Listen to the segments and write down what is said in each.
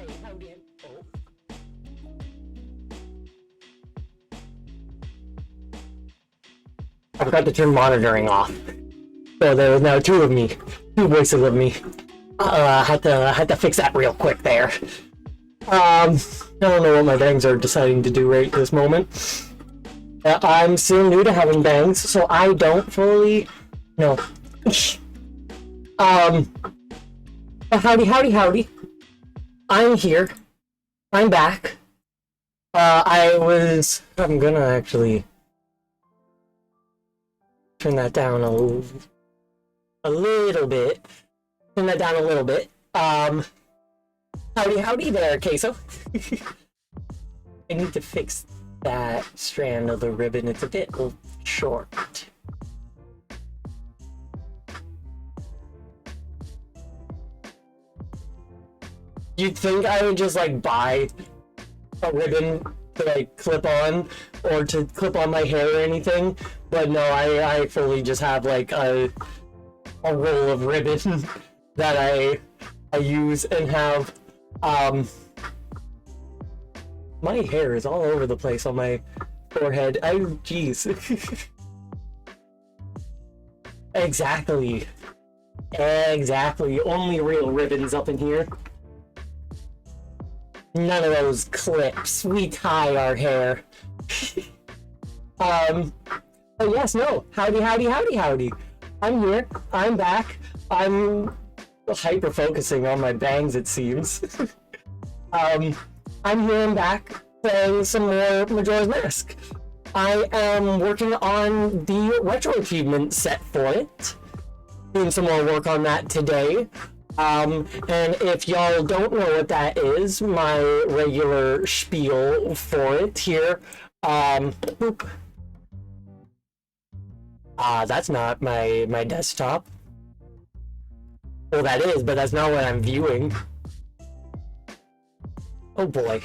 Hi, howdy. Oh. I forgot to turn monitoring off. So there was now two of me. Two voices of me. Had to fix that real quick there. I don't know what my bangs are deciding to do right this moment. I'm still new to having bangs, so I don't fully know. Howdy. I'm here. I'm back. I'm gonna actually turn that down a little bit. Turn that down a little bit. Howdy there, Queso. I need to fix that strand of the ribbon. It's a bit short. You'd think I would just like buy a ribbon to like clip on or to clip on my hair or anything, but no, I fully just have like a roll of ribbon that I use and have. My hair is all over the place on my forehead. Jeez. Exactly. Only real ribbons up in here. None of those clips. We tie our hair. Oh yes, no. Howdy. I'm here. I'm back. I'm hyper focusing on my bangs, it seems. I'm here and back playing some more Majora's Mask. I am working on the retro achievement set for it. Doing some more work on that today. And if y'all don't know what that is, my regular spiel for it here. That's not my desktop. Well, that is, but that's not what I'm viewing. Oh boy.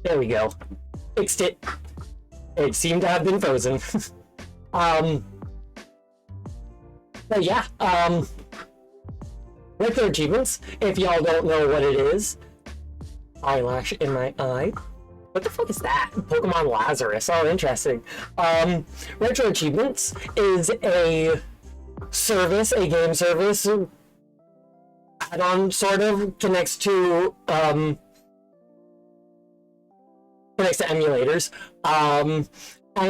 There we go. Fixed it. It seemed to have been frozen. But yeah, retro achievements, if y'all don't know what it is. Eyelash in my eye. What the fuck is that? Pokemon Lazarus. Oh, interesting. Retro achievements is a service, a game service add-on, sort of connects to emulators, and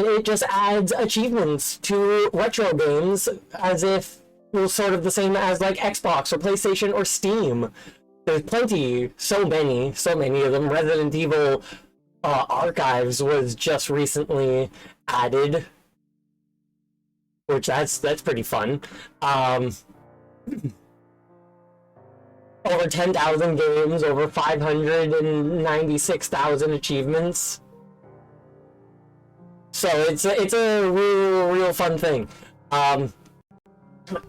it just adds achievements to retro games as if it was sort of the same as like Xbox or PlayStation or Steam. There's plenty, so many of them. Resident Evil Archives was just recently added, which that's pretty fun. Over 10,000 games, over 596,000 achievements. So it's a real fun thing.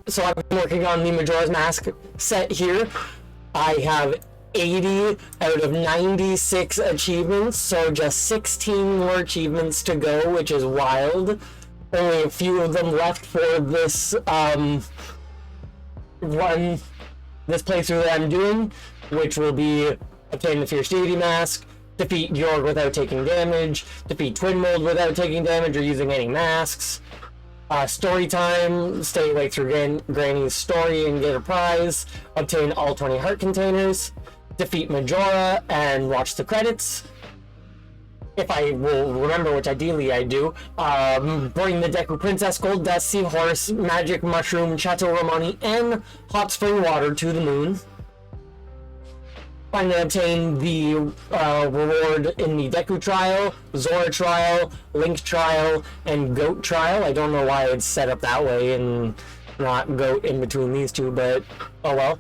So I've been working on the Majora's Mask set here. I have 80 out of 96 achievements, so just 16 more achievements to go, which is wild. Only a few of them left for this this playthrough that I'm doing, which will be obtain the Fierce Deity Mask, defeat York without taking damage, defeat Twin Mold without taking damage or using any masks, story time, stay right through Granny's story and get a prize, obtain all 20 heart containers, defeat Majora and watch the credits. If I will remember, which ideally I do, bring the Deku Princess, Gold Dust, Seahorse, Magic Mushroom, Chateau Romani, and Hot Spring Water to the moon. Finally obtain the reward in the Deku Trial, Zora Trial, Link Trial, and Goat Trial. I don't know why it's set up that way and not Goat in between these two, but oh well.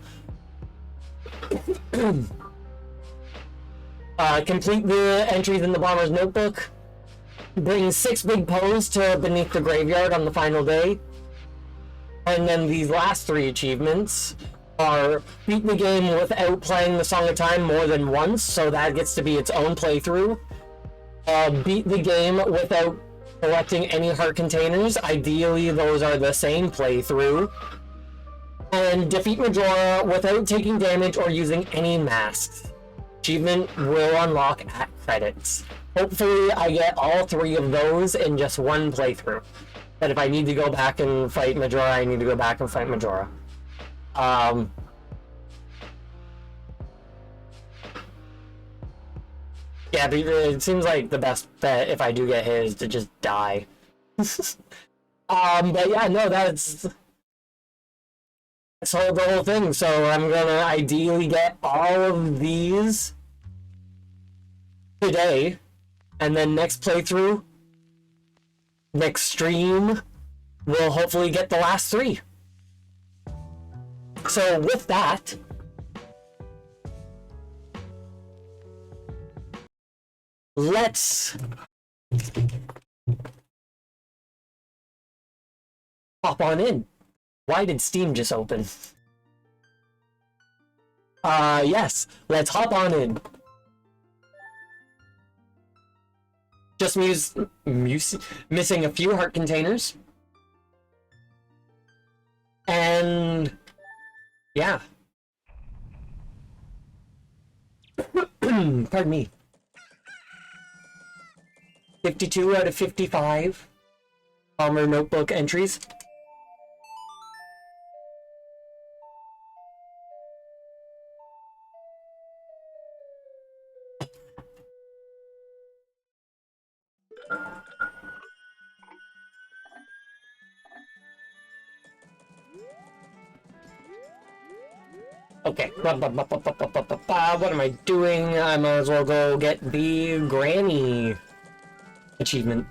Complete the entries in the Bomber's Notebook. Bring 6 big pose to Beneath the Graveyard on the final day. And then these last 3 achievements are beat the game without playing the Song of Time more than once, so that gets to be its own playthrough. Beat the game without collecting any heart containers. Ideally, those are the same playthrough. And defeat Majora without taking damage or using any masks. Achievement will unlock at credits. Hopefully, I get all 3 of those in just one playthrough. But if I need to go back and fight Majora, I need to go back and fight Majora. Yeah, but it seems like the best bet if I do get hit is to just die. But yeah, no, that's the whole thing. So I'm gonna ideally get all of these today, and then next playthrough, next stream, we'll hopefully get the last 3. So with that, let's hop on in. Why did Steam just open? Yes, let's hop on in. Just missing a few heart containers. And yeah. Pardon me. 52 out of 55 Palmer Notebook entries. Okay, what am I doing? I might as well go get the Granny achievement.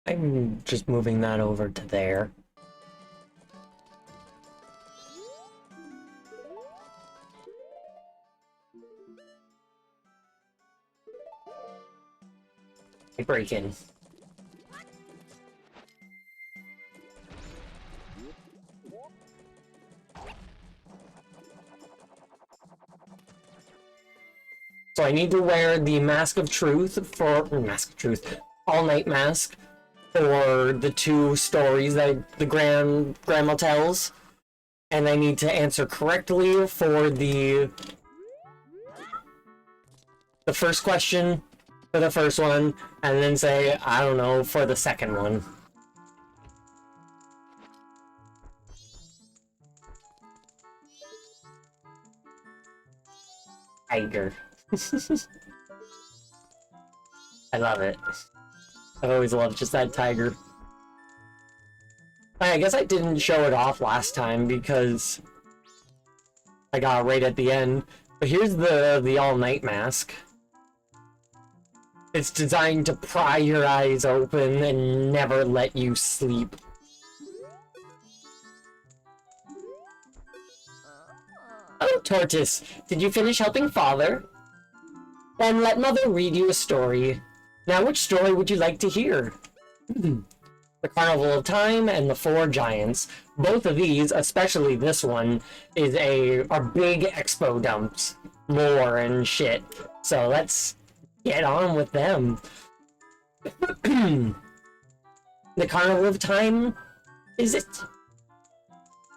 I'm just moving that over to there. Break in. So I need to wear the Mask of Truth All Night Mask for the 2 stories that the grandma tells, and I need to answer correctly for the first question for the first one, and then say, I don't know, for the second one. Tiger. I love it. I've always loved just that tiger. I guess I didn't show it off last time because I got it right at the end. But here's the all-night mask. It's designed to pry your eyes open and never let you sleep. Oh, Tortoise, did you finish helping Father? Then let Mother read you a story. Now, which story would you like to hear? The Carnival of Time and the 4 Giants. Both of these, especially this one, are big expo dumps. Lore and shit. So let's get on with them. The Carnival of Time? Is it?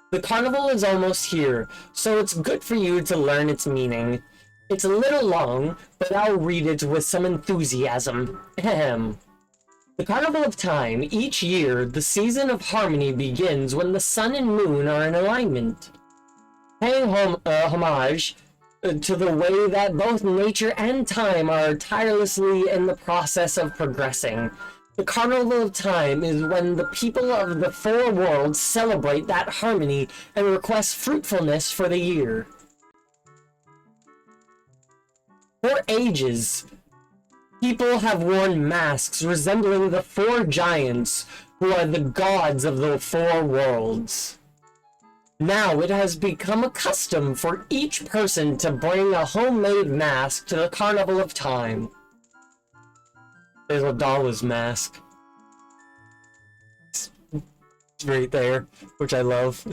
The carnival is almost here, so it's good for you to learn its meaning. It's a little long, but I'll read it with some enthusiasm. Ahem. The Carnival of Time. Each year, the season of harmony begins when the sun and moon are in alignment. Paying homage to the way that both nature and time are tirelessly in the process of progressing. The Carnival of Time is when the people of the 4 worlds celebrate that harmony and request fruitfulness for the year. For ages, people have worn masks resembling the 4 giants who are the gods of the 4 worlds. Now it has become a custom for each person to bring a homemade mask to the Carnival of Time. There's a dollar's mask. right there, which I love.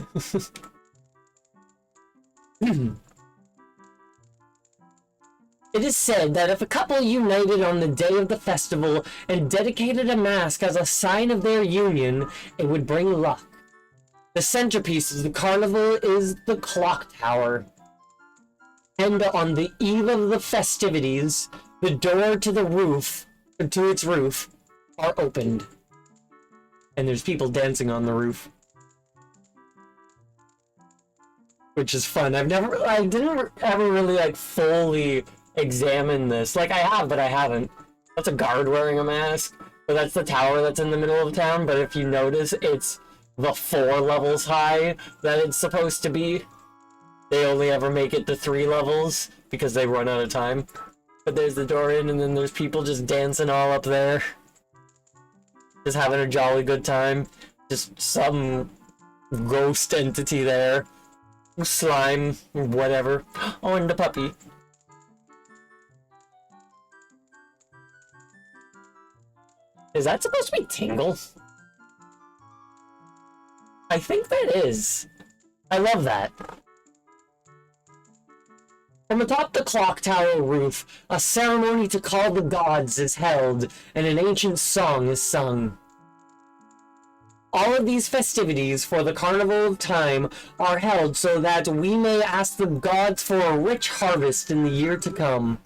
It is said that if a couple united on the day of the festival and dedicated a mask as a sign of their union, it would bring luck. The centerpiece of the carnival is the clock tower. And on the eve of the festivities, the door to its roof, are opened. And there's people dancing on the roof. Which is fun. I didn't ever really, like, fully examine this. Like, I have, but I haven't. That's a guard wearing a mask. But that's the tower that's in the middle of town. But if you notice, it's the 4 levels high that it's supposed to be. They only ever make it to 3 levels because they run out of time. But there's the door in, and then there's people just dancing all up there. Just having a jolly good time. Just some ghost entity there. Slime, whatever. Oh, and the puppy. Is that supposed to be Tingle? I think that is. I love that. From atop the clock tower roof, a ceremony to call the gods is held, and an ancient song is sung. All of these festivities for the Carnival of Time are held so that we may ask the gods for a rich harvest in the year to come.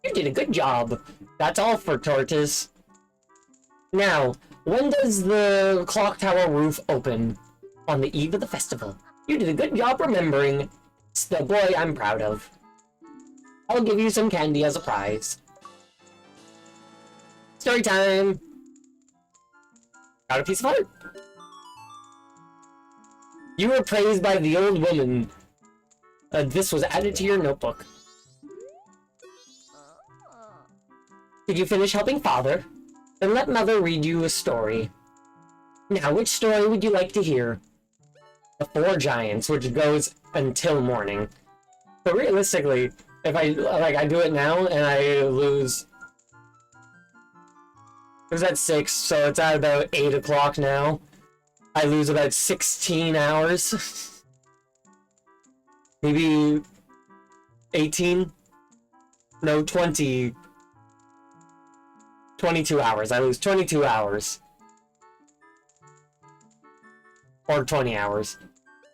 You did a good job. That's all for Tortoise. Now, when does the clock tower roof open? On the eve of the festival. You did a good job remembering. It's the boy I'm proud of. I'll give you some candy as a prize. Story time! Got a piece of art. You were praised by the old woman. This was added to your notebook. Did you finish helping Father? Then let Mother read you a story. Now, which story would you like to hear? The 4 Giants, which goes until morning. So realistically, if I do it now and I lose... It was at 6, so it's at about 8 o'clock now. I lose about 16 hours. Maybe 18? No, 20. 22 hours. I lose 22 hours. Or 20 hours.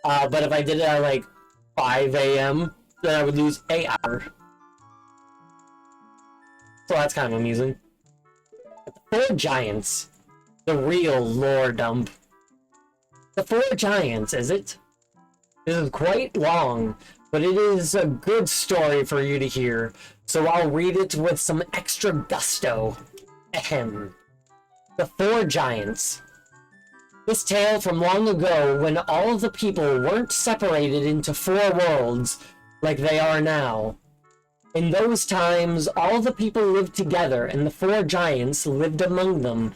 But if I did it at like 5 a.m., then I would lose 8 hours. So that's kind of amusing. The 4 Giants. The real lore dump. The 4 Giants, is it? This is quite long, but it is a good story for you to hear, so I'll read it with some extra gusto. Ahem. The 4 Giants. This tale from long ago, when all of the people weren't separated into 4 worlds like they are now. In those times, all the people lived together, and the 4 giants lived among them.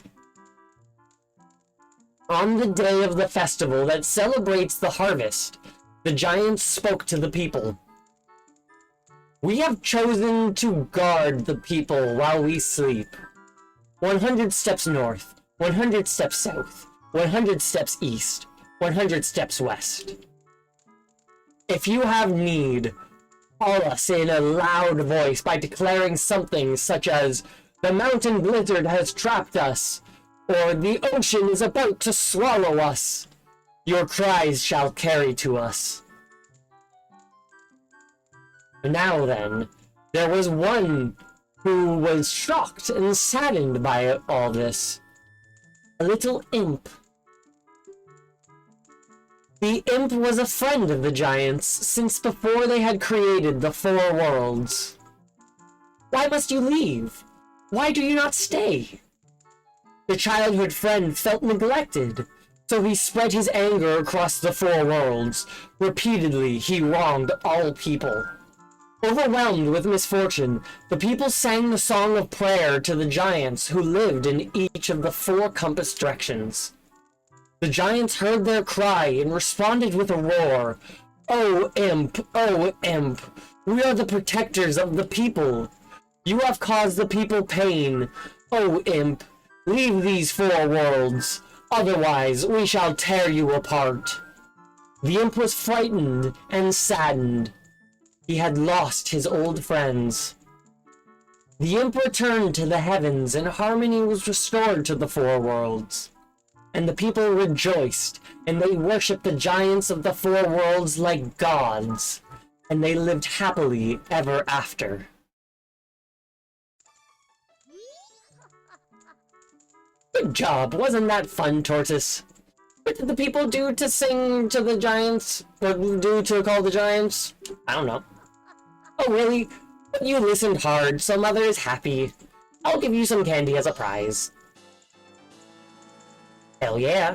On the day of the festival that celebrates the harvest, the giants spoke to the people. We have chosen to guard the people while we sleep. 100 steps north, 100 steps south, 100 steps east, 100 steps west. If you have need, call us in a loud voice by declaring something such as, "The mountain blizzard has trapped us," or "The ocean is about to swallow us." Your cries shall carry to us. Now then, there was one who was shocked and saddened by all this. A little imp. The imp was a friend of the giants since before they had created the 4 worlds. Why must you leave? Why do you not stay? The childhood friend felt neglected, so he spread his anger across the 4 worlds. Repeatedly, he wronged all people. Overwhelmed with misfortune, the people sang the song of prayer to the giants who lived in each of the 4 compass directions. The giants heard their cry and responded with a roar. "Oh, imp! Oh, imp! We are the protectors of the people! You have caused the people pain! Oh, imp! Leave these 4 worlds, otherwise we shall tear you apart. The imp was frightened and saddened. He had lost his old friends. The imp returned to the heavens, and harmony was restored to the 4 worlds. And the people rejoiced, and they worshipped the giants of the 4 worlds like gods, and they lived happily ever after. Good job, wasn't that fun, Tortoise? What did the people do to sing to the giants? Or do to call the giants? I don't know. Oh, really? You listened hard, so Mother is happy. I'll give you some candy as a prize. Hell yeah.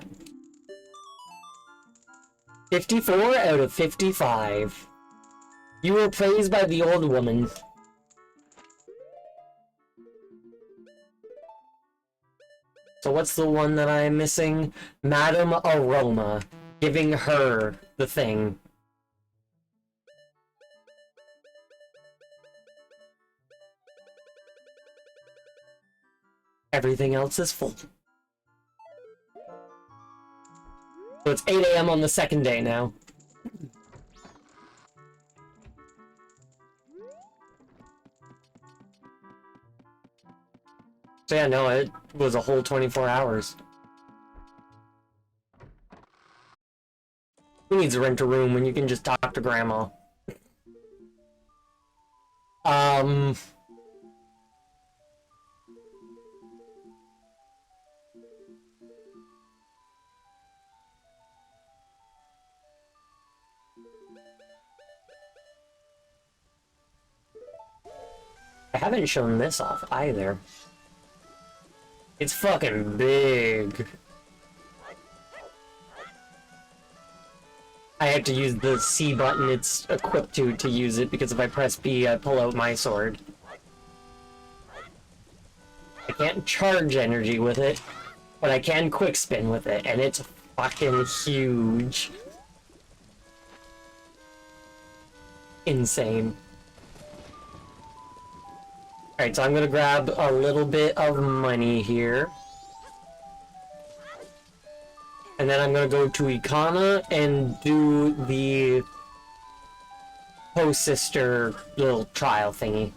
54 out of 55. You were praised by the old woman. So what's the one that I'm missing? Madame Aroma. Giving her the thing. Everything else is full. So it's 8 AM on the 2nd day now. So yeah, no, it was a whole 24 hours. Who needs to rent a room when you can just talk to Grandma? I haven't shown this off either. It's fucking big. I have to use the C button it's equipped to use it, because if I press B, I pull out my sword. I can't charge energy with it, but I can quick spin with it, and it's fucking huge. Insane. Alright, so I'm gonna grab a little bit of money here. And then I'm gonna go to Ikana and do the post-sister little trial thingy.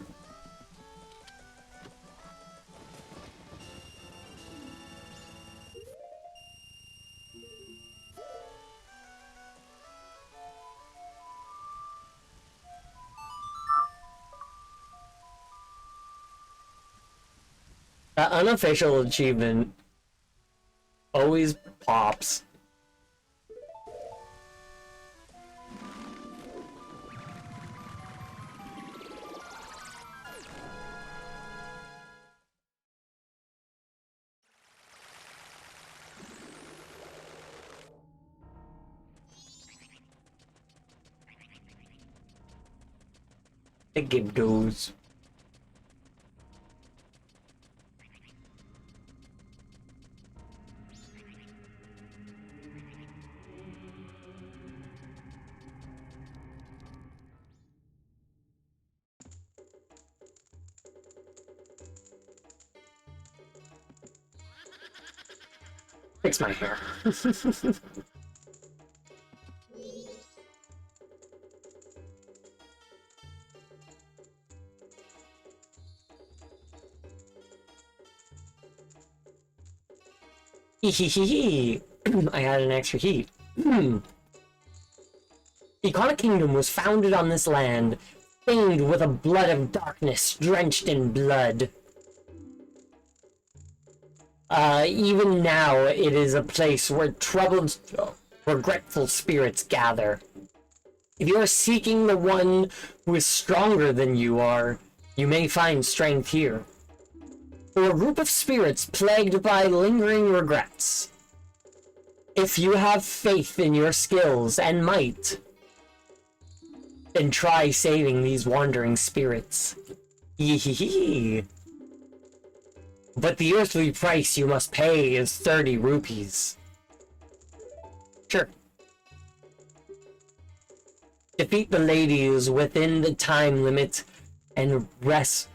That unofficial achievement always pops. I give those. Fix my hair. Hehehe. I had an extra heat. The Iconic Kingdom was founded on this land, stained with a blood of darkness, drenched in blood. Even now, it is a place where troubled, regretful spirits gather. If you are seeking the one who is stronger than you are, you may find strength here. For a group of spirits plagued by lingering regrets. If you have faith in your skills and might, then try saving these wandering spirits. Yee. But the earthly price you must pay is 30 rupees. Sure. Defeat the ladies within the time limit and rest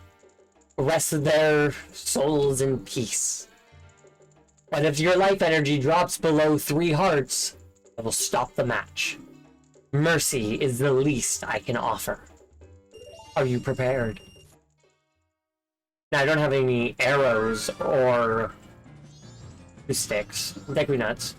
their souls in peace. But if your life energy drops below 3 hearts, I will stop the match. Mercy is the least I can offer. Are you prepared? Now, I don't have any arrows or sticks. Deku nuts.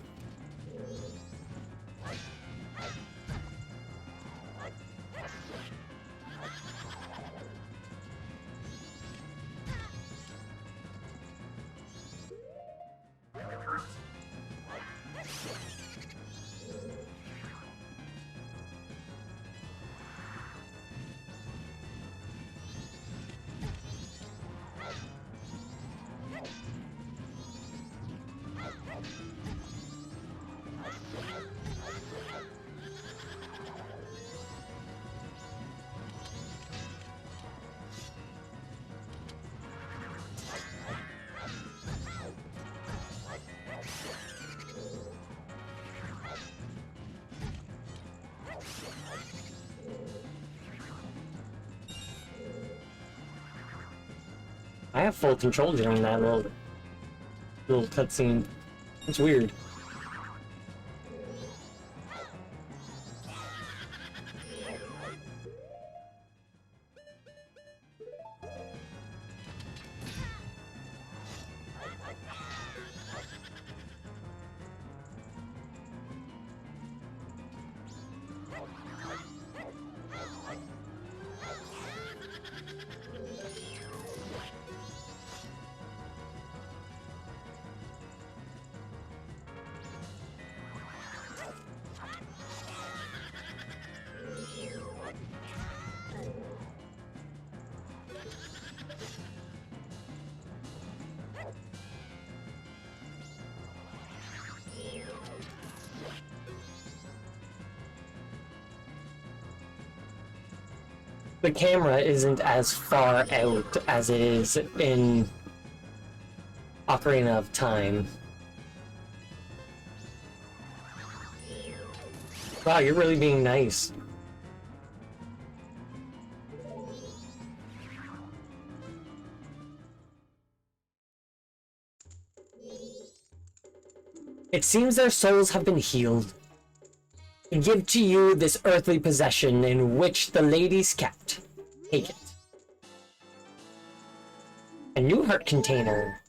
I have full control during that little cutscene. It's weird. The camera isn't as far out as it is in Ocarina of Time. Wow, you're really being nice. It seems their souls have been healed. I give to you this earthly possession in which the ladies kept. Take it. A new heart container.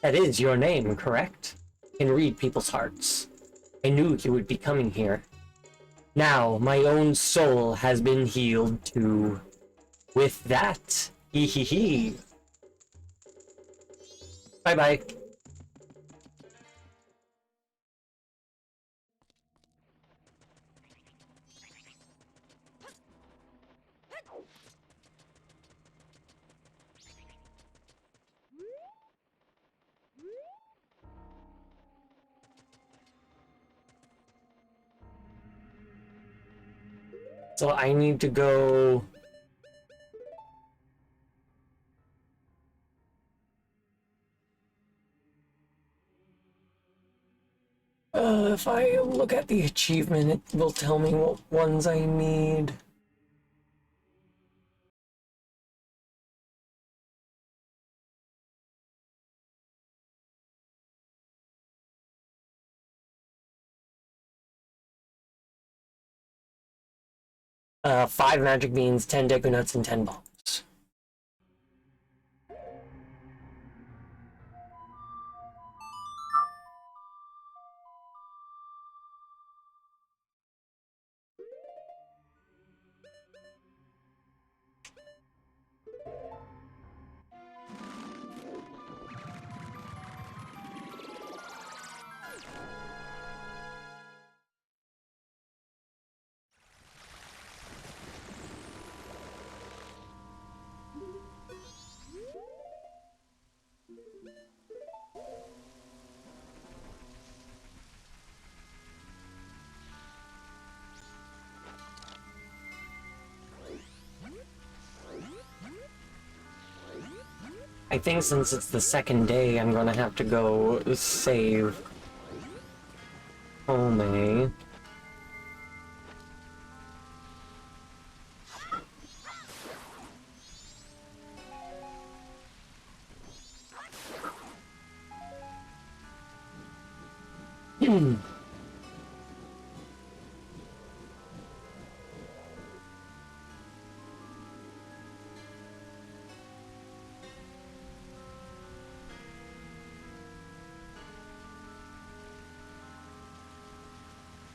That is your name, correct? You can read people's hearts. I knew you would be coming here. Now, my own soul has been healed too. With that, hee hee hee. Bye bye. So I need to go... if I look at the achievement, it will tell me what ones I need. Five magic beans, 10 Deku Nuts, and 10 bombs. I think since it's the second day, I'm gonna have to go save Home.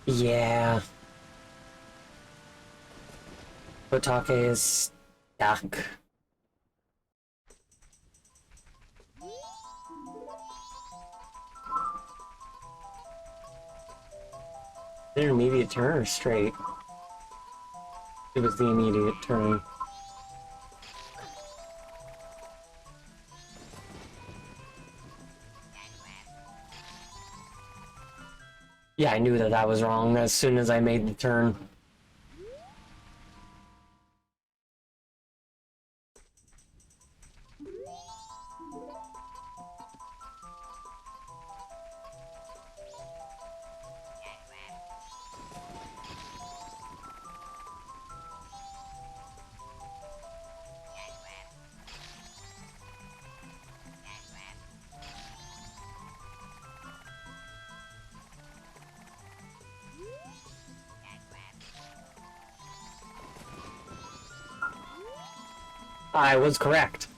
Yeah. Otake is stuck. Intermediate turn or straight? It was the immediate turn. Yeah, I knew that that was wrong as soon as I made the turn. I was correct.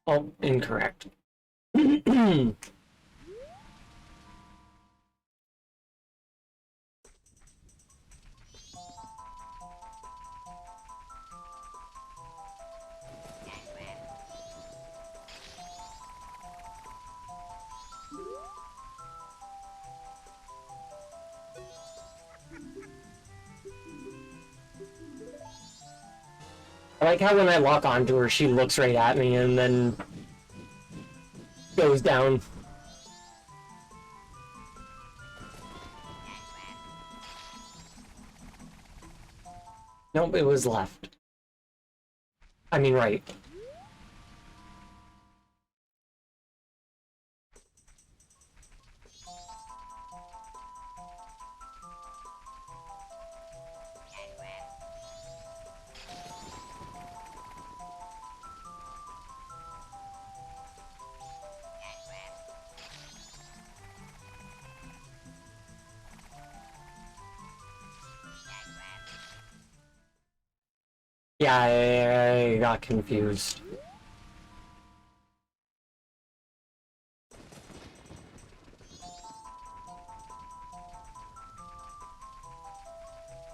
Oh, incorrect. I like how when I lock onto her, she looks right at me and then goes down. Nope, it was left. I mean right. Yeah, I got confused.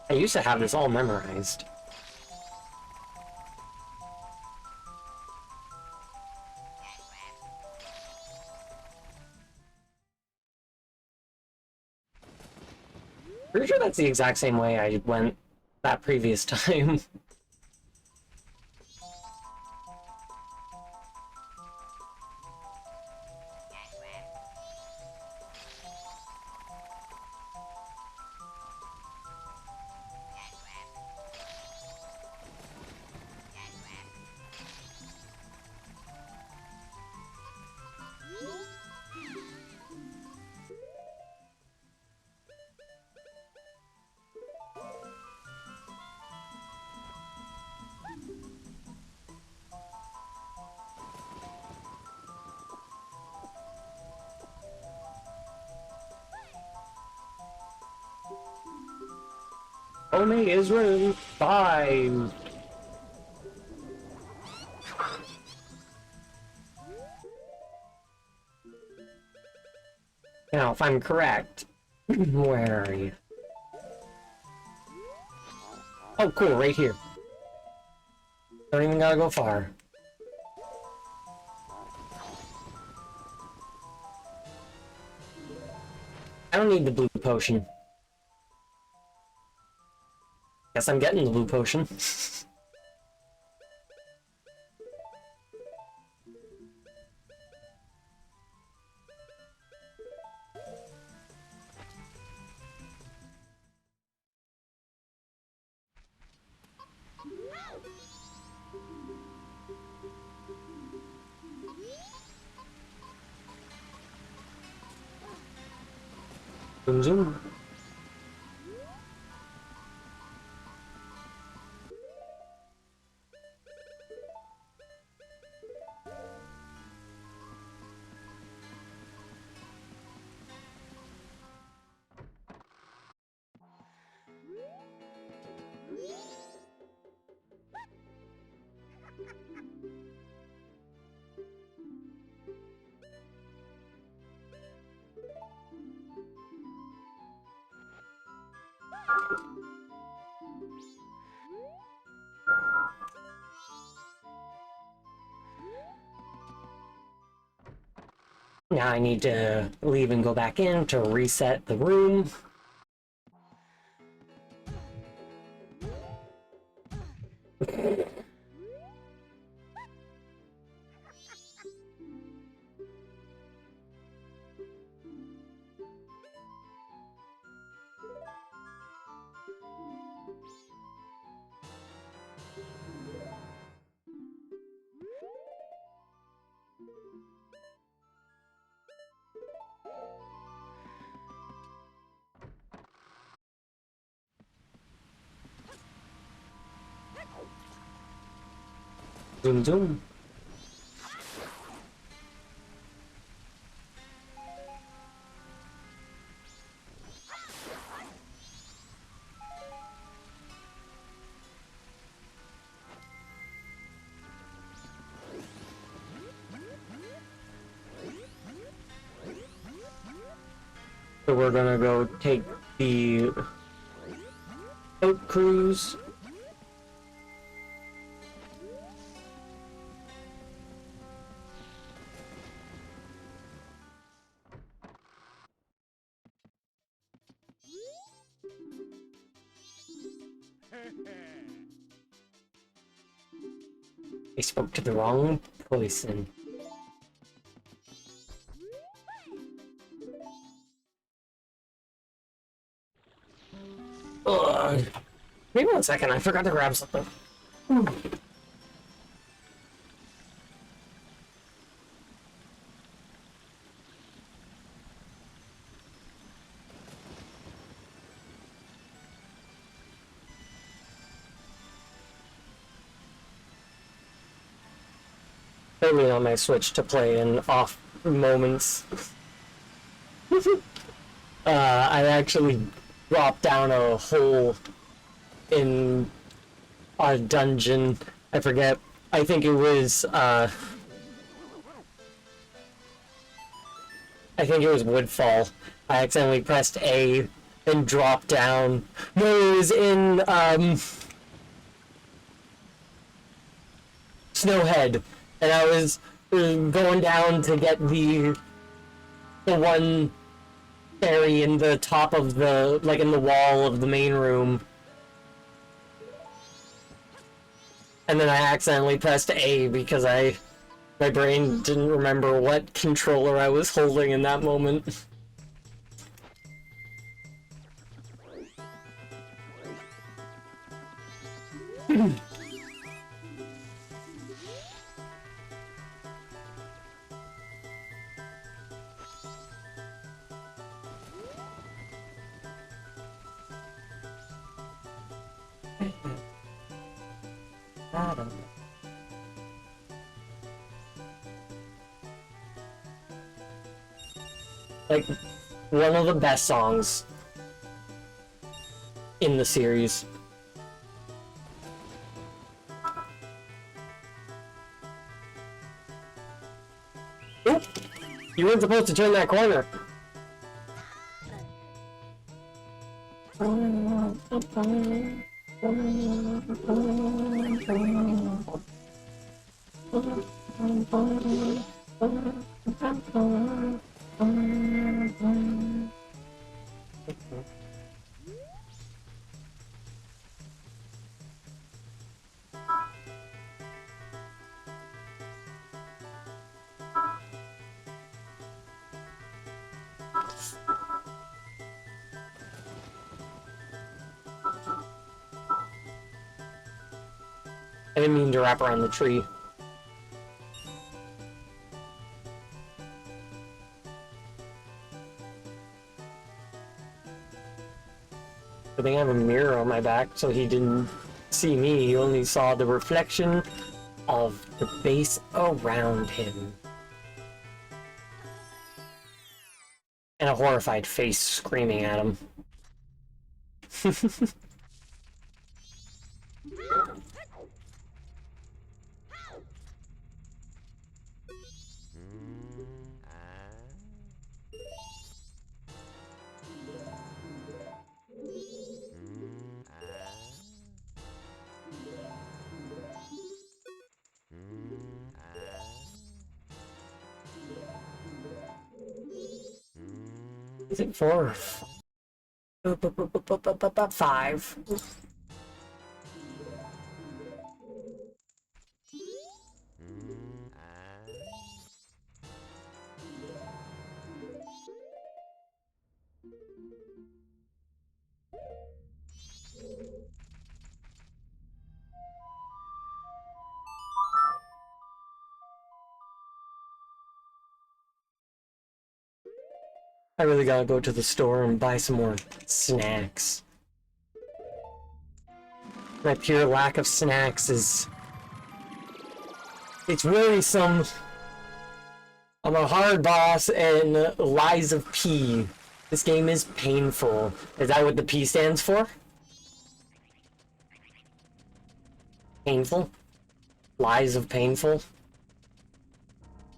I used to have this all memorized. Pretty sure that's the exact same way I went that previous time. Only is room 5. Now, if I'm correct, where are you? Oh, cool, right here. Don't even gotta go far. I don't need the blue potion. Guess I'm getting the blue potion. Zoom zoom. Now I need to leave and go back in to reset the room. Zoom zoom. So we're gonna go take the boat cruise. I spoke to the wrong person. Ugh. Maybe 1 second, I forgot to grab something. Totally on my Switch to play in off moments. I actually dropped down a hole in a dungeon. I forget. I think it was Woodfall. I accidentally pressed A and dropped down. No, it was in Snowhead, and I was going down to get the one fairy in the top of the, like, in the wall of the main room. And then I accidentally pressed A because my brain didn't remember what controller I was holding in that moment. Like, one of the best songs in the series. Oop! You weren't supposed to turn that corner. I didn't mean to wrap around the tree. I think I have a mirror on my back, so he didn't see me. He only saw the reflection of the base around him. And a horrified face screaming at him. Is it 4 or 5? I really gotta go to the store and buy some more snacks. My pure lack of snacks is... it's worrisome. I'm a hard boss and Lies of P. This game is painful. Is that what the P stands for? Painful? Lies of painful?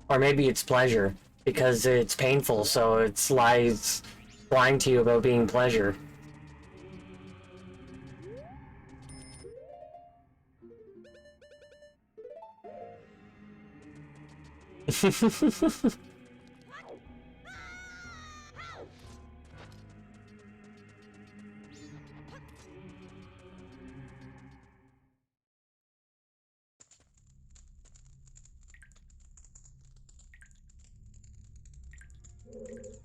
Or maybe it's pleasure. Because it's painful, so it's lies lying to you about being pleasure.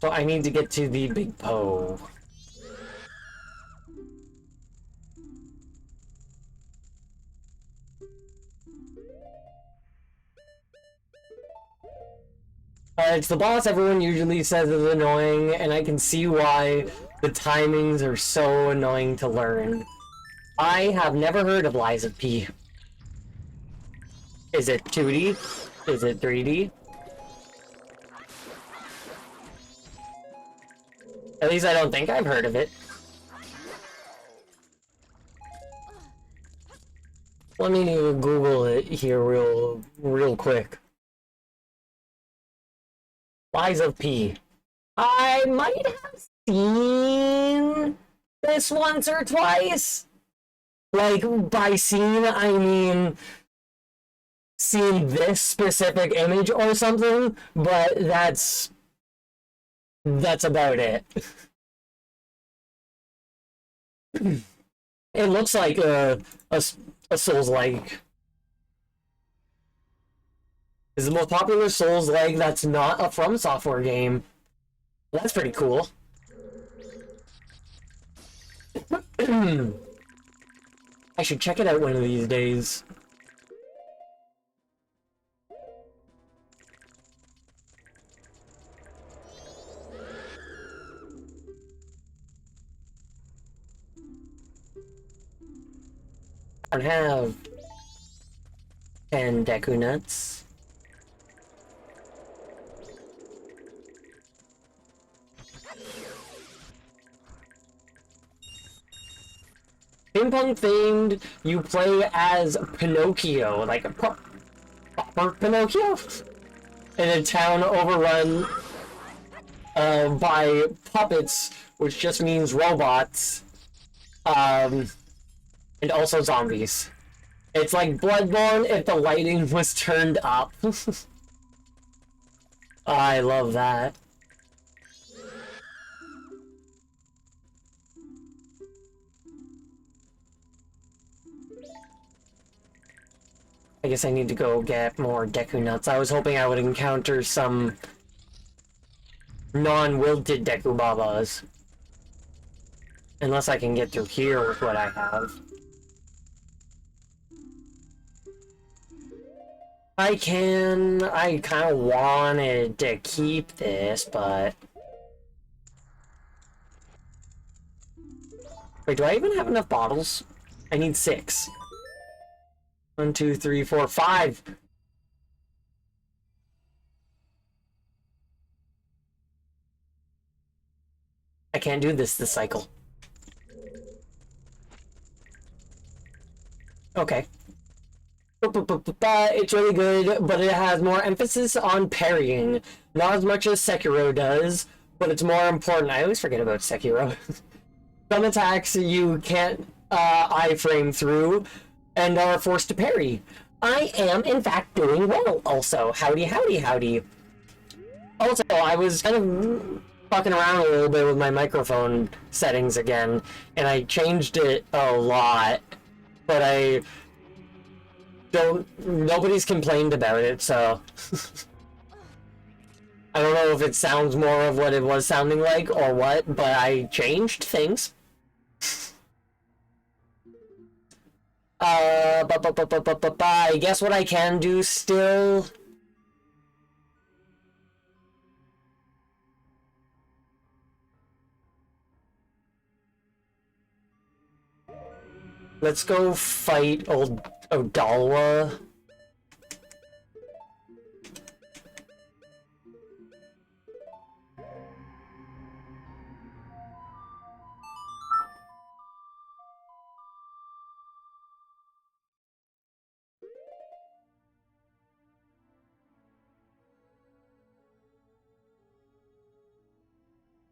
So I need to get to the Big Poe. It's the boss everyone usually says is annoying, and I can see why the timings are so annoying to learn. I have never heard of Lies of P. Is it 2D? Is it 3D? At least I don't think I've heard of it. Let me Google it here real quick. Lies of P. I might have seen this once or twice. Like, by seen, I mean seen this specific image or something, but that's about it. It looks like a Souls-like. Is the most popular Souls-like that's not a From Software game. That's pretty cool. I should check it out one of these days. I have 10 Deku Nuts. Ping pong themed, you play as Pinocchio, like a proper Pinocchio, in a town overrun by puppets, which just means robots, and also zombies. It's like Bloodborne if the lighting was turned up. I love that. I guess I need to go get more Deku Nuts. I was hoping I would encounter some non-wilted Deku Babas. Unless I can get through here with what I have. I kind of wanted to keep this, but... Wait, do I even have enough bottles? I need 6. 1, 2, 3, 4, 5. I can't do this cycle. Okay. It's really good, but it has more emphasis on parrying. Not as much as Sekiro does, but it's more important. I always forget about Sekiro. Some attacks you can't iframe through and are forced to parry. I am, in fact, doing well also. Howdy, howdy, howdy. Also, I was kind of fucking around a little bit with my microphone settings again, and I changed it a lot, but I don't... Nobody's complained about it, so... I don't know if it sounds more of what it was sounding like or what, but I changed things. I guess what I can do still... Let's go fight old Odalwa.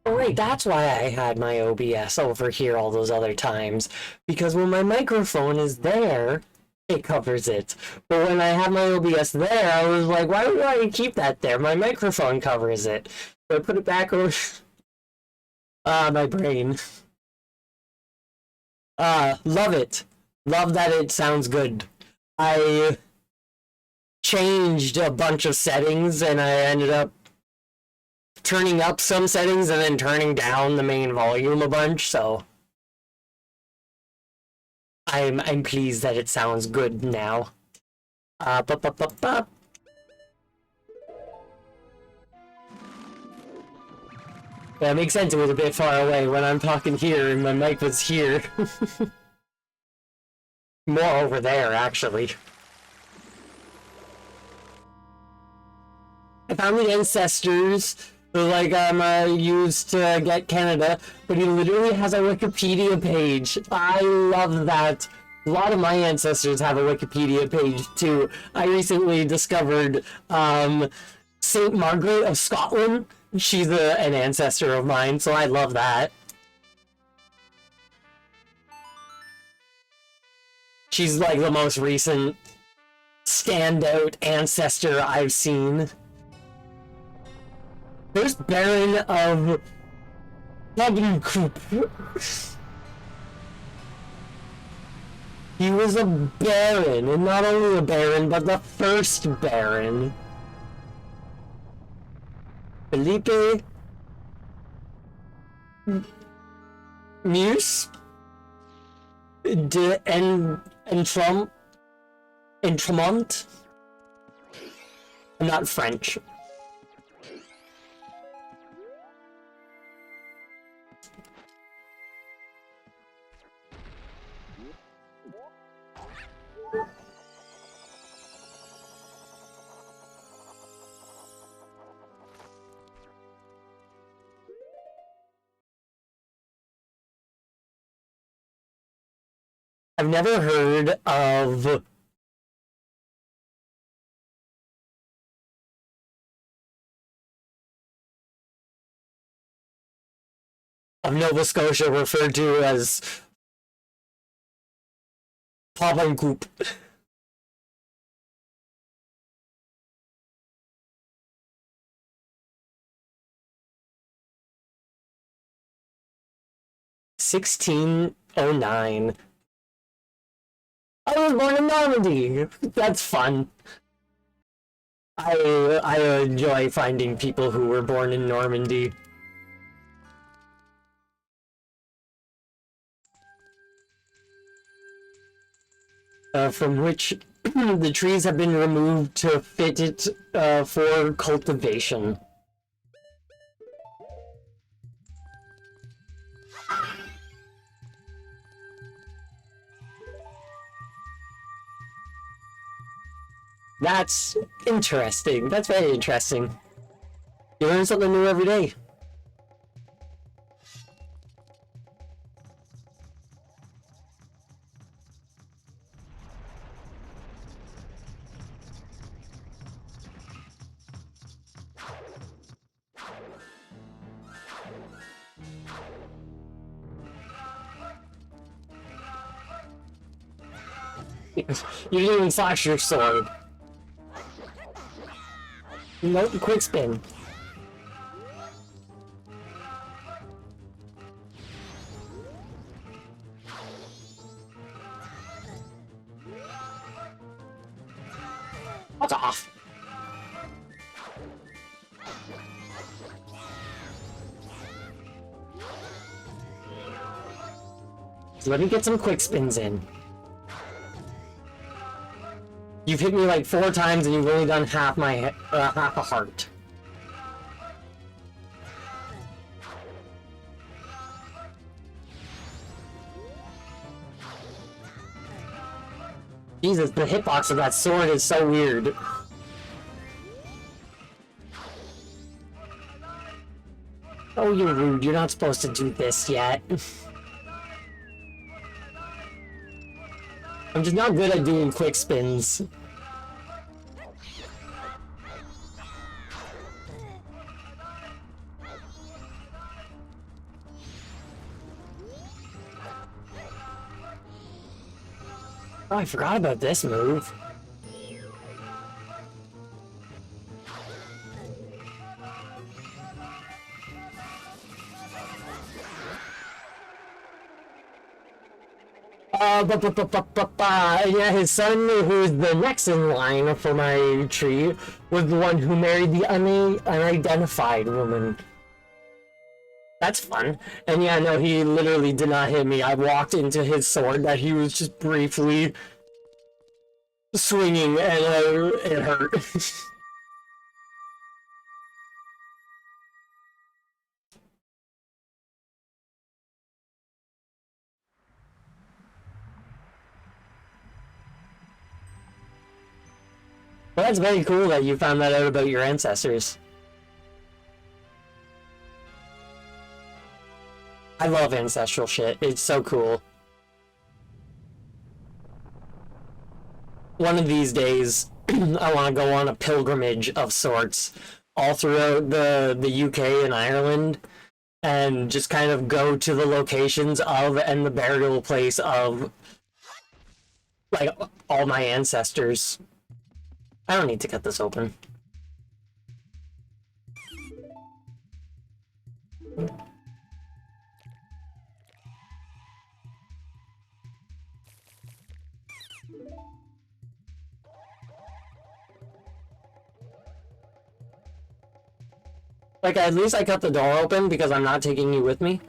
Oh, right, that's why I had my OBS over here all those other times. Because when my microphone is there, it covers it. But when I have my OBS there, I was like, why would I keep that there? My microphone covers it. So I put it back over... my brain. Love it. Love that it sounds good. I changed a bunch of settings and I ended up turning up some settings and then turning down the main volume a bunch, so I'm pleased that it sounds good now. That makes sense, it was a bit far away when I'm talking here and my mic was here. More over there, actually. I found the ancestors, like used to get Canada, but he literally has a Wikipedia page. I love that. A lot of my ancestors have a Wikipedia page too. I recently discovered Saint Margaret of Scotland. She's an ancestor of mine, so I love that. She's like the most recent standout ancestor I've seen. First Baron of Lebenkup. He was a baron, and not only a baron, but the first baron. Felipe Muse de Entremont. I'm not French. I've never heard of Nova Scotia referred to as Papankoop. (1609). I was born in Normandy. That's fun. I enjoy finding people who were born in Normandy. From which the trees have been removed to fit it for cultivation. That's interesting. That's very interesting. You learn something new every day. You didn't even slash your sword. Nope, quick spin. That's off. So let me get some quick spins in. You've hit me like 4 times and you've only done half my half a heart. Jesus, the hitbox of that sword is so weird. Oh, you're rude. You're not supposed to do this yet. I'm just not good at doing quick spins. Oh, I forgot about this move. Yeah, his son, who's the next in line for my tree, was the one who married the unidentified woman. That's fun. And yeah, no, he literally did not hit me. I walked into his sword that he was just briefly swinging, and it hurt. Well, that's very cool that you found that out about your ancestors. I love ancestral shit. It's so cool. One of these days, I want to go on a pilgrimage of sorts all throughout the UK and Ireland and just kind of go to the locations of and the burial place of like all my ancestors. I don't need to cut this open. Like, at least I cut the door open because I'm not taking you with me.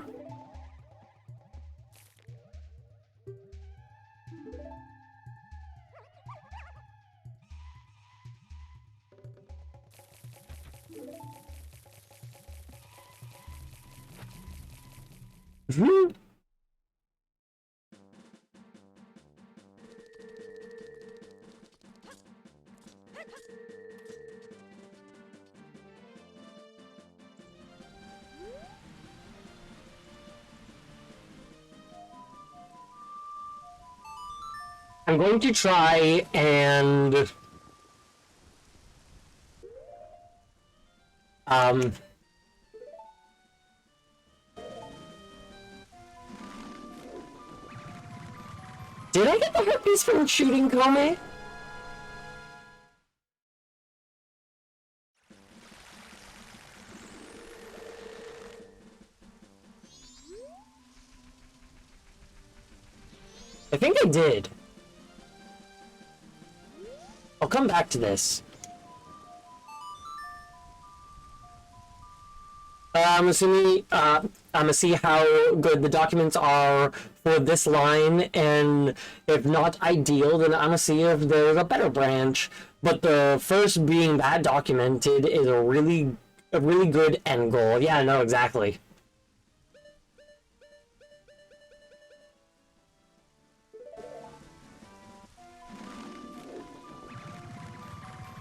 I'm going to try and did I get the herpes from shooting Kome? I think I did. I'll come back to this. I'm assuming, I'm gonna see how good the documents are for this line, and if not ideal, then I'm gonna see if there's a better branch. But the first being that documented is a really good end goal. Yeah, no, exactly.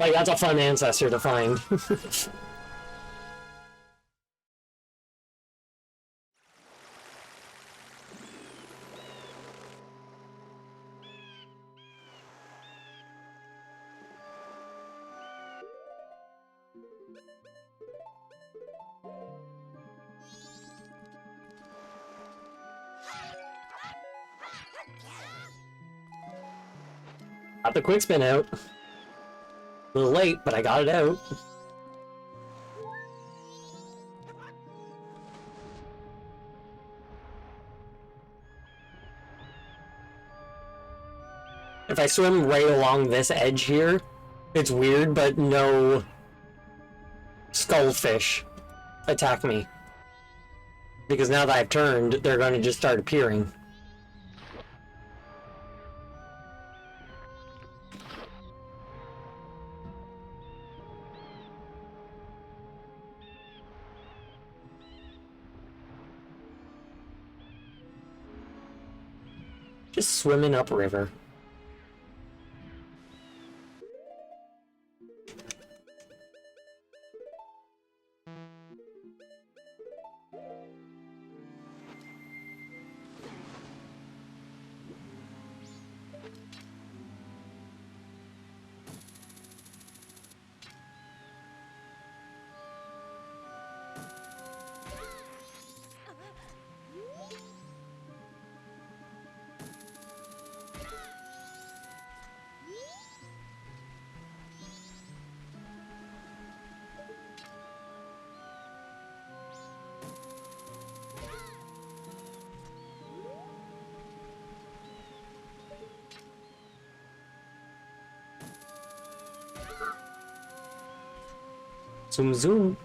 Like, that's a fun ancestor to find. Got the quick spin out. A little late, but I got it out. If I swim right along this edge here, it's weird, but no skullfish attack me. Because now that I've turned, they're going to just start appearing. Just swimming upriver. Zoom zoom.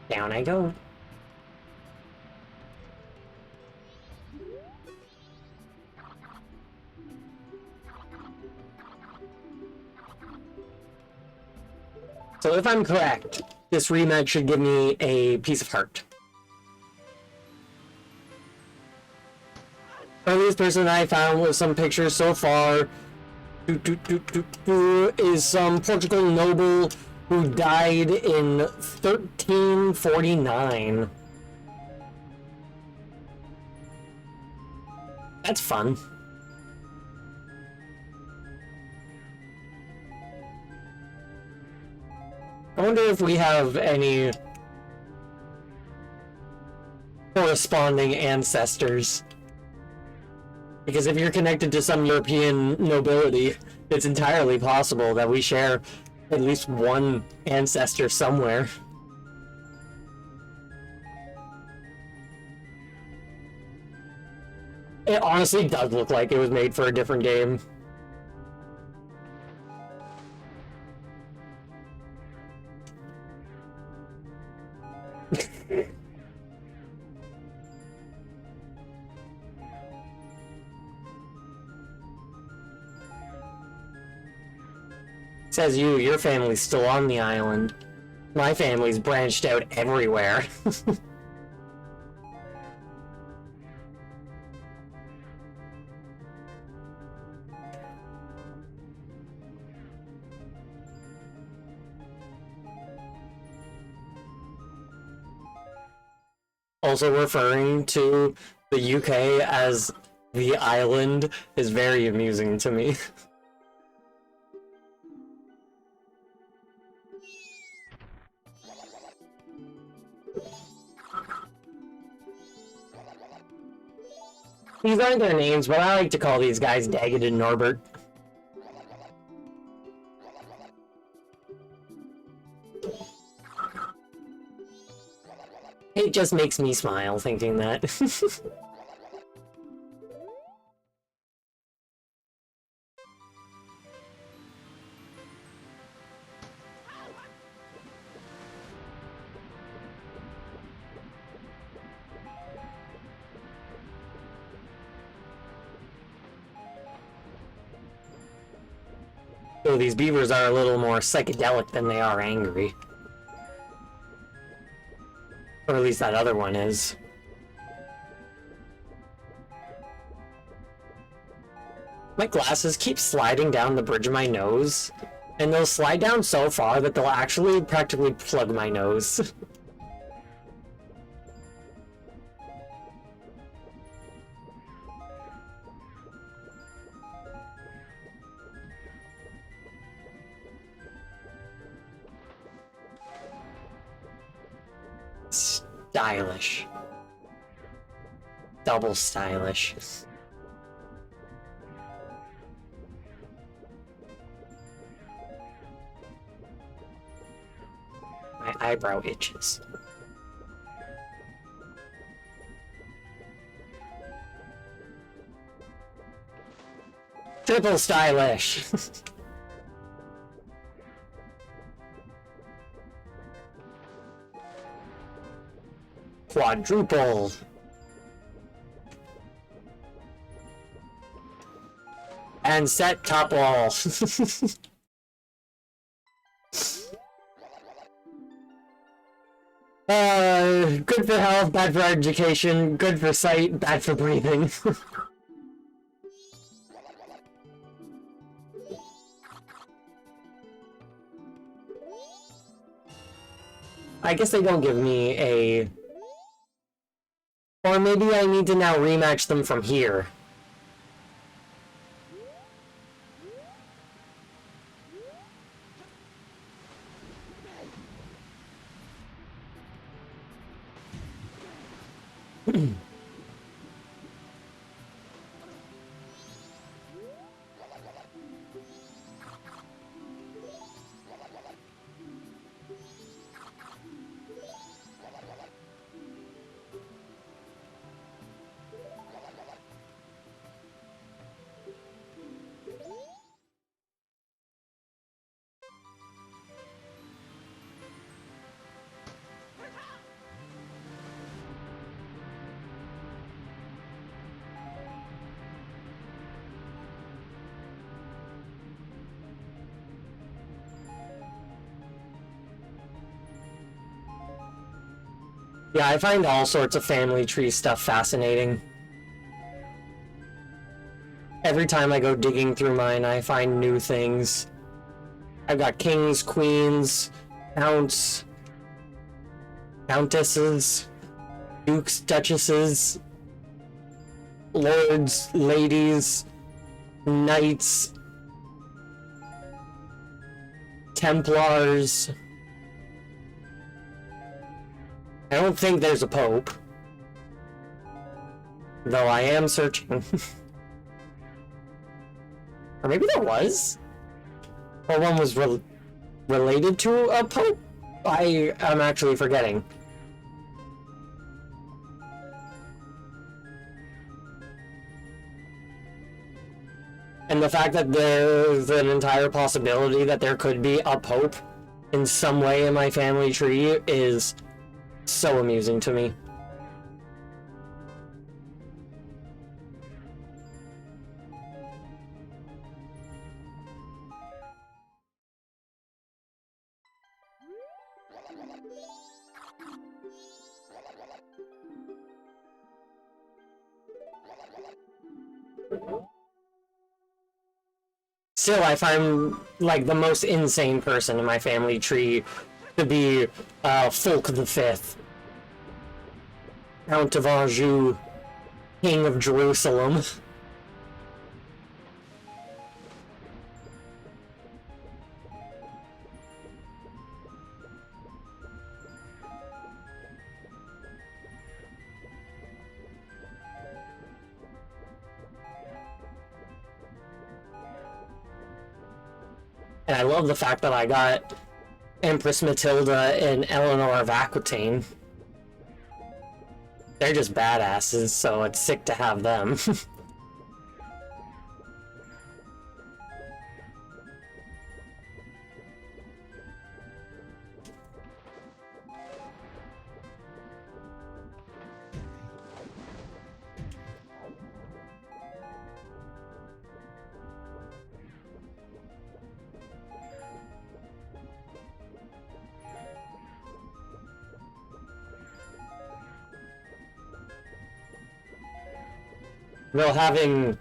Down I go. So if I'm correct, this rematch should give me a piece of heart. Earliest person I found with some pictures so far is some Portugal noble who died in 1349. That's fun. I wonder if we have any corresponding ancestors. Because if you're connected to some European nobility, it's entirely possible that we share at least one ancestor somewhere. It honestly does look like it was made for a different game. Says your family's still on the island. My family's branched out everywhere. Also referring to the UK as the island is very amusing to me. These aren't their names, but I like to call these guys Daggett and Norbert. It just makes me smile thinking that. So these beavers are a little more psychedelic than they are angry. Or at least that other one is. My glasses keep sliding down the bridge of my nose, and they'll slide down so far that they'll actually practically plug my nose. Stylish. Double stylish. My eyebrow itches. Triple stylish. Quadruple. And set top wall. Good for health, bad for education, good for sight, bad for breathing. I guess they don't give me a... Or maybe I need to now rematch them from here. Yeah, I find all sorts of family tree stuff fascinating. Every time I go digging through mine, I find new things. I've got kings, queens, counts, countesses, dukes, duchesses, lords, ladies, knights, Templars. I don't think there's a pope. Though I am searching. Or maybe there was? Or one was related to a pope? I am actually forgetting. And the fact that there's an entire possibility that there could be a pope in some way in my family tree is so amusing to me. Still, I find, like, the most insane person in my family tree to be Fulk the Fifth, Count of Anjou, King of Jerusalem. And I love the fact that I got Empress Matilda and Eleanor of Aquitaine. They're just badasses, so it's sick to have them. Though having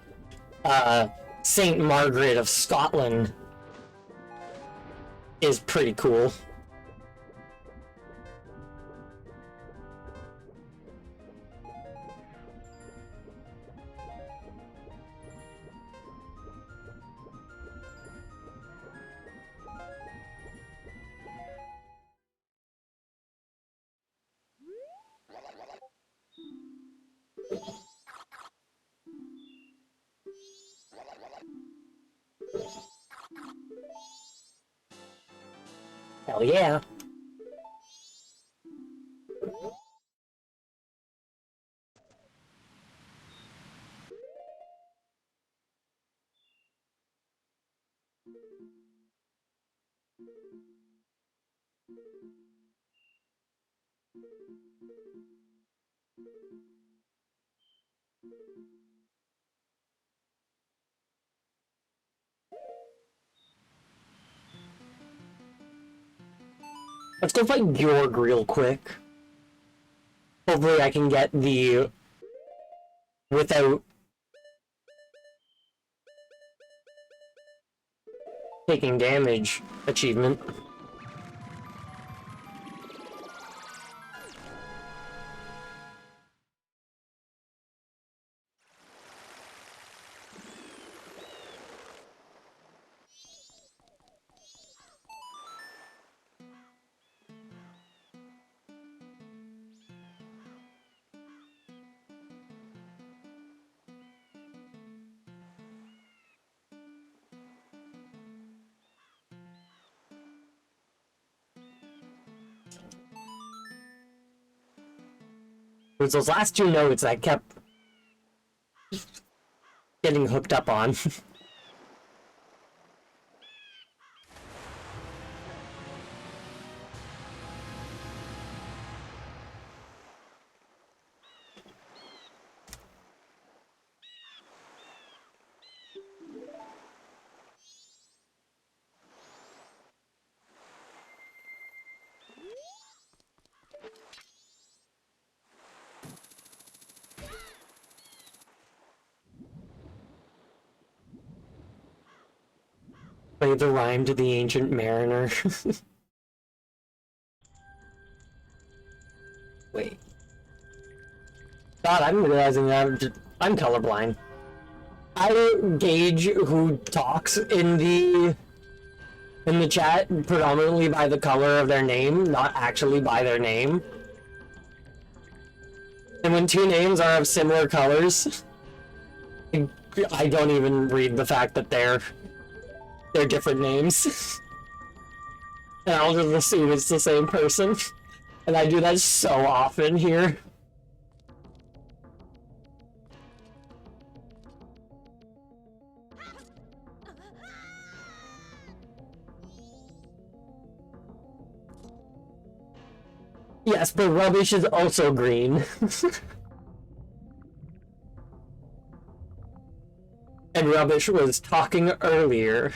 Saint Margaret of Scotland is pretty cool. Hell yeah. Let's go fight Georg real quick. Hopefully I can get the without taking damage achievement. It was those last two notes I kept getting hooked up on. Play the rhyme to the Ancient Mariner. Wait. God, I'm realizing that I'm colorblind. I gauge who talks in the chat predominantly by the color of their name, not actually by their name. And when two names are of similar colors, I don't even read the fact that they're different names. And I'll just assume it's the same person. And I do that so often here. Yes, but Rubbish is also green. And Rubbish was talking earlier.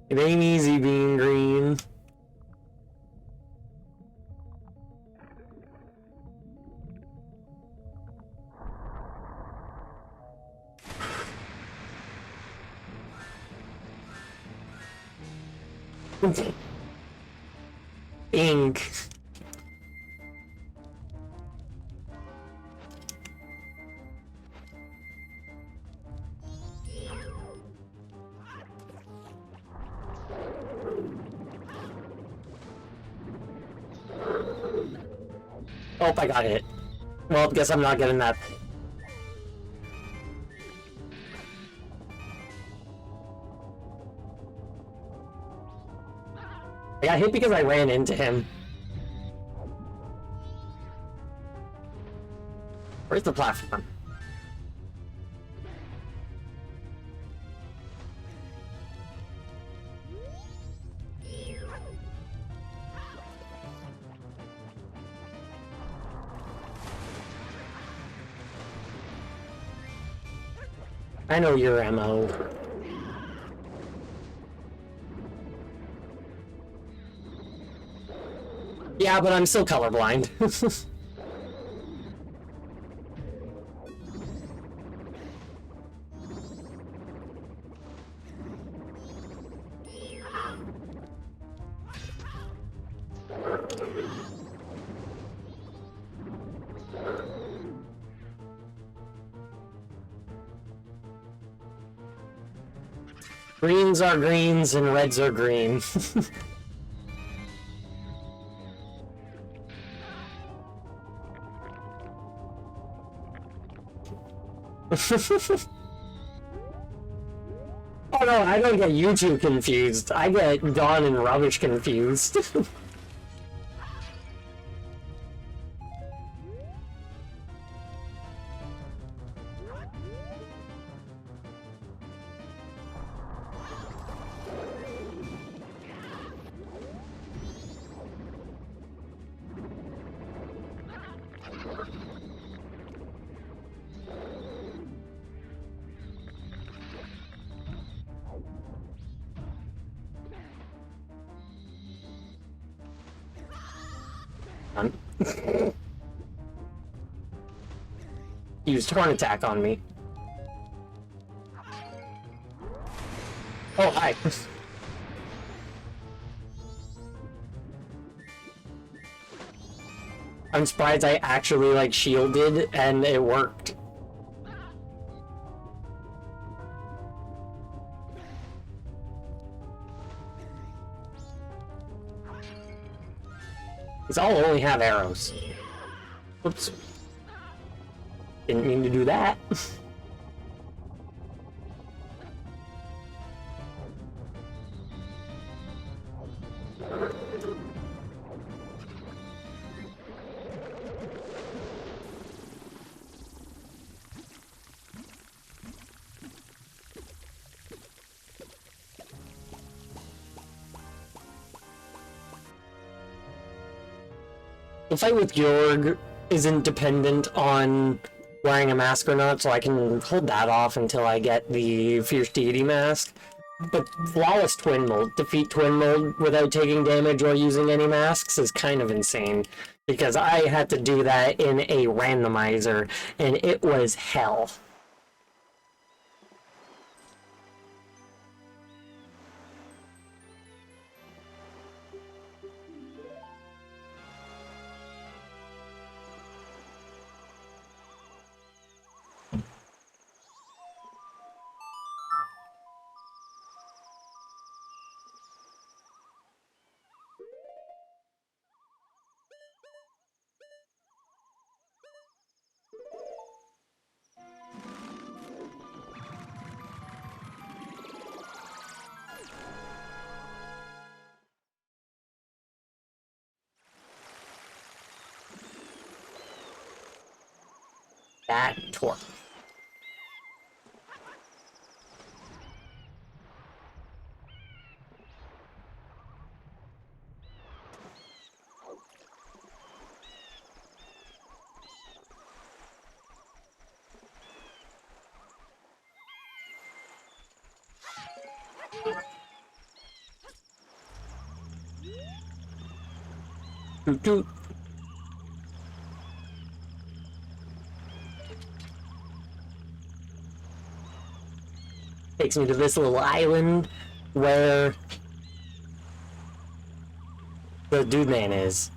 It ain't easy being green. Ink. Oh, I got hit. Well, guess I'm not getting that. I got hit because I ran into him. Where's the platform? I know your MO. Yeah, but I'm still colorblind. Greens are greens and reds are green. Oh no, I don't get you two confused. I get Dawn and Rubbish confused. He used Horn Attack on me. Oh, hi. I'm surprised I actually, like, shielded and it worked. These all only have arrows. Whoops. Didn't mean to do that. The fight with Georg isn't dependent on wearing a mask or not, so I can hold that off until I get the Fierce Deity mask. But Flawless Twin Mold, defeat Twin Mold without taking damage or using any masks is kind of insane. Because I had to do that in a randomizer, and it was hell. That torque. Toot toot. Takes me to this little island where the dude man is.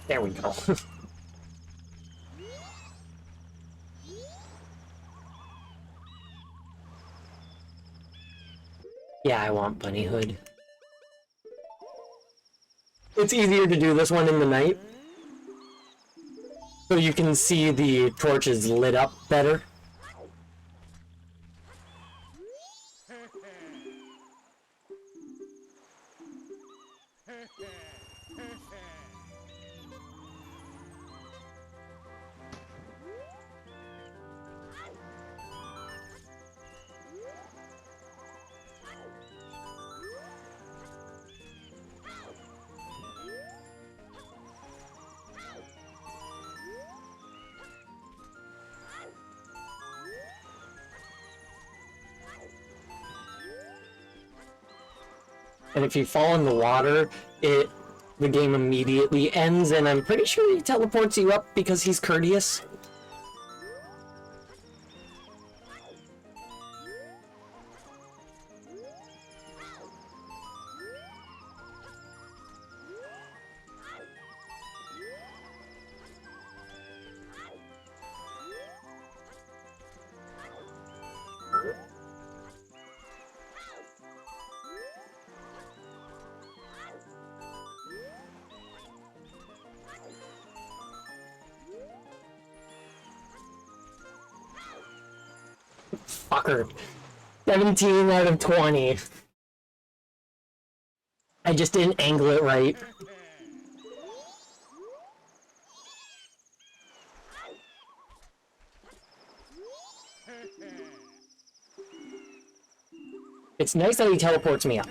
There we go. Yeah, I want Bunny Hood. It's easier to do this one in the night, so you can see the torches lit up better. And if you fall in the water, the game immediately ends, and I'm pretty sure he teleports you up because he's courteous. Fucker. 17 out of 20. I just didn't angle it right. It's nice that he teleports me up.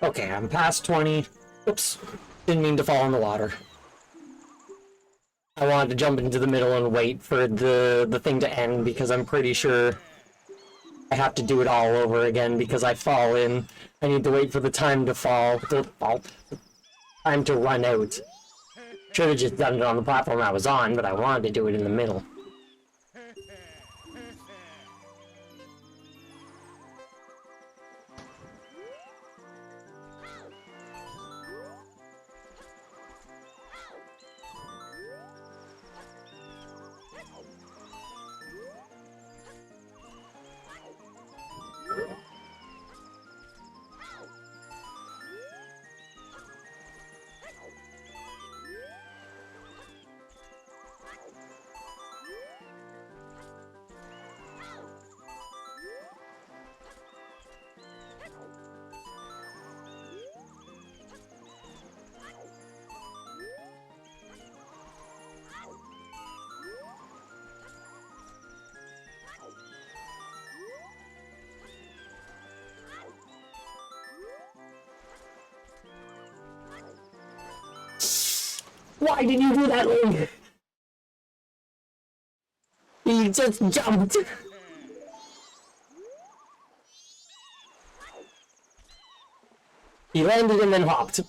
Okay, I'm past 20. Oops. Didn't mean to fall in the water. I wanted to jump into the middle and wait for the thing to end because I'm pretty sure I have to do it all over again because I fall in. I need to wait for the time to fall. Time to run out. Should have just done it on the platform I was on, but I wanted to do it in the middle. Why did you do that, Link? He just jumped. He landed and then hopped.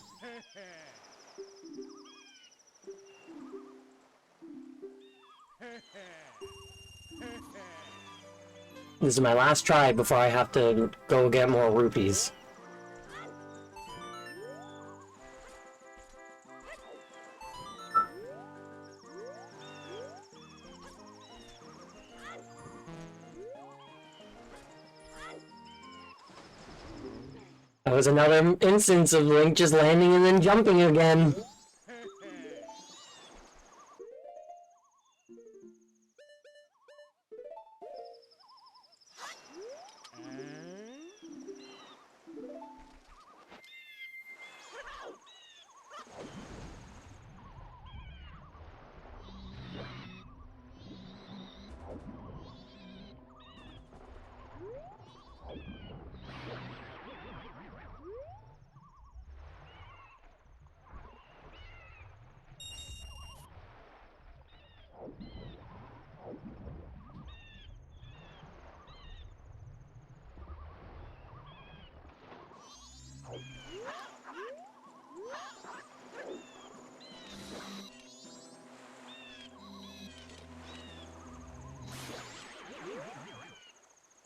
This is my last try before I have to go get more rupees. That was another instance of Link just landing and then jumping again.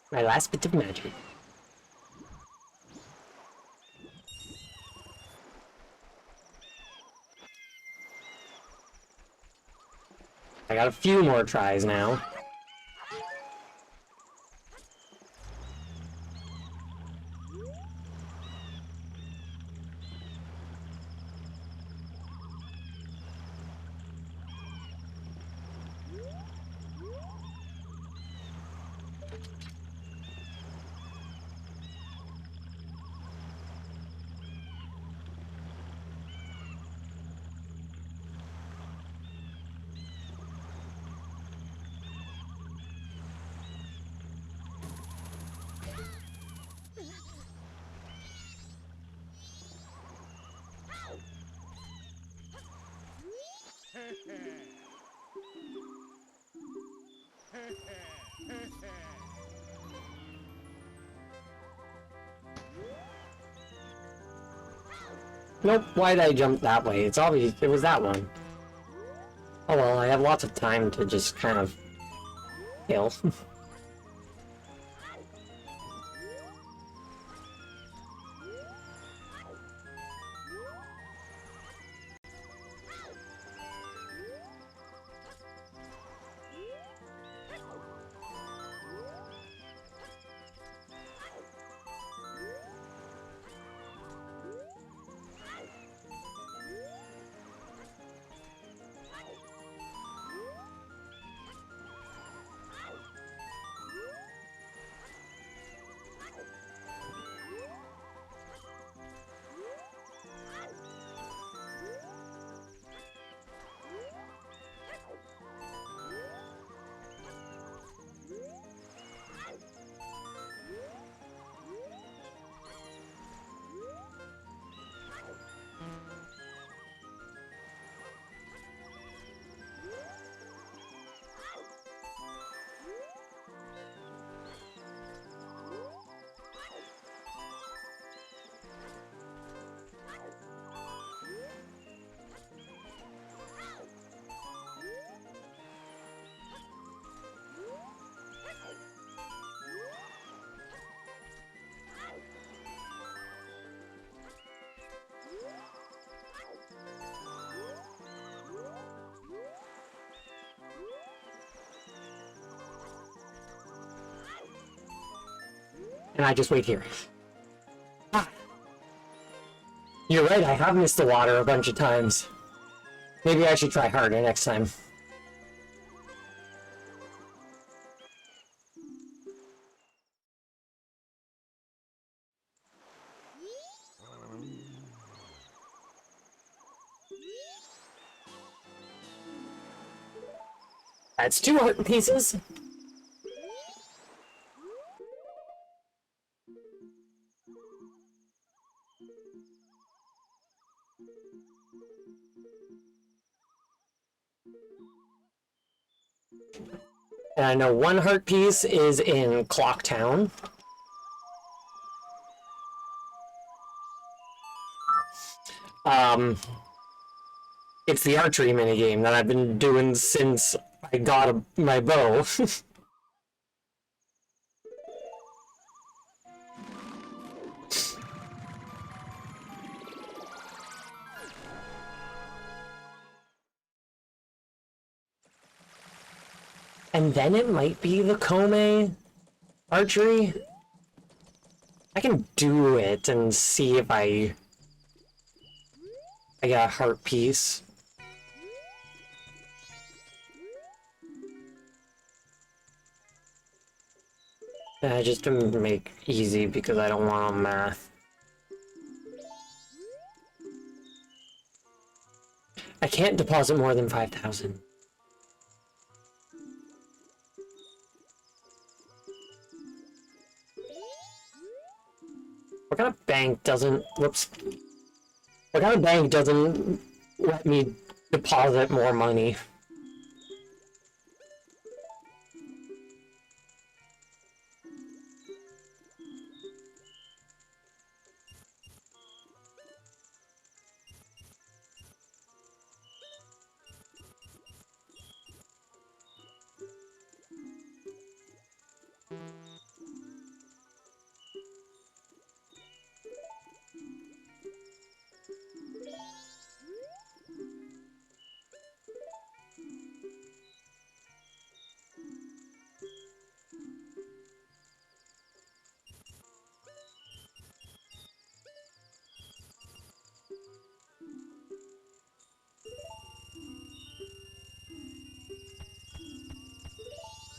My last bit of magic. I got a few more tries now. Nope, why did I jump that way? It's obvious it was that one. Oh well, I have lots of time to just kind of kill. And I just wait here. Ah. You're right, I have missed the water a bunch of times. Maybe I should try harder next time. That's 2 heart pieces. And I know 1 heart piece is in Clock Town. It's the archery minigame that I've been doing since I got my bow. And then it might be the Kome archery. I can do it and see if I get a heart piece. Just to make easy because I don't want to math. I can't deposit more than 5,000. What kind of bank doesn't... Whoops. What kind of bank doesn't let me deposit more money?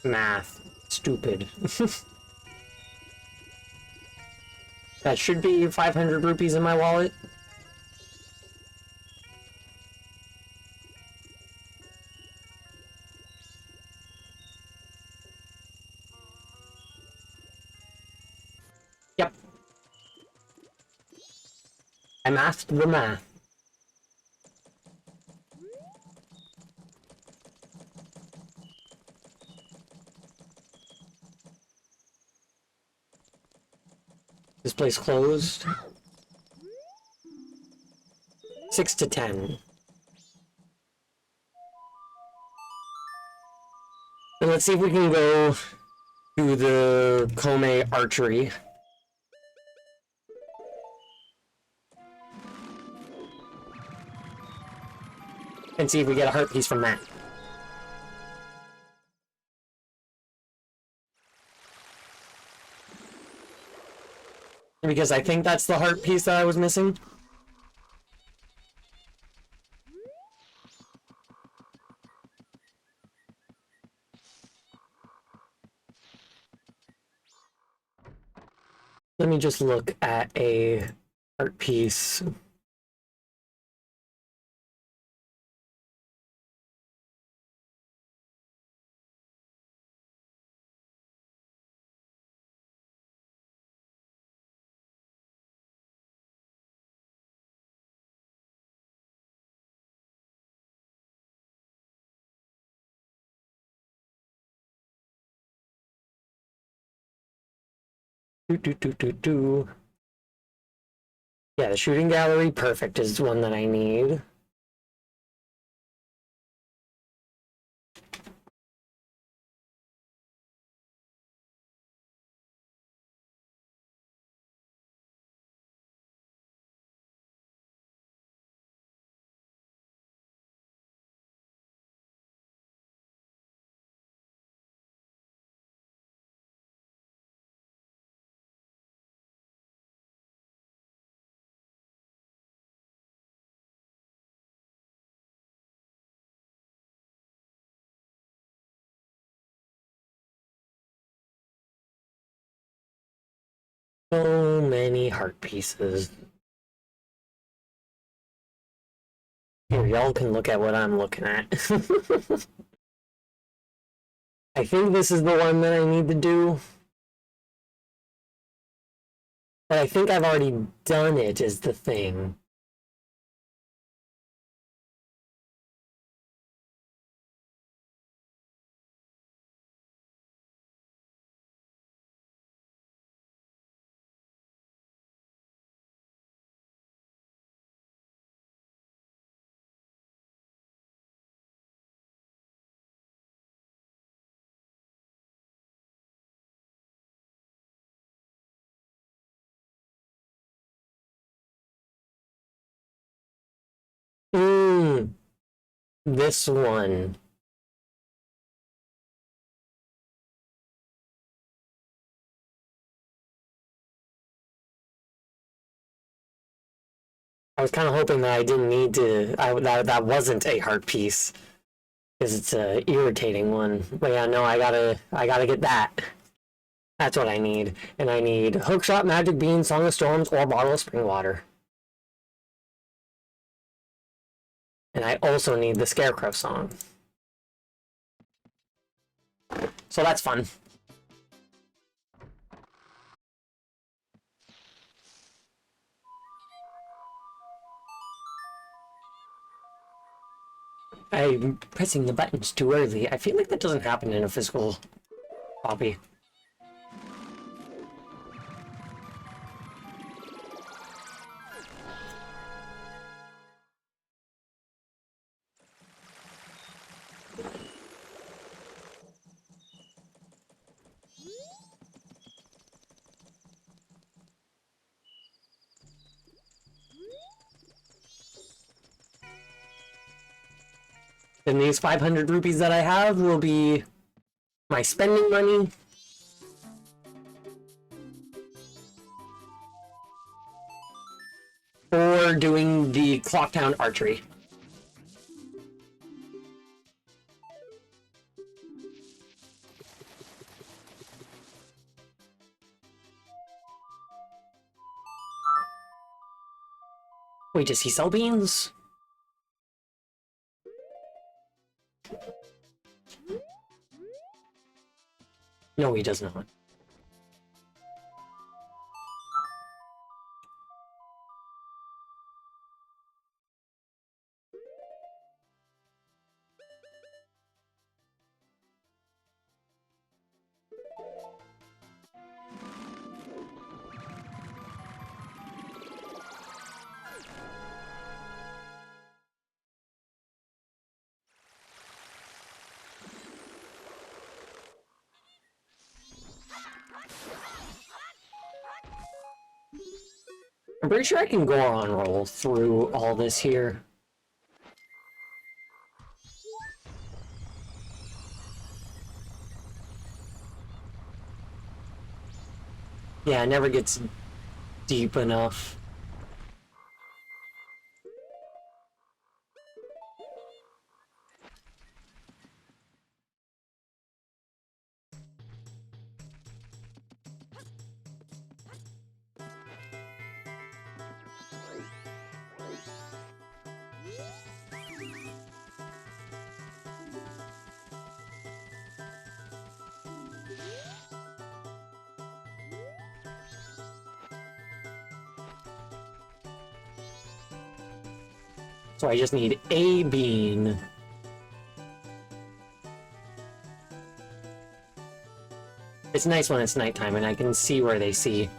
Math. Stupid. That should be 500 rupees in my wallet. Yep. I mathed the math. This place closed. 6 to 10. And let's see if we can go to the Kome archery. And see if we get a heart piece from that. Because I think that's the heart piece that I was missing. Let me just look at a art piece. Yeah, the shooting gallery, perfect, is one that I need. So many heart pieces. Here, y'all can look at what I'm looking at. I think this is the one that I need to do. But I think I've already done it, is the thing. This one. was kind of hoping that I didn't need to. That wasn't a heart piece, because it's a irritating one. But yeah, no, I gotta get that. That's what I need, and I need Hookshot, Magic Bean, Song of Storms, or Bottle of Spring Water. And I also need the Scarecrow song. So that's fun. I'm pressing the buttons too early. I feel like that doesn't happen in a physical copy. And these 500 rupees that I have will be my spending money. For doing the Clocktown archery. Wait, does he sell beans? No, he does not. I'm pretty sure I can go on roll through all this here. Yeah, it never gets deep enough. So I just need a bean. It's nice when it's nighttime and I can see where they see.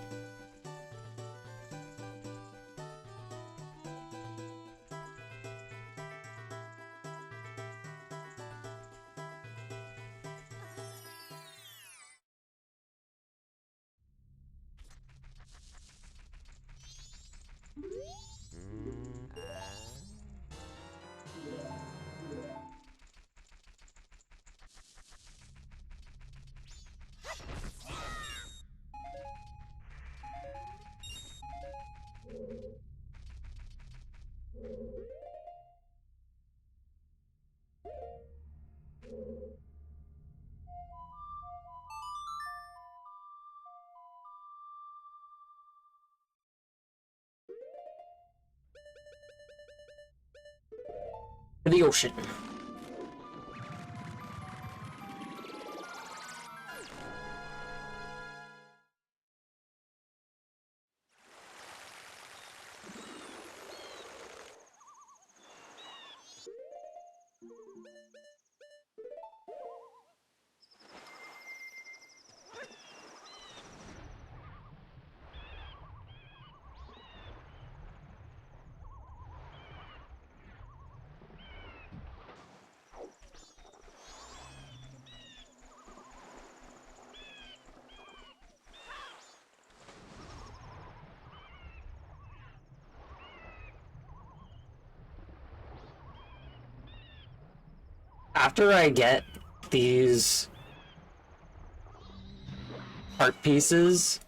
The ocean. After I get these art pieces,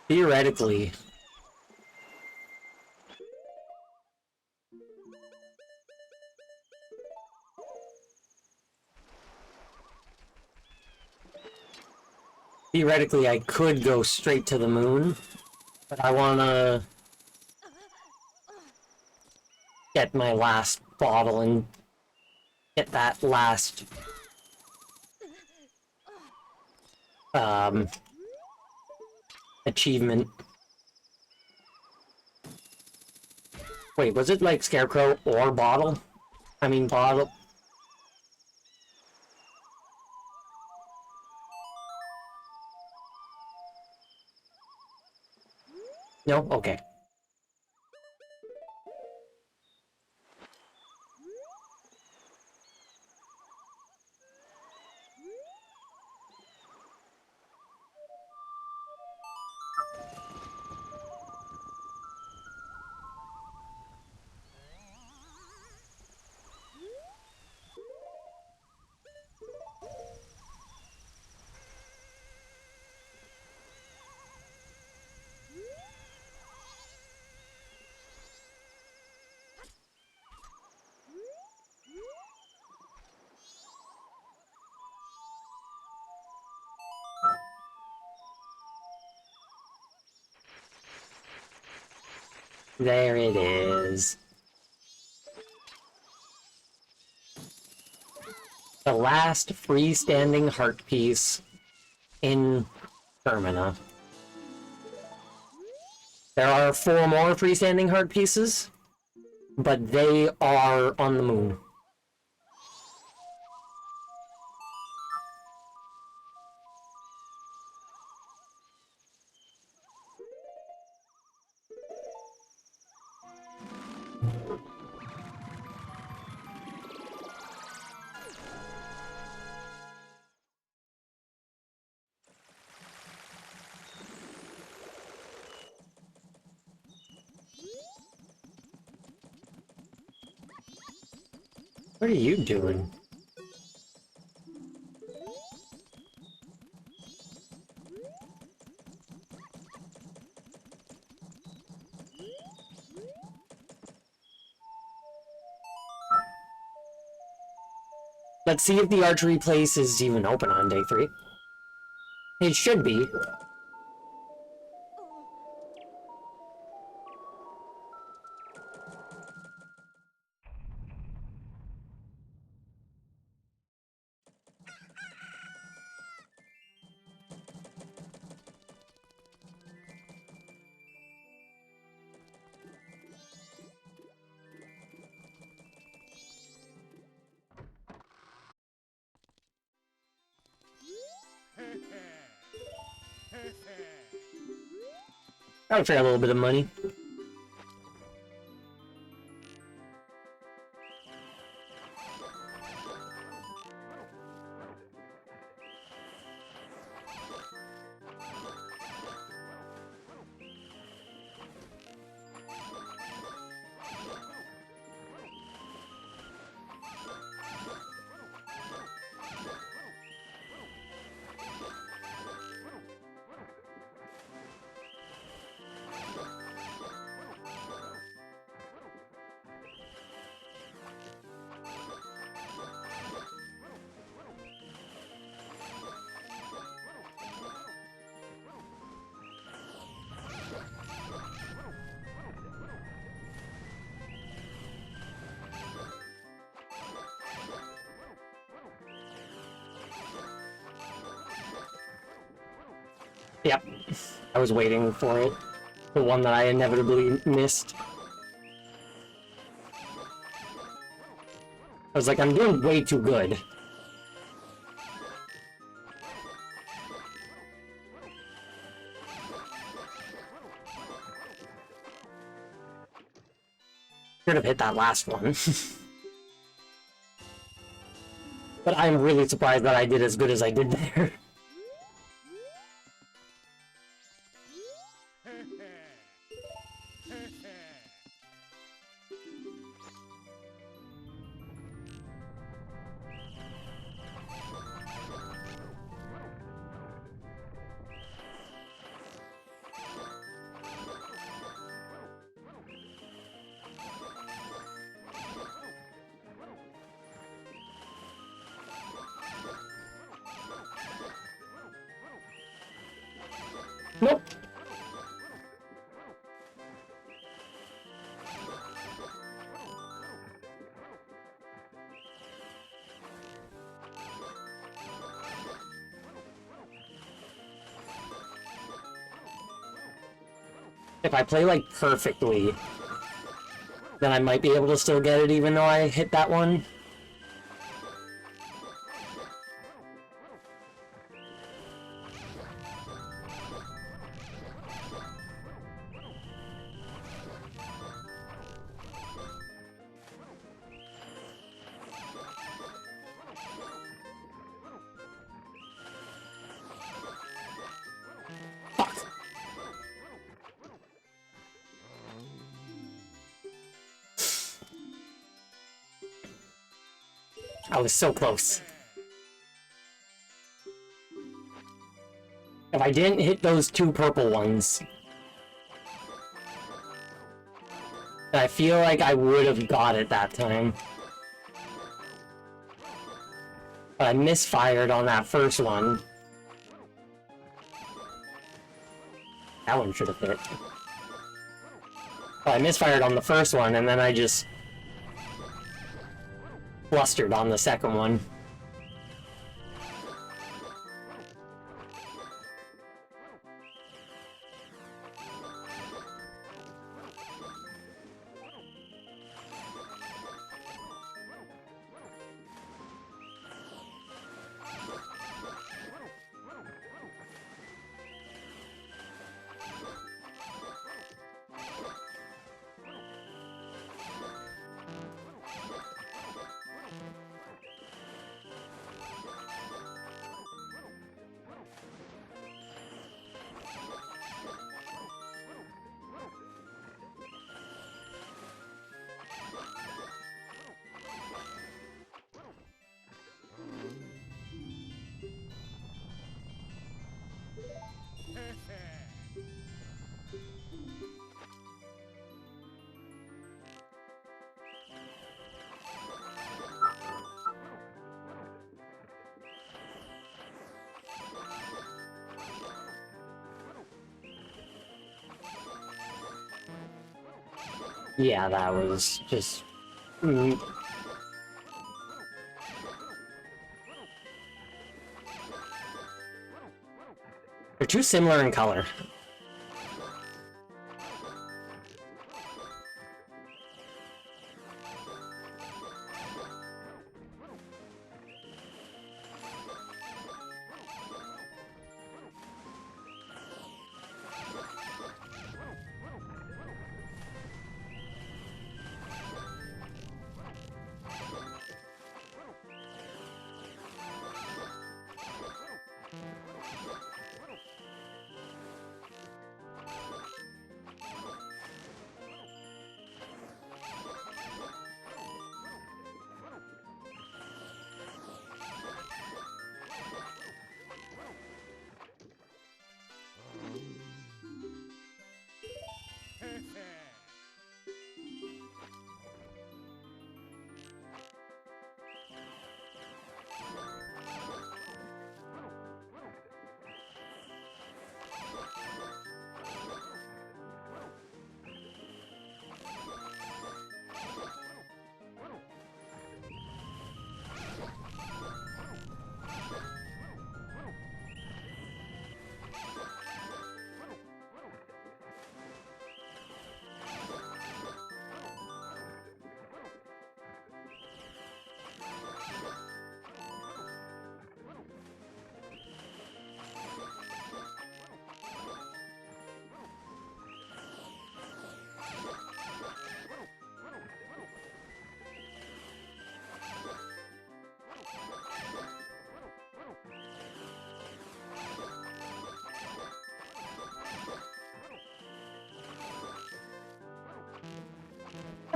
theoretically, Theoretically, I could go straight to the moon, but I wanna get my last bottle and get that last achievement. Wait, was it like Scarecrow or Bottle? I mean Bottle. No? Okay. There it is. The last freestanding heart piece in Termina. There are 4 more freestanding heart pieces, but they are on the moon. What are you doing? Let's see if the archery place is even open on day 3. It should be. Got a fair little bit of money. Yep. I was waiting for it. The one that I inevitably missed. I was like, I'm doing way too good. Should have hit that last one. But I'm really surprised that I did as good as I did there. if I play, like, perfectly, then I might be able to still get it even though I hit that one. I was so close. If I didn't hit those two purple ones, I feel like I would have got it that time. But I misfired on that first one. That one should have hit. But I misfired on the first one, and then I just flustered on the second one. Yeah, that was just... They're too similar in color.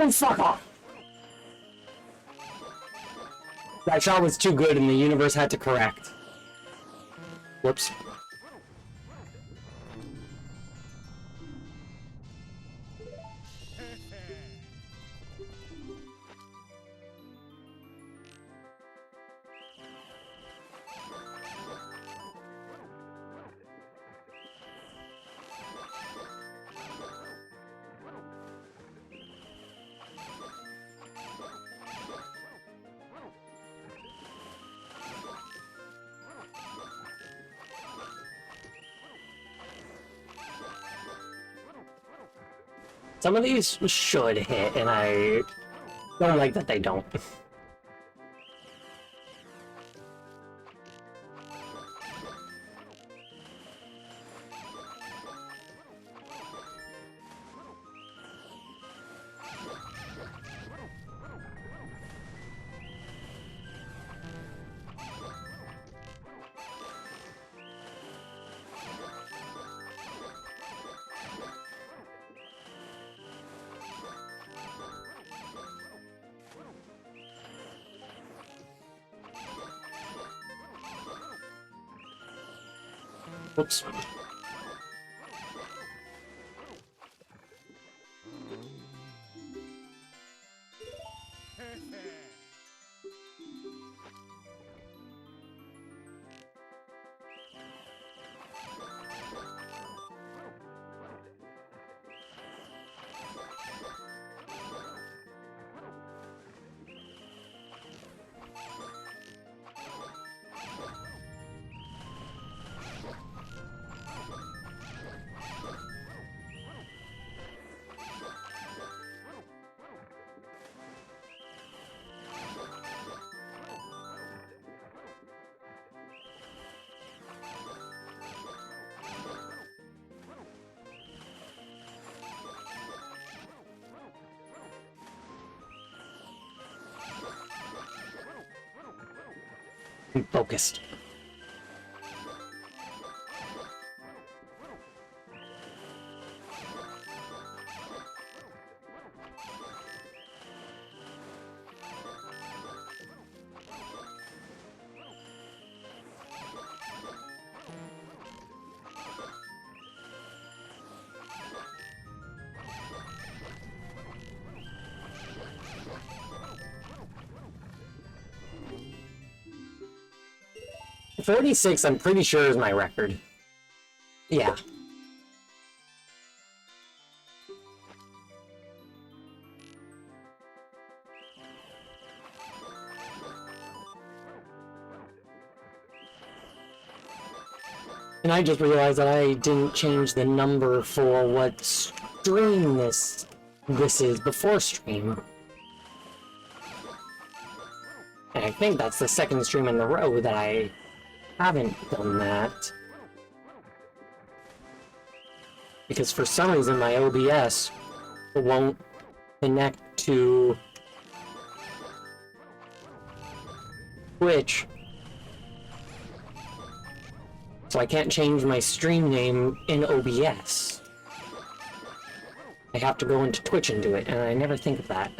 Oh, fuck off! That shot was too good and the universe had to correct. Whoops. Some of these should hit, and I don't like that they don't. Whoops. I'm focused. $46, I'm pretty sure, is my record. Yeah. And I just realized that I didn't change the number for what stream this is before stream. And I think that's the second stream in a row that I haven't done that. Because for some reason my OBS won't connect to Twitch. So I can't change my stream name in OBS. I have to go into Twitch and do it, and I never think of that.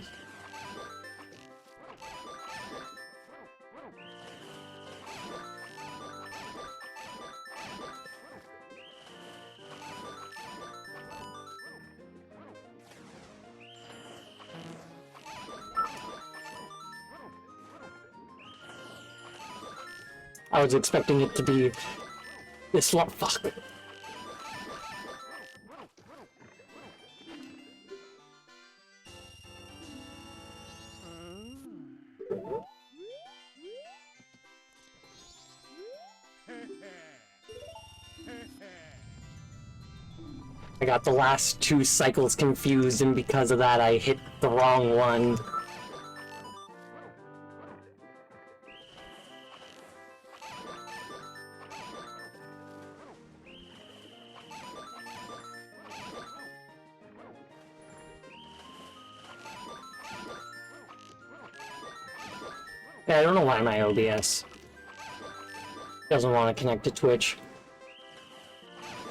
I was expecting it to be this long. Fuck. I got the last two cycles confused, and because of that, I hit the wrong one. Yeah, I don't know why my OBS doesn't want to connect to Twitch.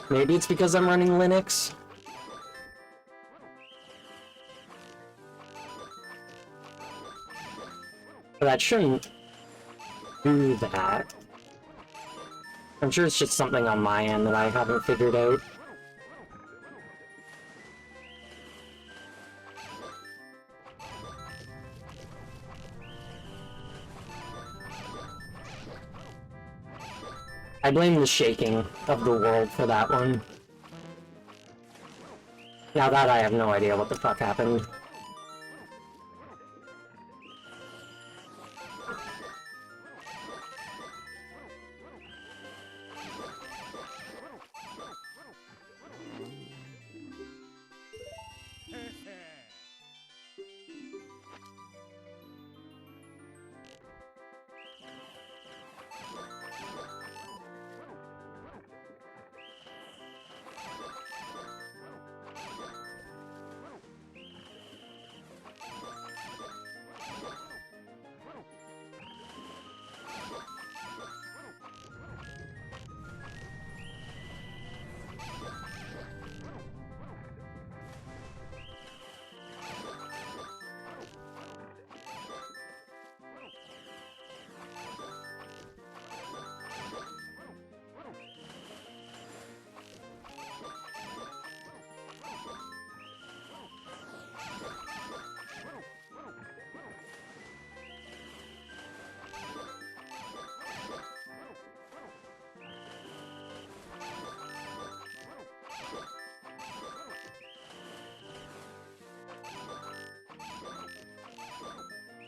Maybe it's because I'm running Linux? But that shouldn't do that. I'm sure it's just something on my end that I haven't figured out. I blame the shaking of the world for that one. Now that I have no idea what the fuck happened.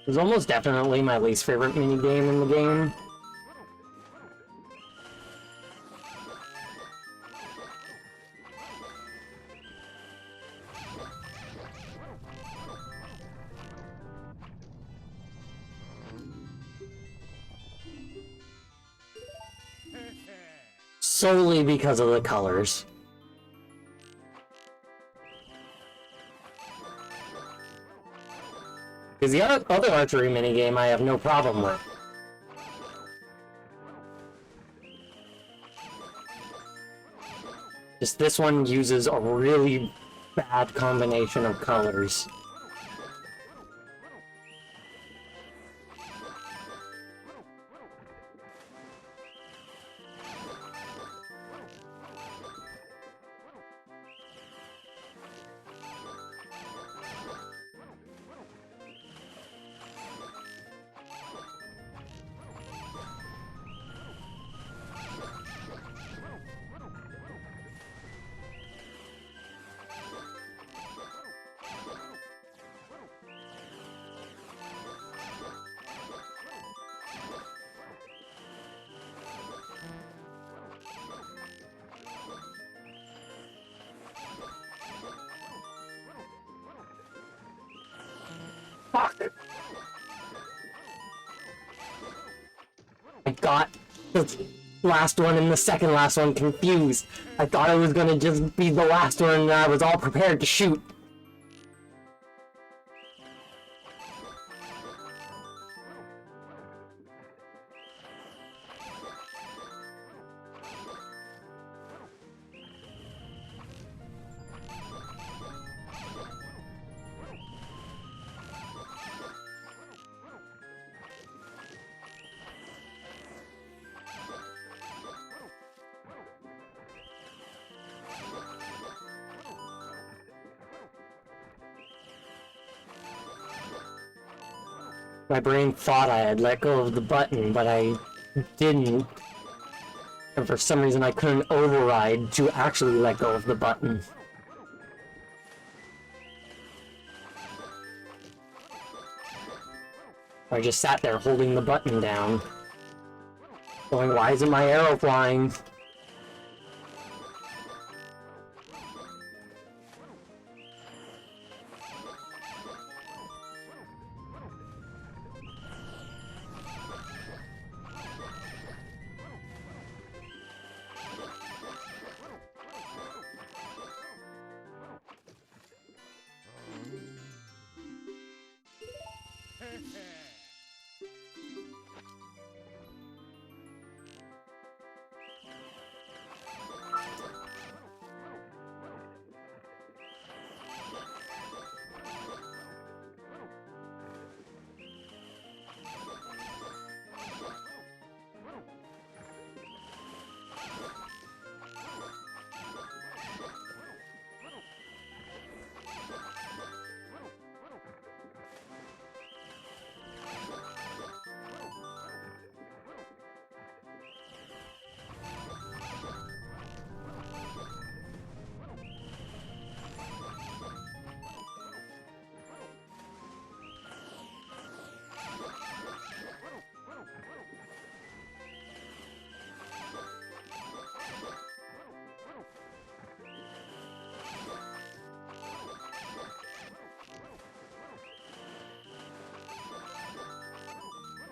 It was almost definitely my least favorite minigame in the game. Solely because of the colors. Because the other archery minigame I have no problem with. Just this one uses a really bad combination of colors. Fuck! I got the last one and the second last one confused. I thought it was gonna just be the last one and I was all prepared to shoot. My brain thought I had let go of the button, but I didn't. And for some reason I couldn't override to actually let go of the button. I just sat there holding the button down. Going, why isn't my arrow flying?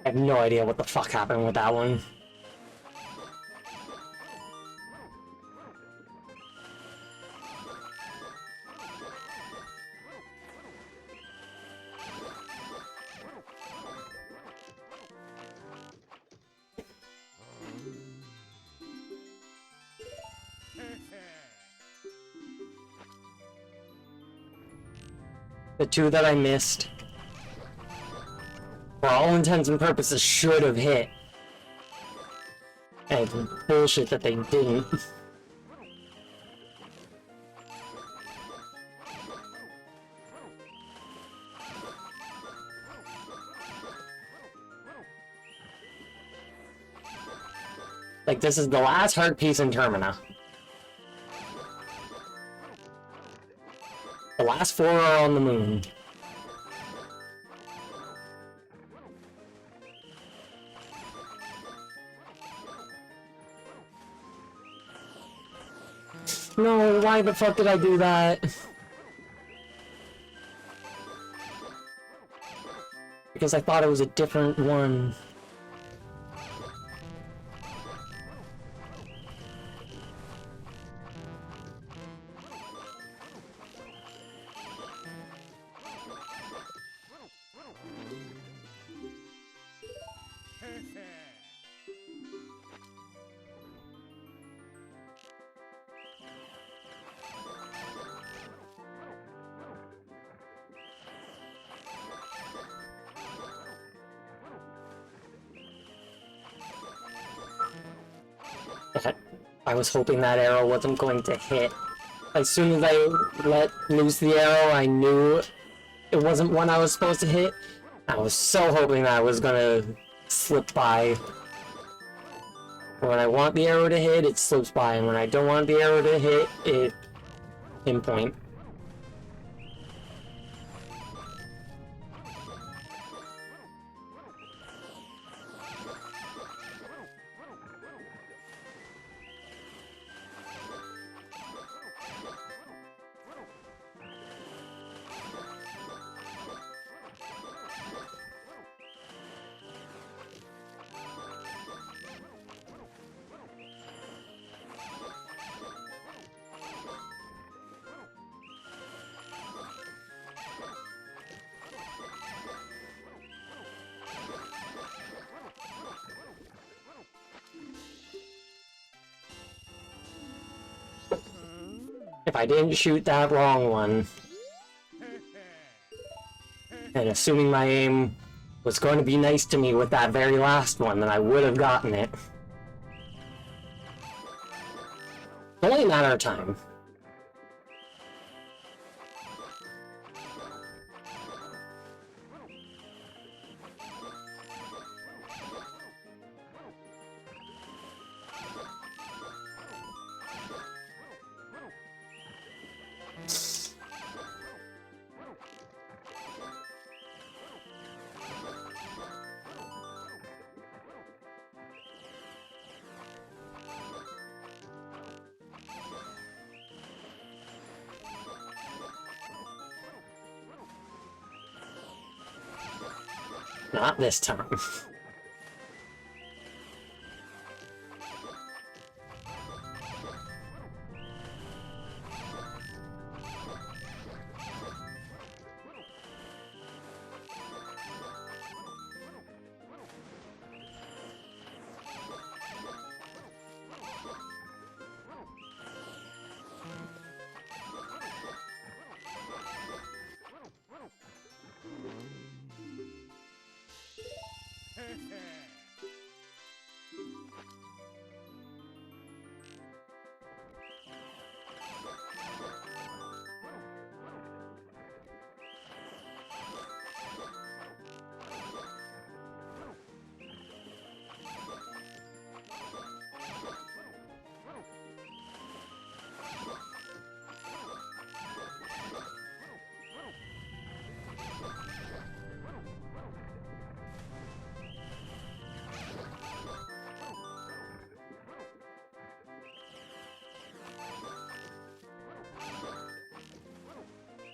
I have no idea what the fuck happened with that one. The two that I missed, for all intents and purposes, should have hit. And it's bullshit that they didn't. Like, this is the last hard piece in Termina. The last four are on the moon. No, why the fuck did I do that? Because I thought it was a different one. I was hoping that arrow wasn't going to hit. As soon as I let loose the arrow, I knew it wasn't one I was supposed to hit. I was so hoping that I was gonna slip by. When I want the arrow to hit, it slips by, and when I don't want the arrow to hit, it pinpoint. If I didn't shoot that wrong one, and assuming my aim was going to be nice to me with that very last one, then I would have gotten it. It's only a matter of time. Not this time.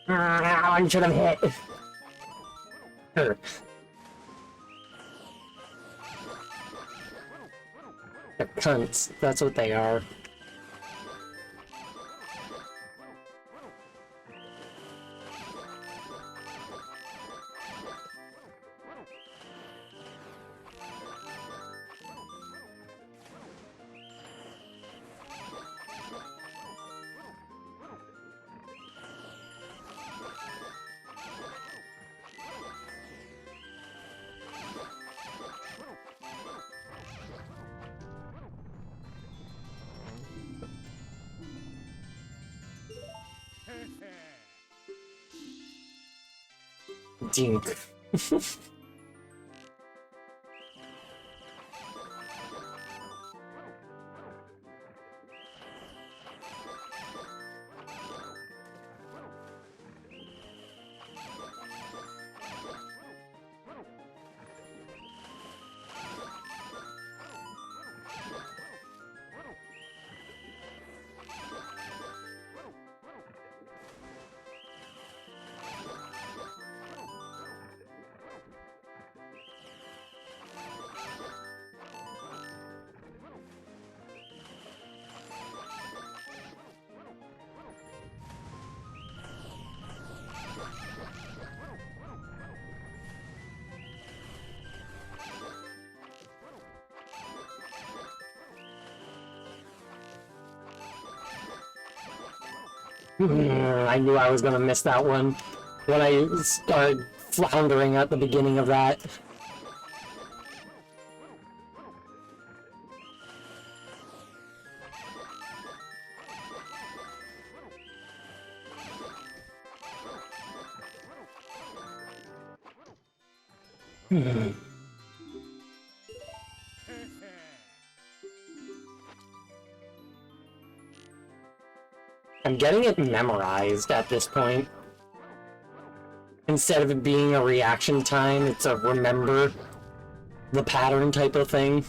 That one should have hit. They're cunts. That's what they are. Dink. I knew I was gonna miss that one when I started floundering at the beginning of that. I'm getting it memorized at this point. Instead of it being a reaction time, it's a remember the pattern type of thing.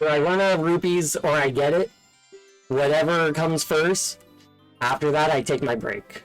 Or I run out of rupees, or I get it. Whatever comes first. After that, I take my break.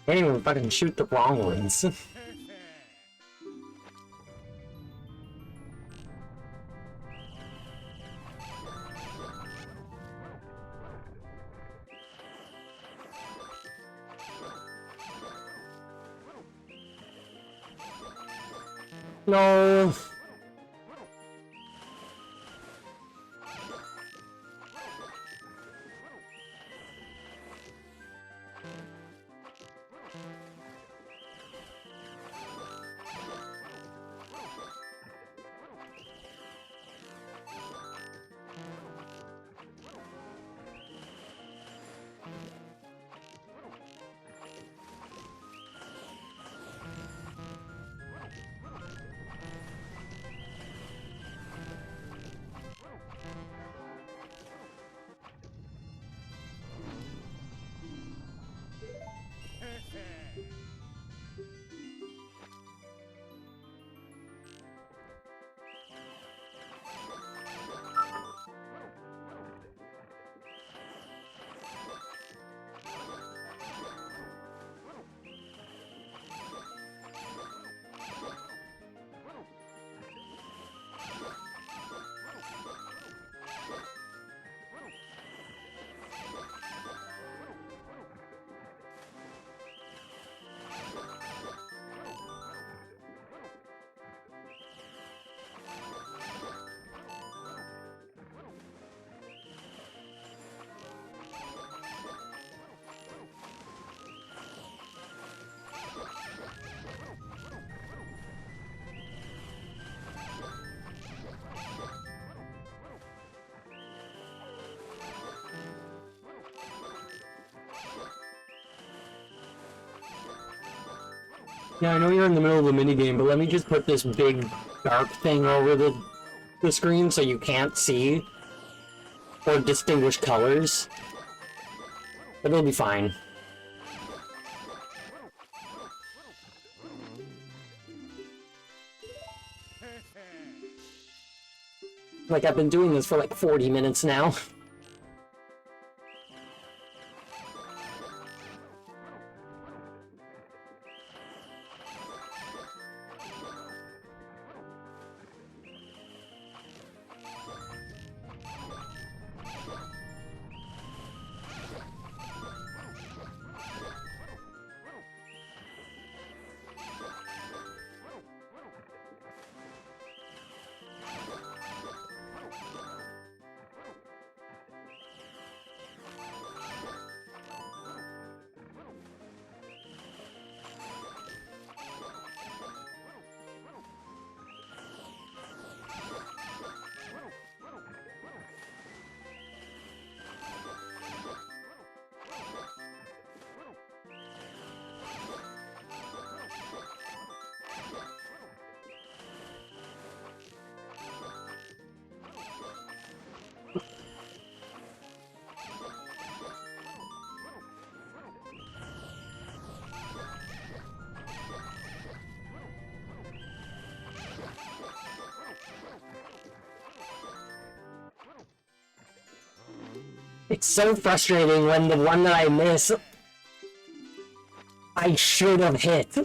I can't even fucking shoot the wrong ones. No. Yeah, I know you're in the middle of the minigame, but let me just put this big dark thing over the screen so you can't see or distinguish colors. But it'll be fine. Like, I've been doing this for like 40 minutes now. It's so frustrating when the one that I miss, I should have hit.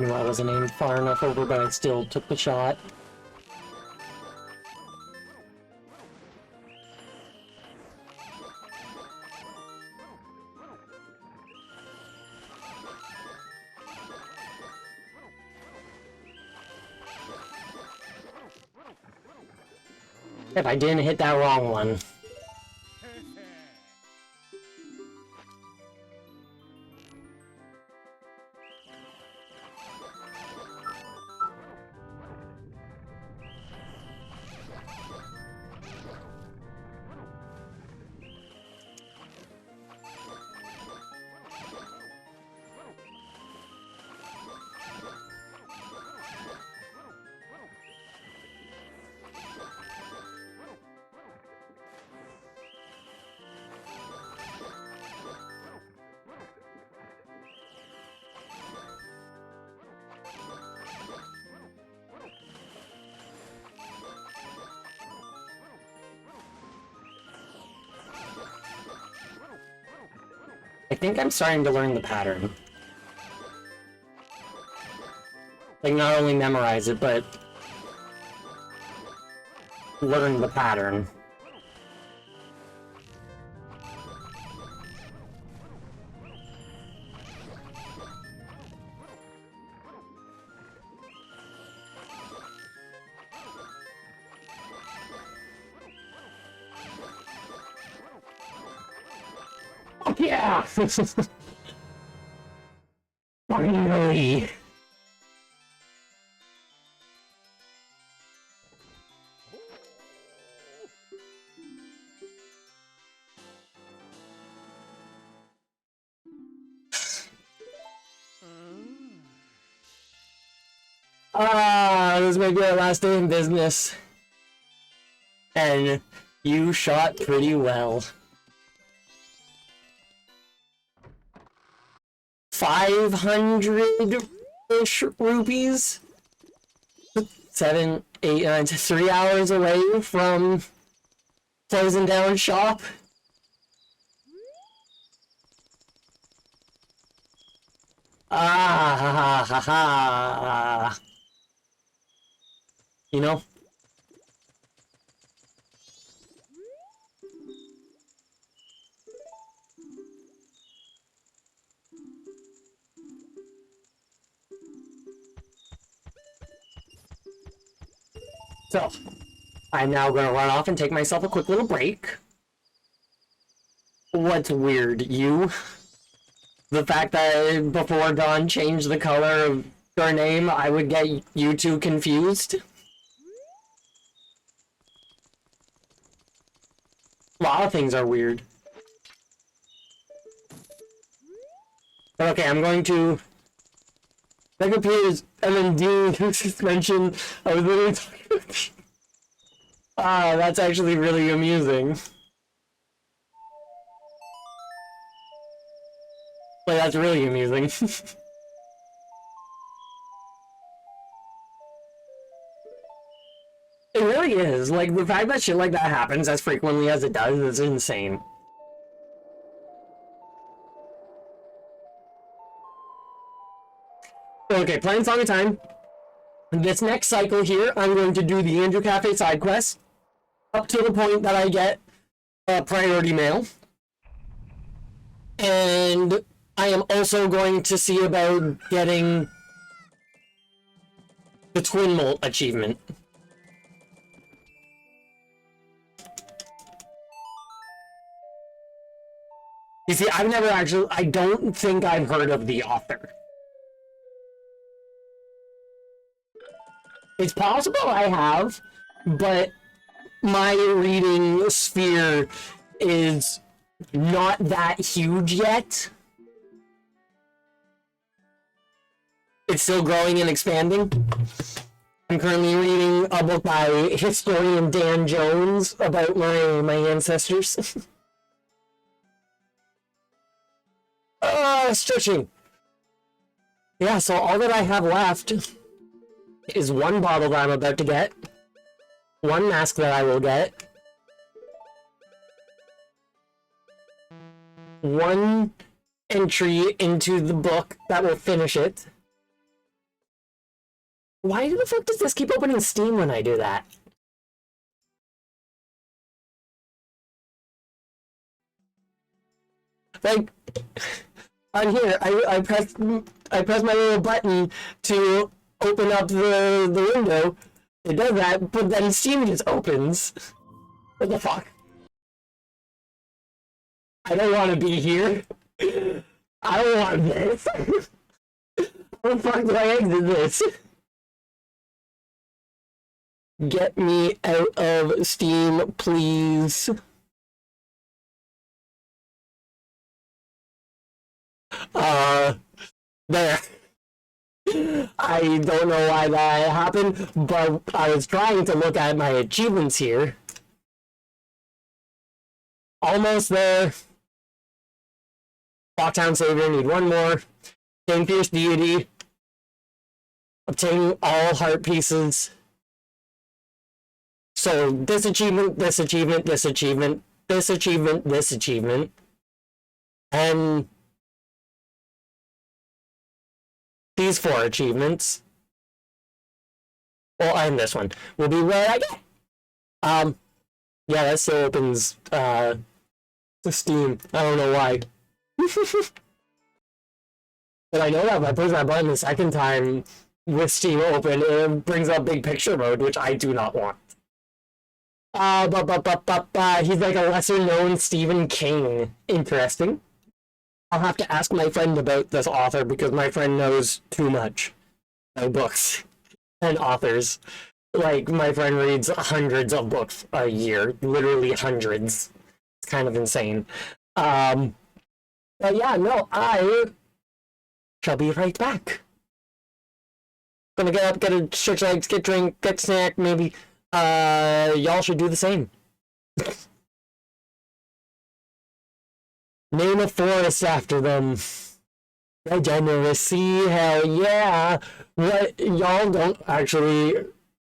Knew I wasn't aimed far enough over, but I still took the shot. If I didn't hit that wrong one. I think I'm starting to learn the pattern. Like, not only memorize it, but learn the pattern. Yeah! Finally! This may be our last day in business. And you shot pretty well. 500-ish rupees? 7, 8, 9, 3 hours away from closing down shop. Ah, ha, ha, ha, ha. You know? So, I'm now gonna run off and take myself a quick little break. What's weird, you? The fact that before Dawn changed the color of your name, I would get you two confused? A lot of things are weird. But okay, I'm going to... That appears, and then Dean just mentioned, I was literally talking about you. Ah, that's actually really amusing. Like, that's really amusing. It really is. Like, the fact that shit like that happens as frequently as it does is insane. Okay, playing Song of Time. This next cycle here, I'm going to do the Andrew Cafe side quest up to the point that I get priority mail. And I am also going to see about getting the Twin Molt achievement. You see, I've never actually... I don't think I've heard of the author. It's possible I have, but my reading sphere is not that huge yet. It's still growing and expanding. I'm currently reading a book by historian Dan Jones about my ancestors. Stretching. Yeah, so all that I have left is one bottle that I'm about to get, one mask that I will get, one entry into the book that will finish it. Why the fuck does this keep opening Steam when I do that? Like, on here, I press my little button to open up the window. It does that, but then Steam just opens. What the fuck? I don't want to be here. I don't want this. How the fuck do I exit this? Get me out of Steam, please. There. I don't know why that happened, but I was trying to look at my achievements here. Almost there. Lockdown Savior, need one more. Obtain Fierce Deity. Obtain all heart pieces. So, this achievement, this achievement, this achievement, this achievement, this achievement. And these 4 achievements. Well, and this one will be what I get. Yeah, that still opens to Steam. I don't know why. But I know that if I push that button the second time with Steam open, it brings up big picture mode, which I do not want. He's like a lesser known Stephen King. Interesting. I'll have to ask my friend about this author because my friend knows too much about books and authors. Like, my friend reads hundreds of books a year. Literally hundreds. It's kind of insane. But yeah, no, I shall be right back. Gonna get up, get a stretch legs, get drink, get snack, maybe. Y'all should do the same. Name a forest after them. Degeneracy, hell yeah. What y'all don't actually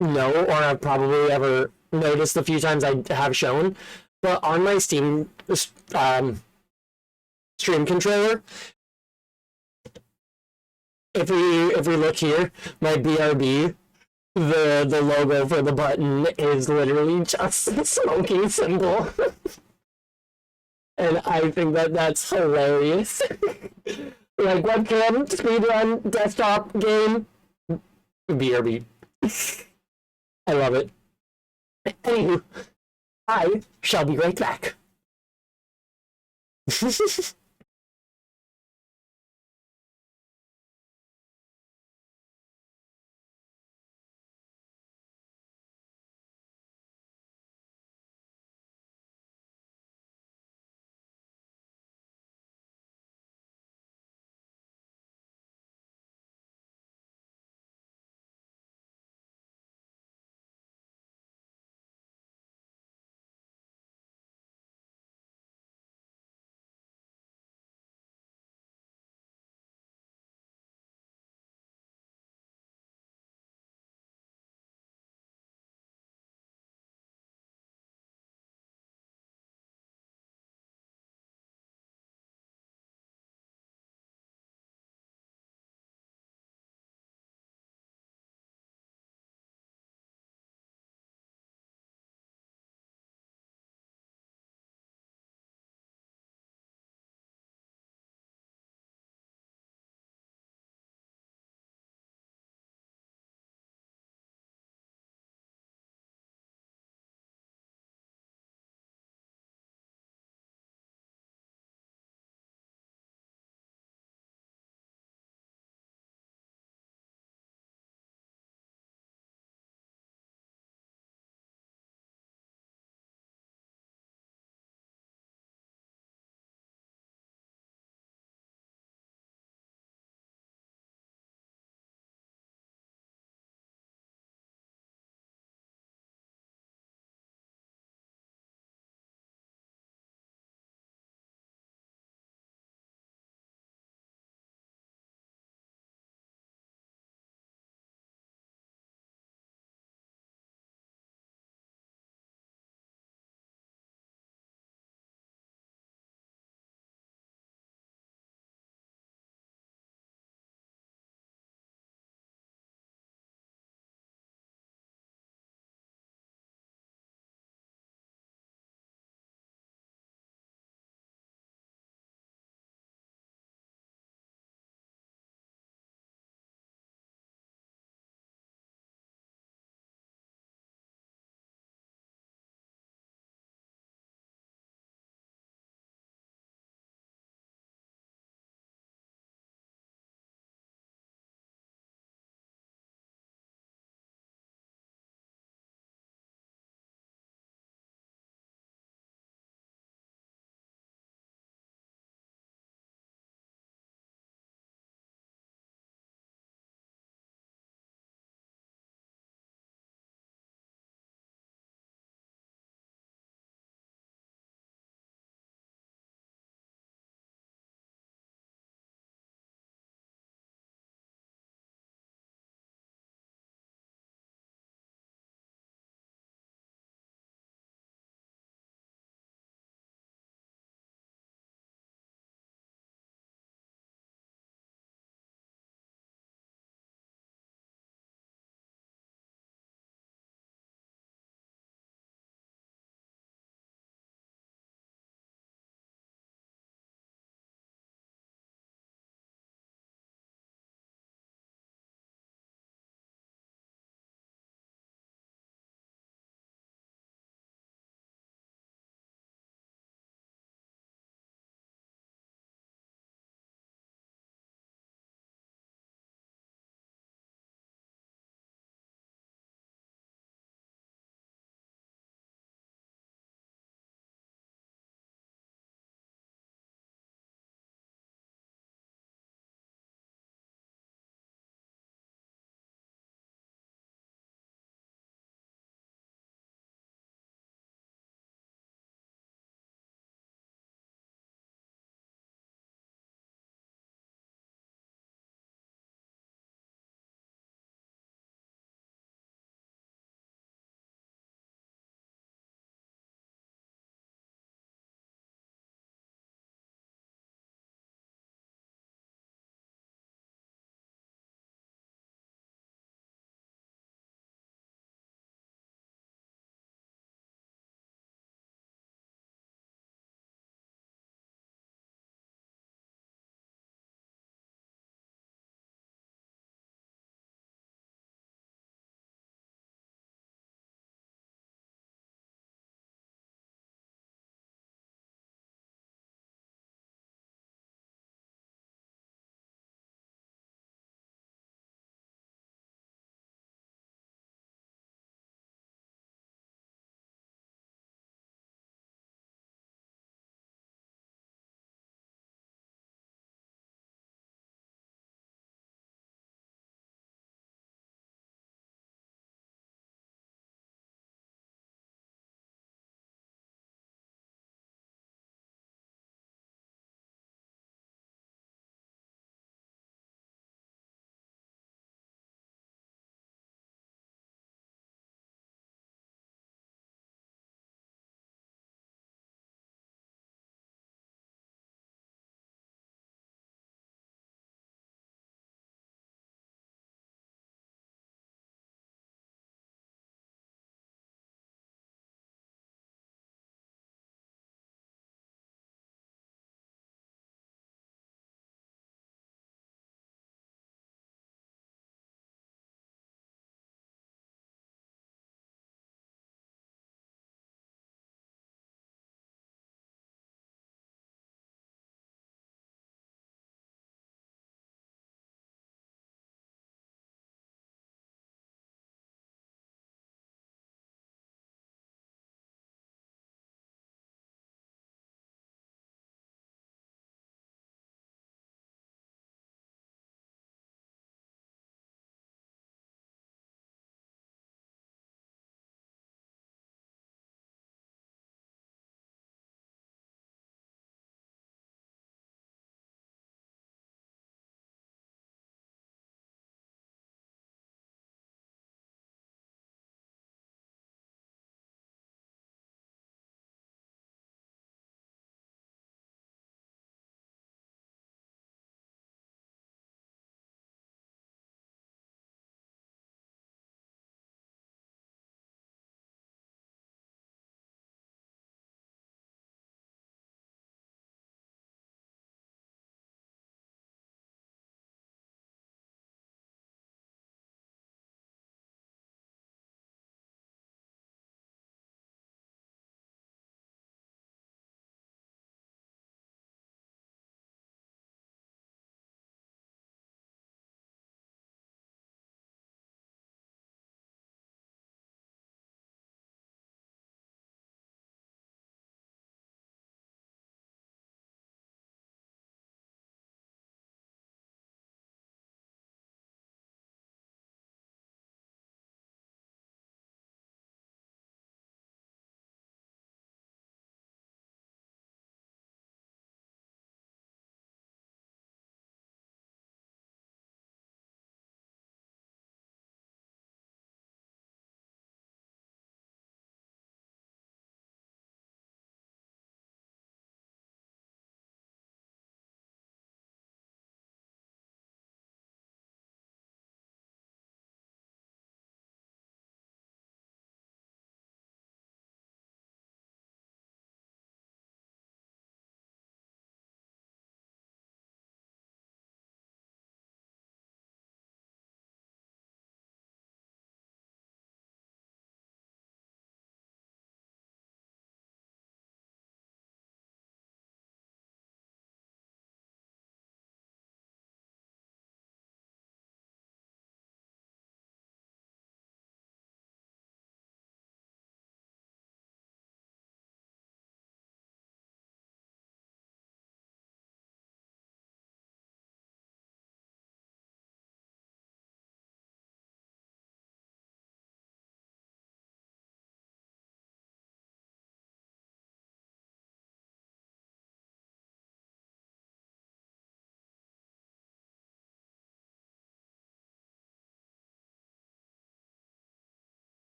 know, or have probably ever noticed the few times I have shown, But on my Steam stream controller, if we look here, my BRB, the logo for the button is literally just a smoking symbol. And I think that that's hilarious. Like webcam, speedrun, desktop game, BRB. I love it. Anywho, I shall be right back.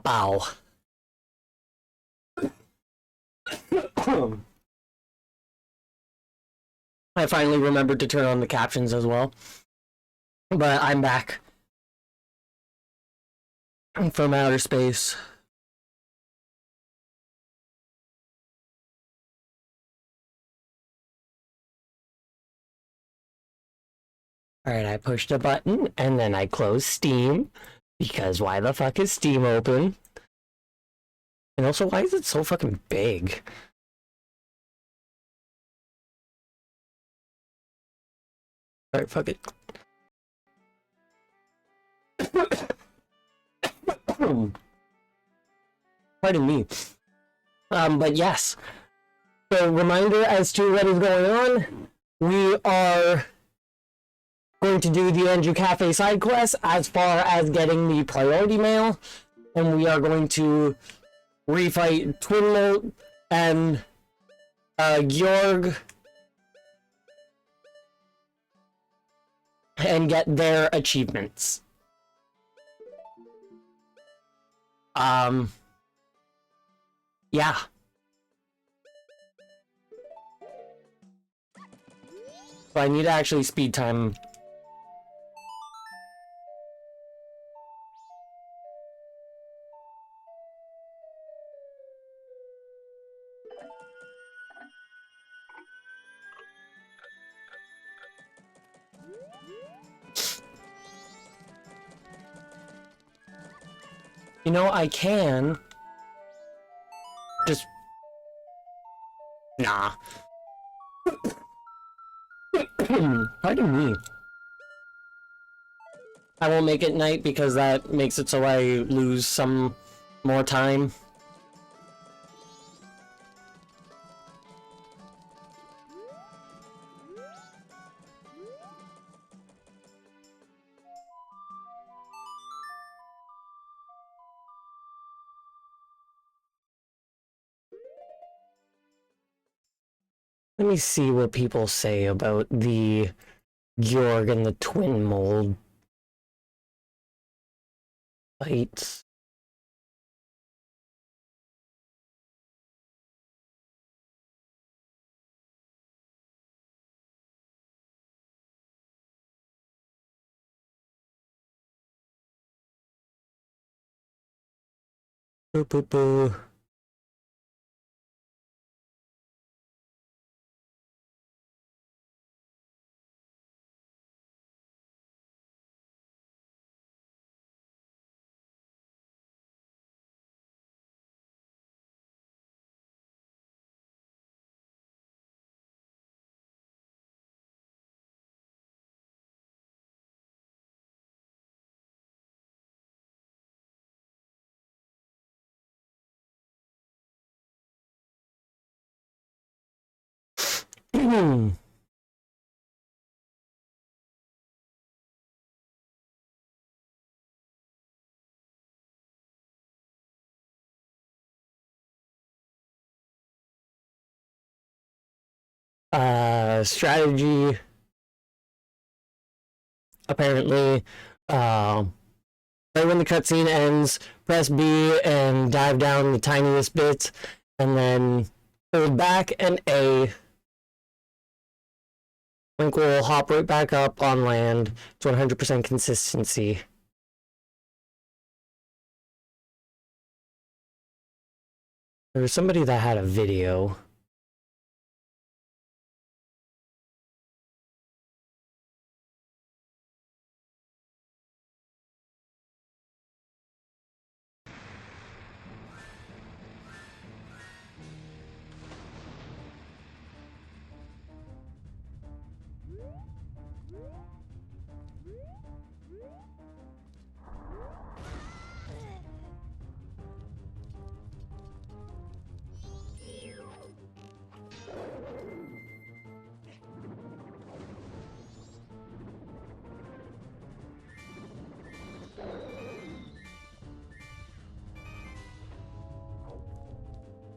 Pow. I finally remembered to turn on the captions as well. But I'm back from outer space. Alright, I pushed a button and then I closed Steam. Because why the fuck is Steam open? And also, why is it so fucking big? Alright, fuck it. Pardon me. But yes. So, reminder as to what is going on. We are going to do the Andrew Cafe side quest as far as getting the priority mail. And we are going to refight Twinmolt and Georg and get their achievements. Yeah. So I need to actually speed time. You know, I can just... Nah. Pardon me. I won't make it night because that makes it so I lose some more time. Let me see what people say about the Georg and the twin mold fights. Boo boo boo. Strategy. Apparently, right when the cutscene ends, press B and dive down the tiniest bit, and then hold back and A. Link will hop right back up on land to 100% consistency. There was somebody that had a video.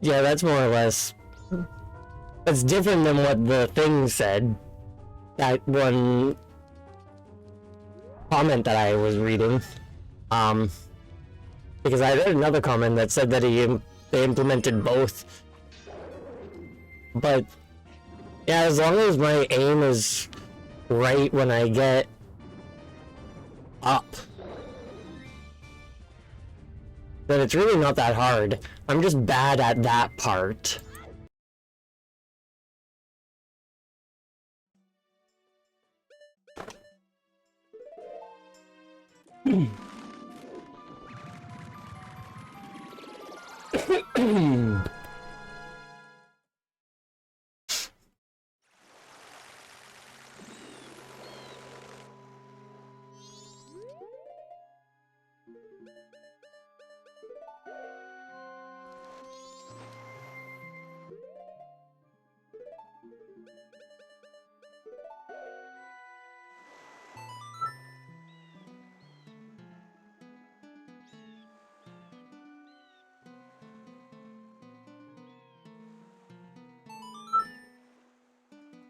Yeah, that's more or less... That's different than what the thing said. That one comment that I was reading. Because I read another comment that said that they implemented both. But yeah, as long as my aim is right when I get up, then it's really not that hard. I'm just bad at that part.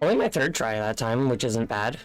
Only my third try that time, which isn't bad.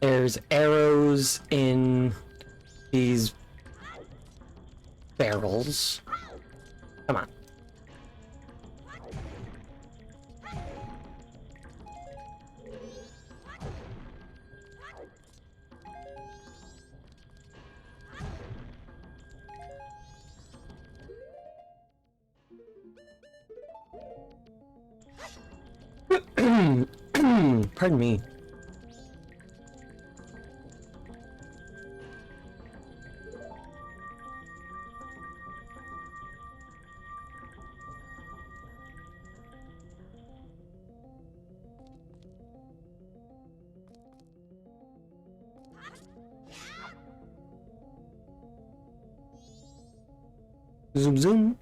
There's arrows in these barrels. Come on. Pardon me. Zoom zoom.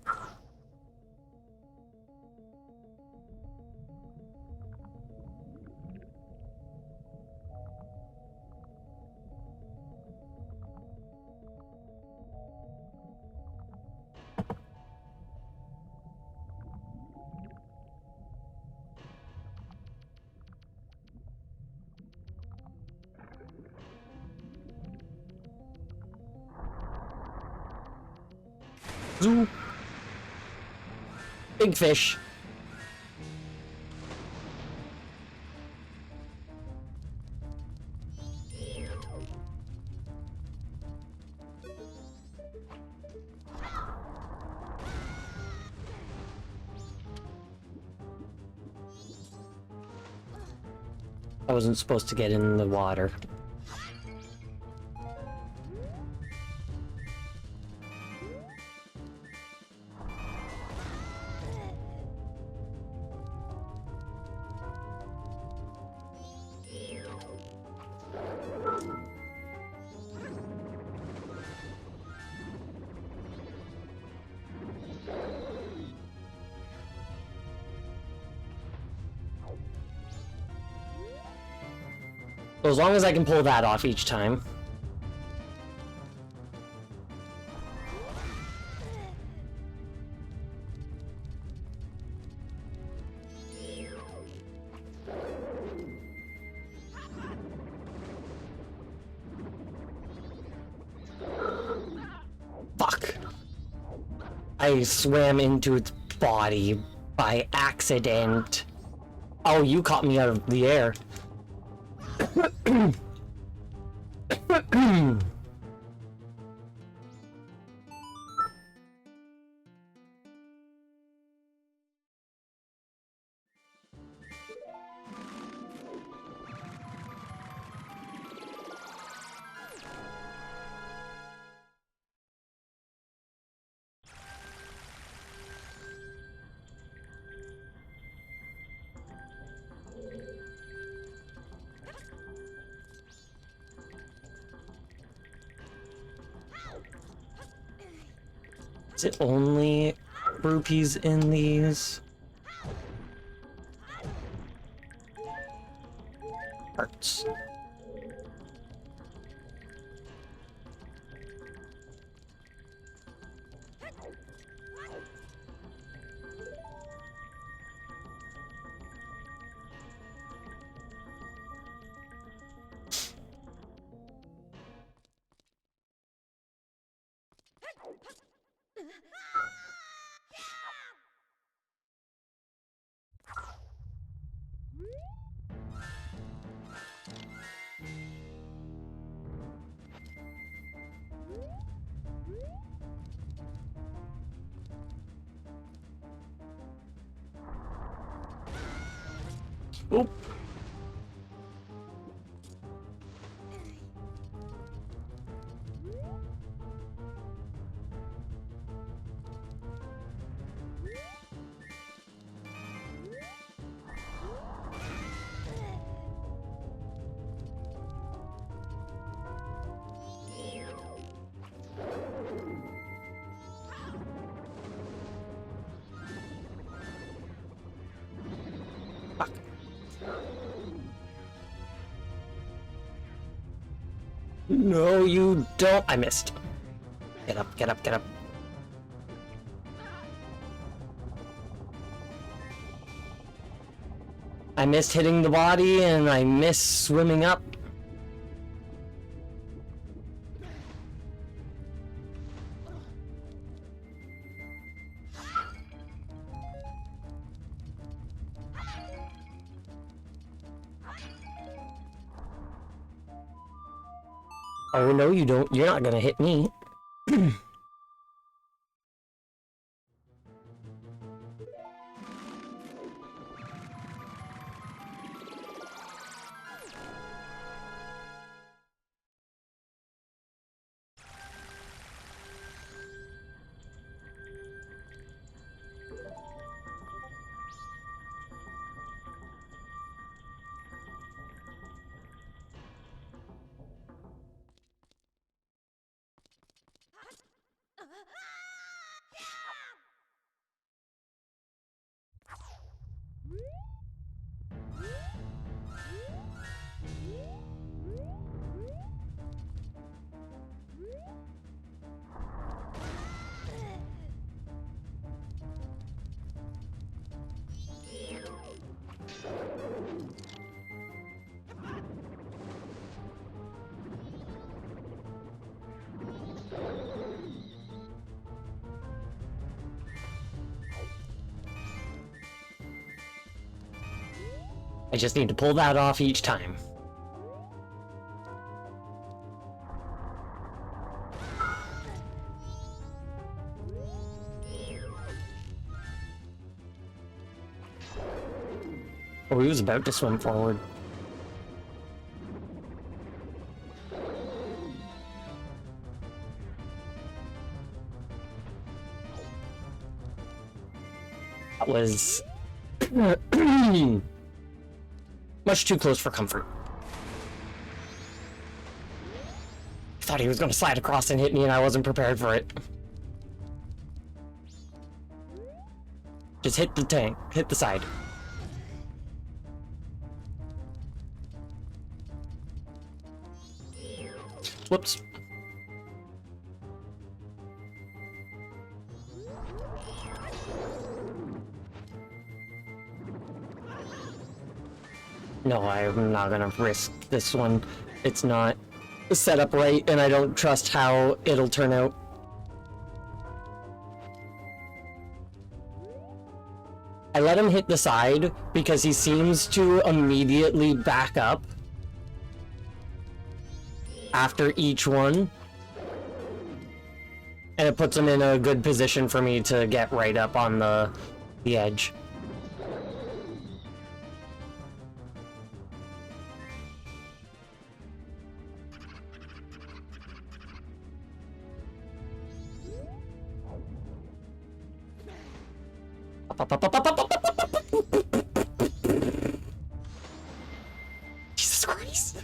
Zoom. Big fish. I wasn't supposed to get in the water. So as long as I can pull that off each time. Fuck. I swam into its body by accident. Oh, you caught me out of the air. Is it only rupees in these? Hearts. Oop. Fuck. No, you don't. I missed. Get up, get up, get up. I missed hitting the body and I missed swimming up. Oh no, you don't. You're not gonna hit me. I just need to pull that off each time. Oh, he was about to swim forward. That was much too close for comfort. I thought he was going to slide across and hit me and I wasn't prepared for it. Just hit the tank, hit the side. Whoops. No, I'm not gonna risk this one. It's not set up right, and I don't trust how it'll turn out. I let him hit the side because he seems to immediately back up after each one. And it puts him in a good position for me to get right up on the edge. Jesus Christ.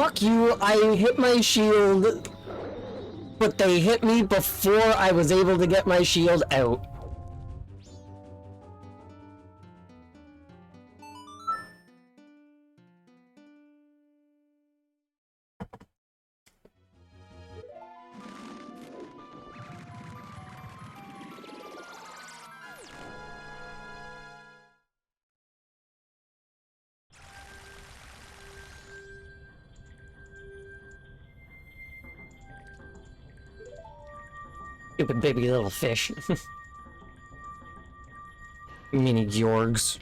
fuck you, I hit my shield, but they hit me before I was able to get my shield out. Stupid baby little fish. Mini Georgs.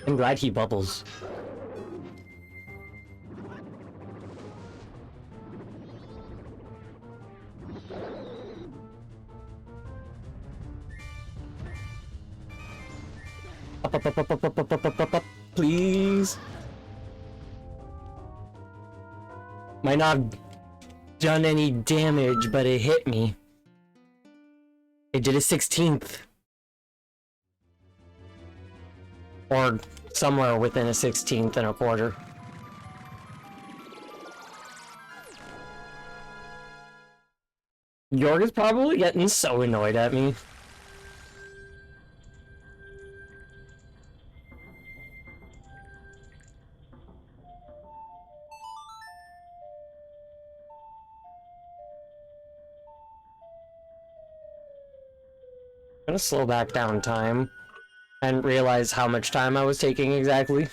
I'm glad he bubbles. Up, please. Might not have done any damage, but it hit me. It did a 16th. Or somewhere within a 16th and a quarter. York is probably getting so annoyed at me. I'm gonna slow back down time and realize how much time I was taking exactly.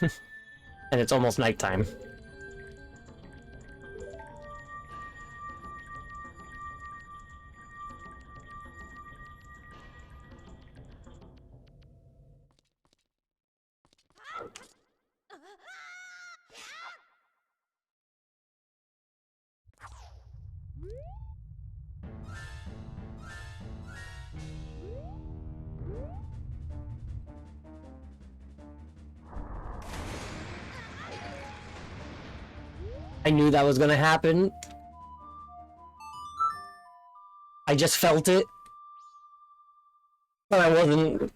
And it's almost nighttime. I knew that was gonna happen. I just felt it. But I wasn't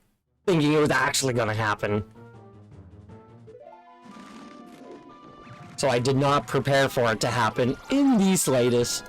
thinking it was actually gonna happen. So I did not prepare for it to happen in the slightest.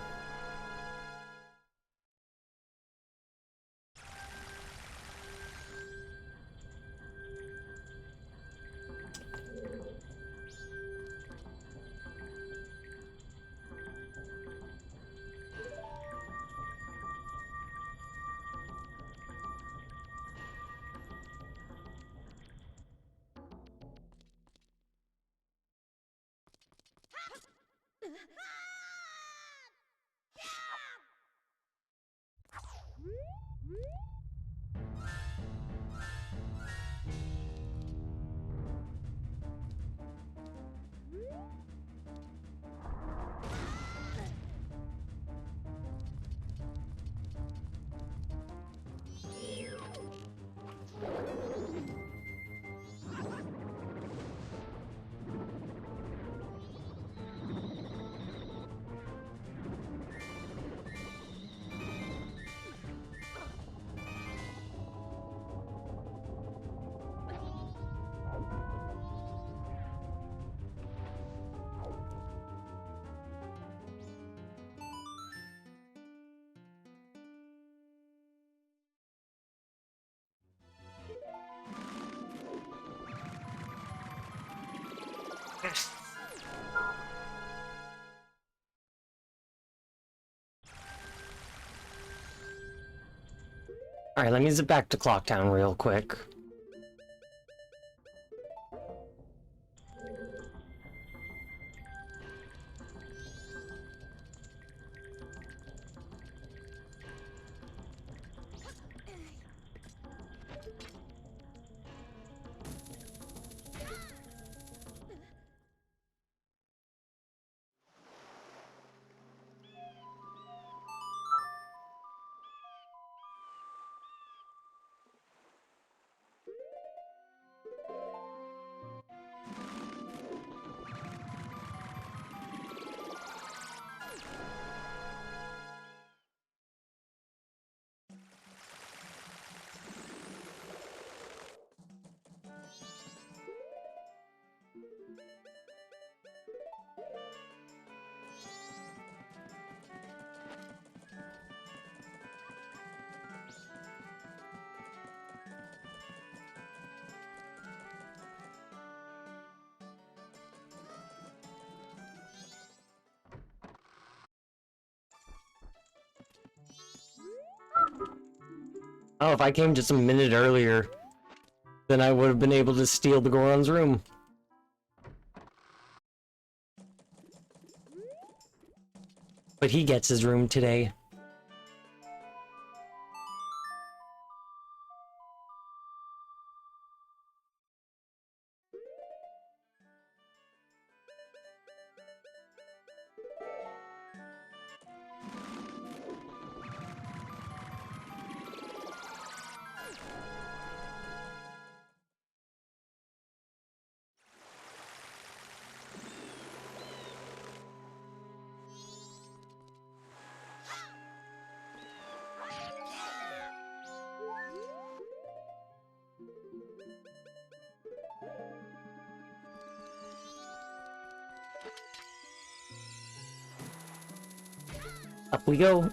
Alright, let me zip back to Clocktown real quick. Oh, if I came just a minute earlier, then I would have been able to steal the Goron's room. But he gets his room today. Up we go.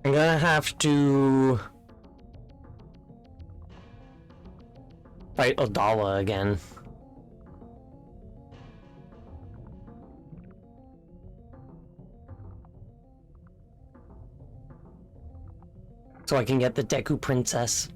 I'm gonna have to fight Odala again. So I can get the Deku Princess.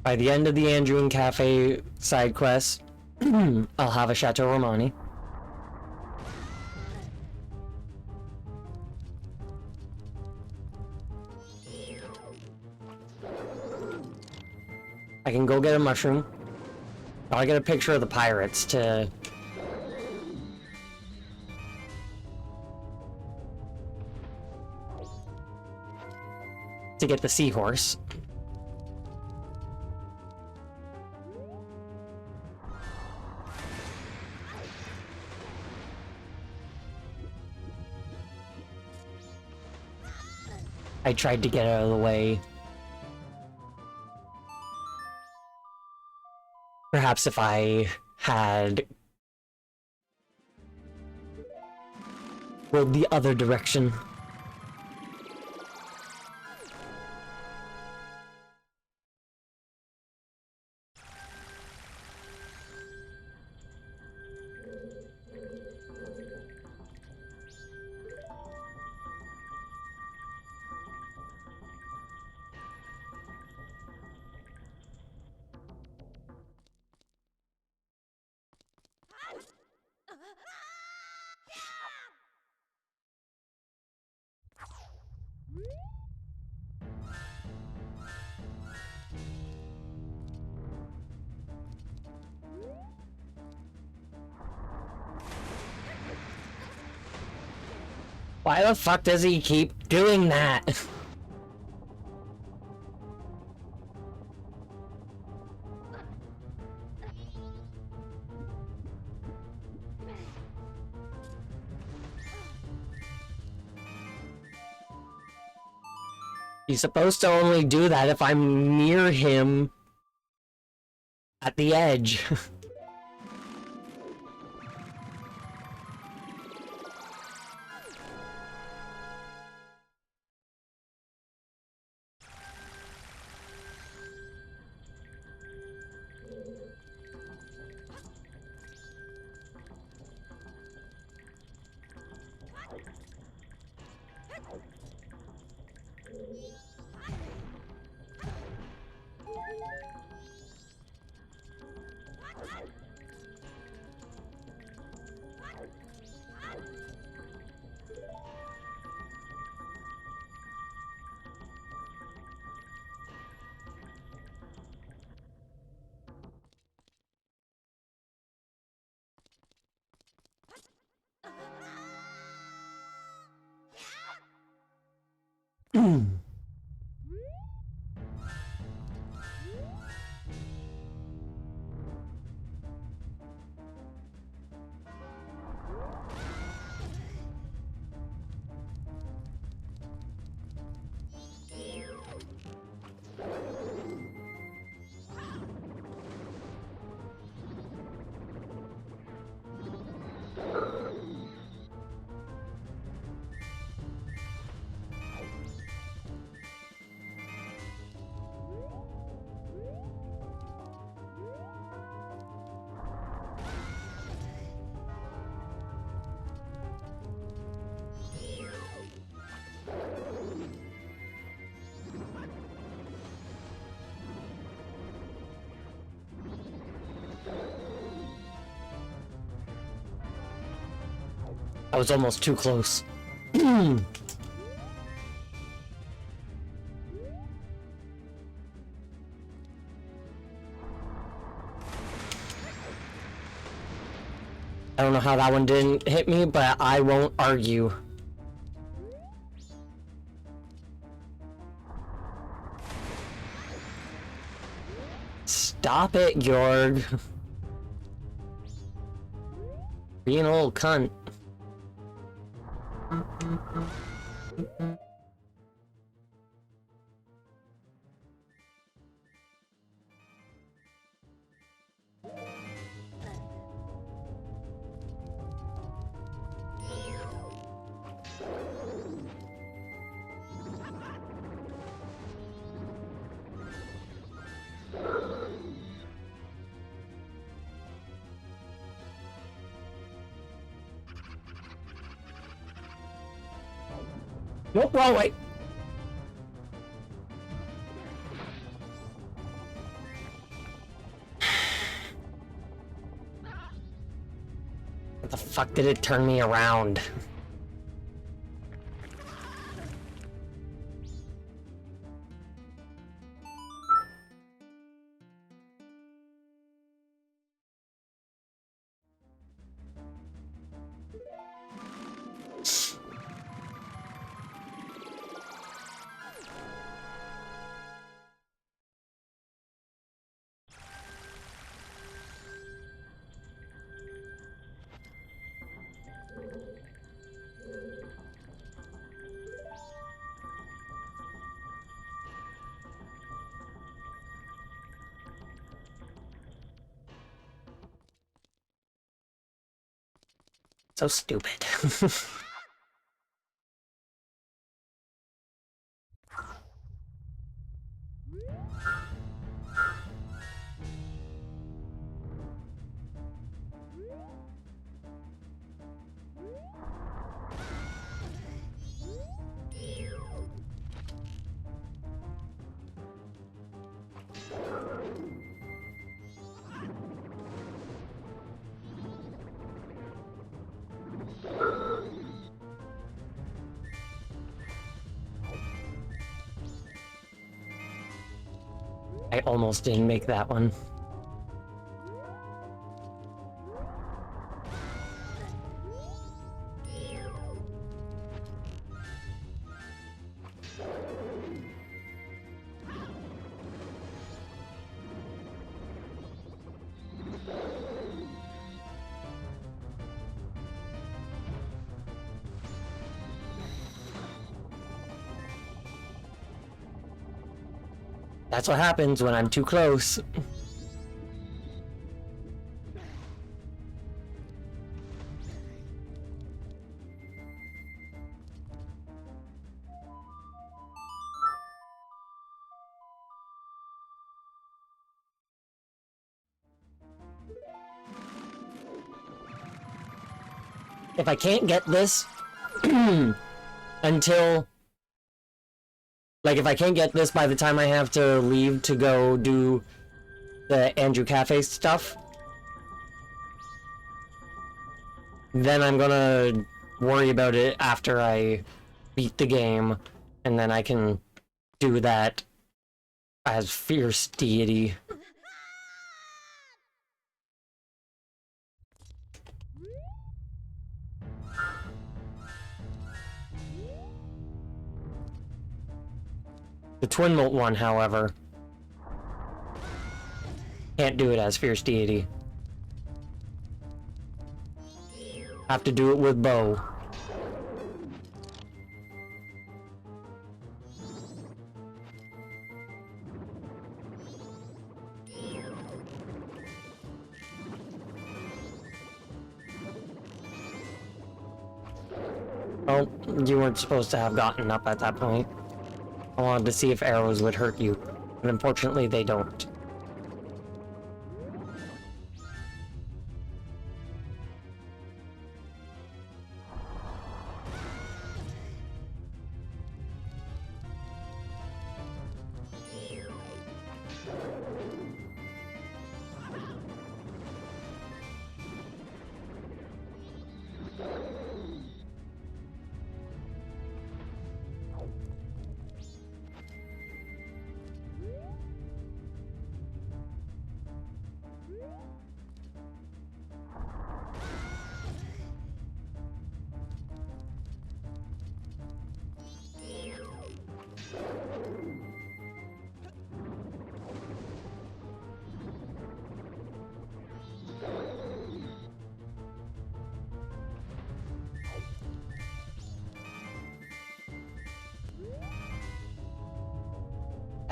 By the end of the Andrew Cafe side quest, I'll have a Chateau Romani. I can go get a mushroom. I'll get a picture of the pirates to get the seahorse. I tried to get out of the way. Perhaps if I had rolled the other direction. Why the fuck does he keep doing that? He's supposed to only do that if I'm near him at the edge. I was almost too close. I don't know how that one didn't hit me, but I won't argue. Stop it, Georg. Being a little cunt. Nope, wrong way. What the fuck did it turn me around? So stupid. I almost didn't make that one. That's what happens when I'm too close. If I can't get this until... Like, if I can't get this by the time I have to leave to go do the Andrew Cafe stuff, then I'm gonna worry about it after I beat the game, and then I can do that as Fierce Deity. The Twin Molt one, however, can't do it as Fierce Deity. Have to do it with Bow. Oh, you weren't supposed to have gotten up at that point. I wanted to see if arrows would hurt you, but unfortunately they don't.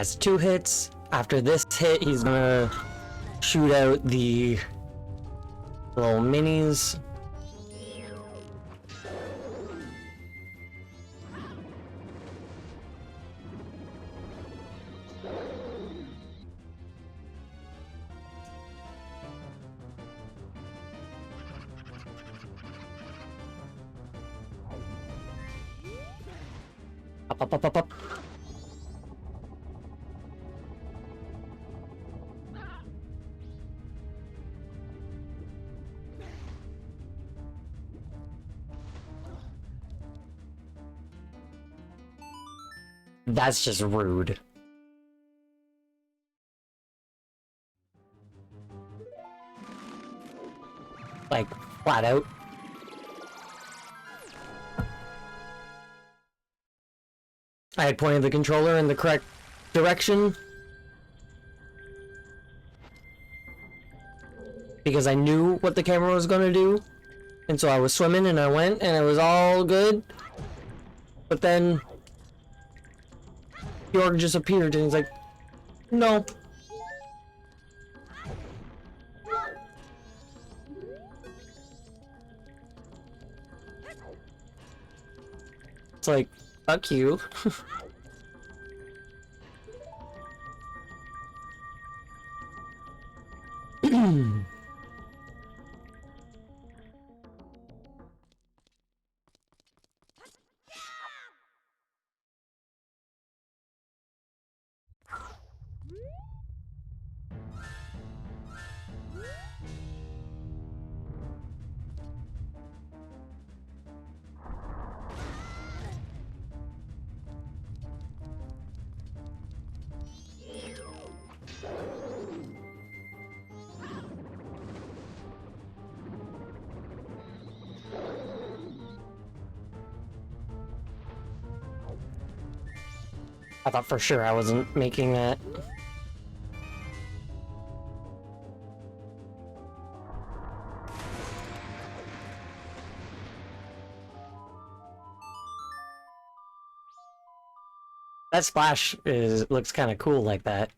Has 2 hits. After this hit, he's gonna shoot out the little minis. Up. That's just rude. Like, flat out. I had pointed the controller in the correct direction because I knew what the camera was gonna do, and so I was swimming and I went and it was all good. But then York just appeared and he's like, no. It's like, fuck you. I thought for sure I wasn't making that. That splash looks kind of cool like that.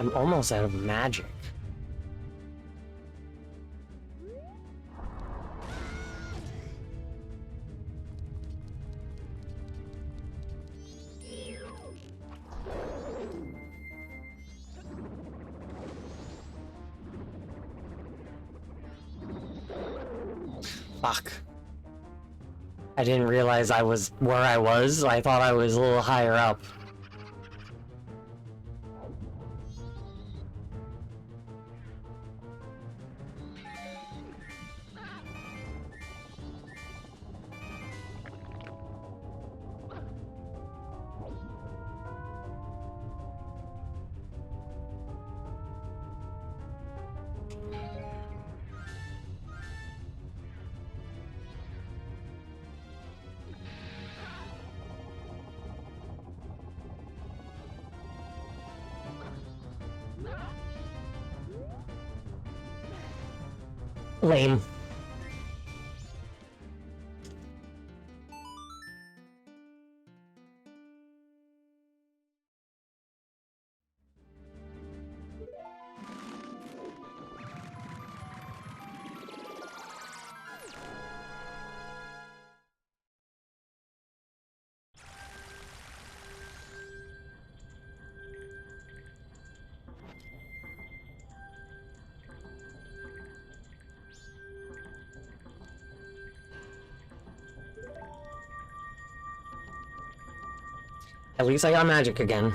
I'm almost out of magic. Fuck. I didn't realize I was where I was. I thought I was a little higher up. Lame. At least I got magic again.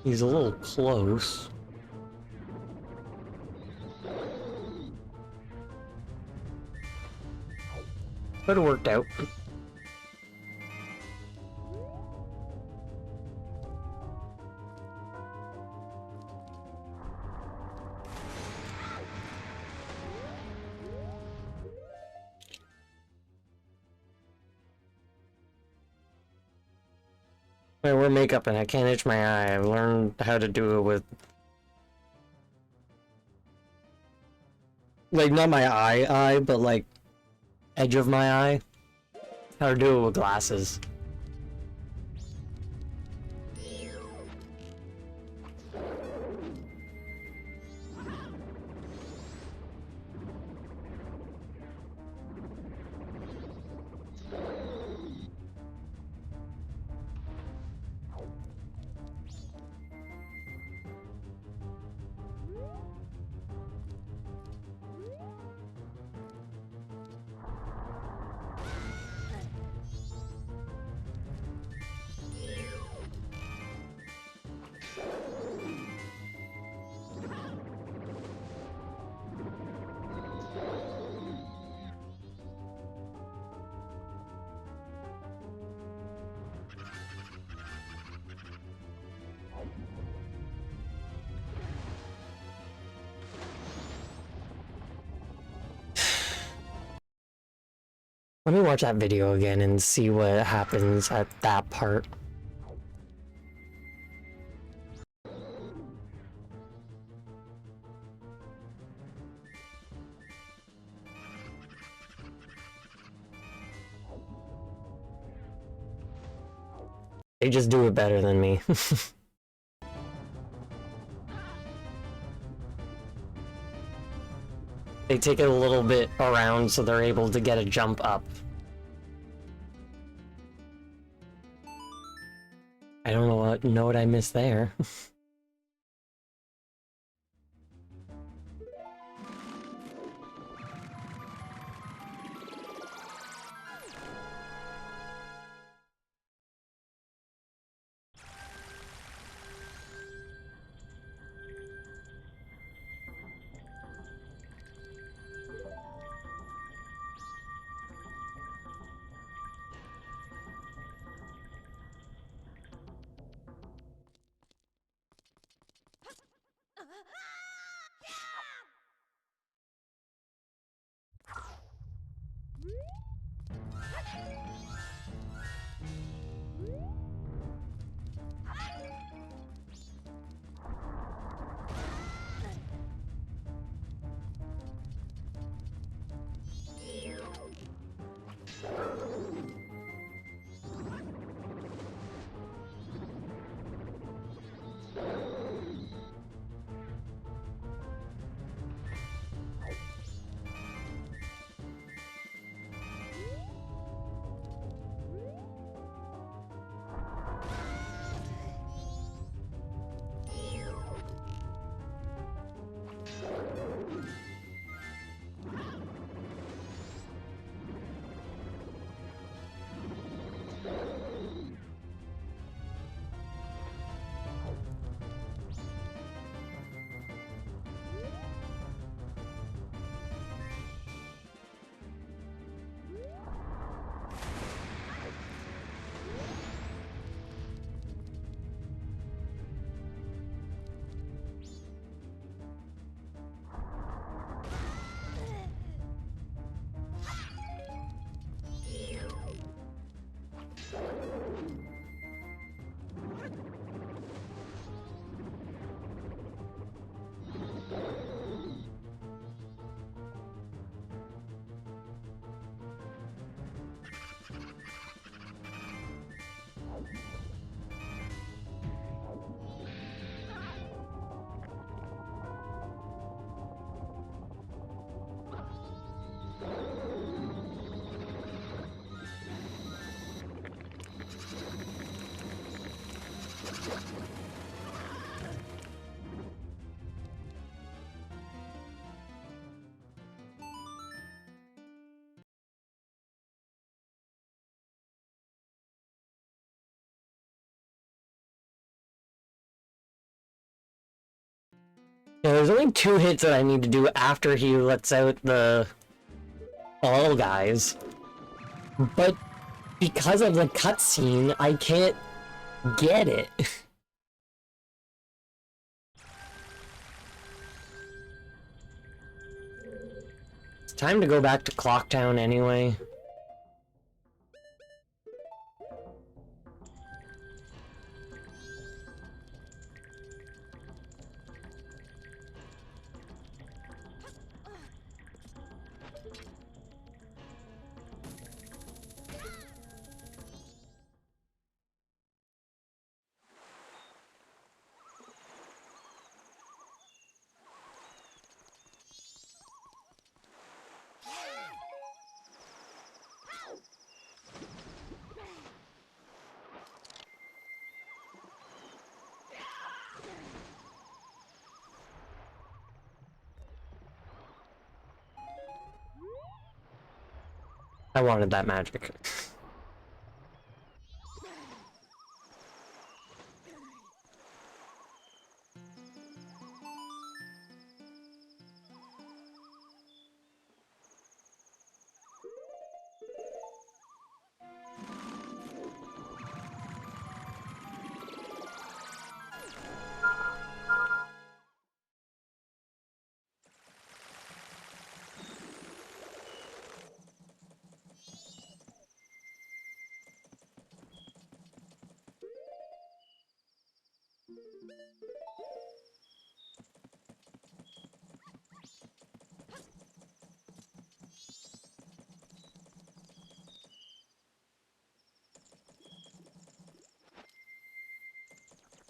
He's a little close. But it worked out. I wear makeup and I can't itch my eye. I've learned how to do it with... like, not my eye, but like... edge of my eye. How to do it with glasses. Let me watch that video again and see what happens at that part. They just do it better than me. They take it a little bit around so they're able to get a jump up. I don't know what I missed there. Yeah, there's only 2 hits that I need to do after he lets out the all guys. But because of the cutscene, I can't get it. It's time to go back to Clocktown anyway. I wanted that magic.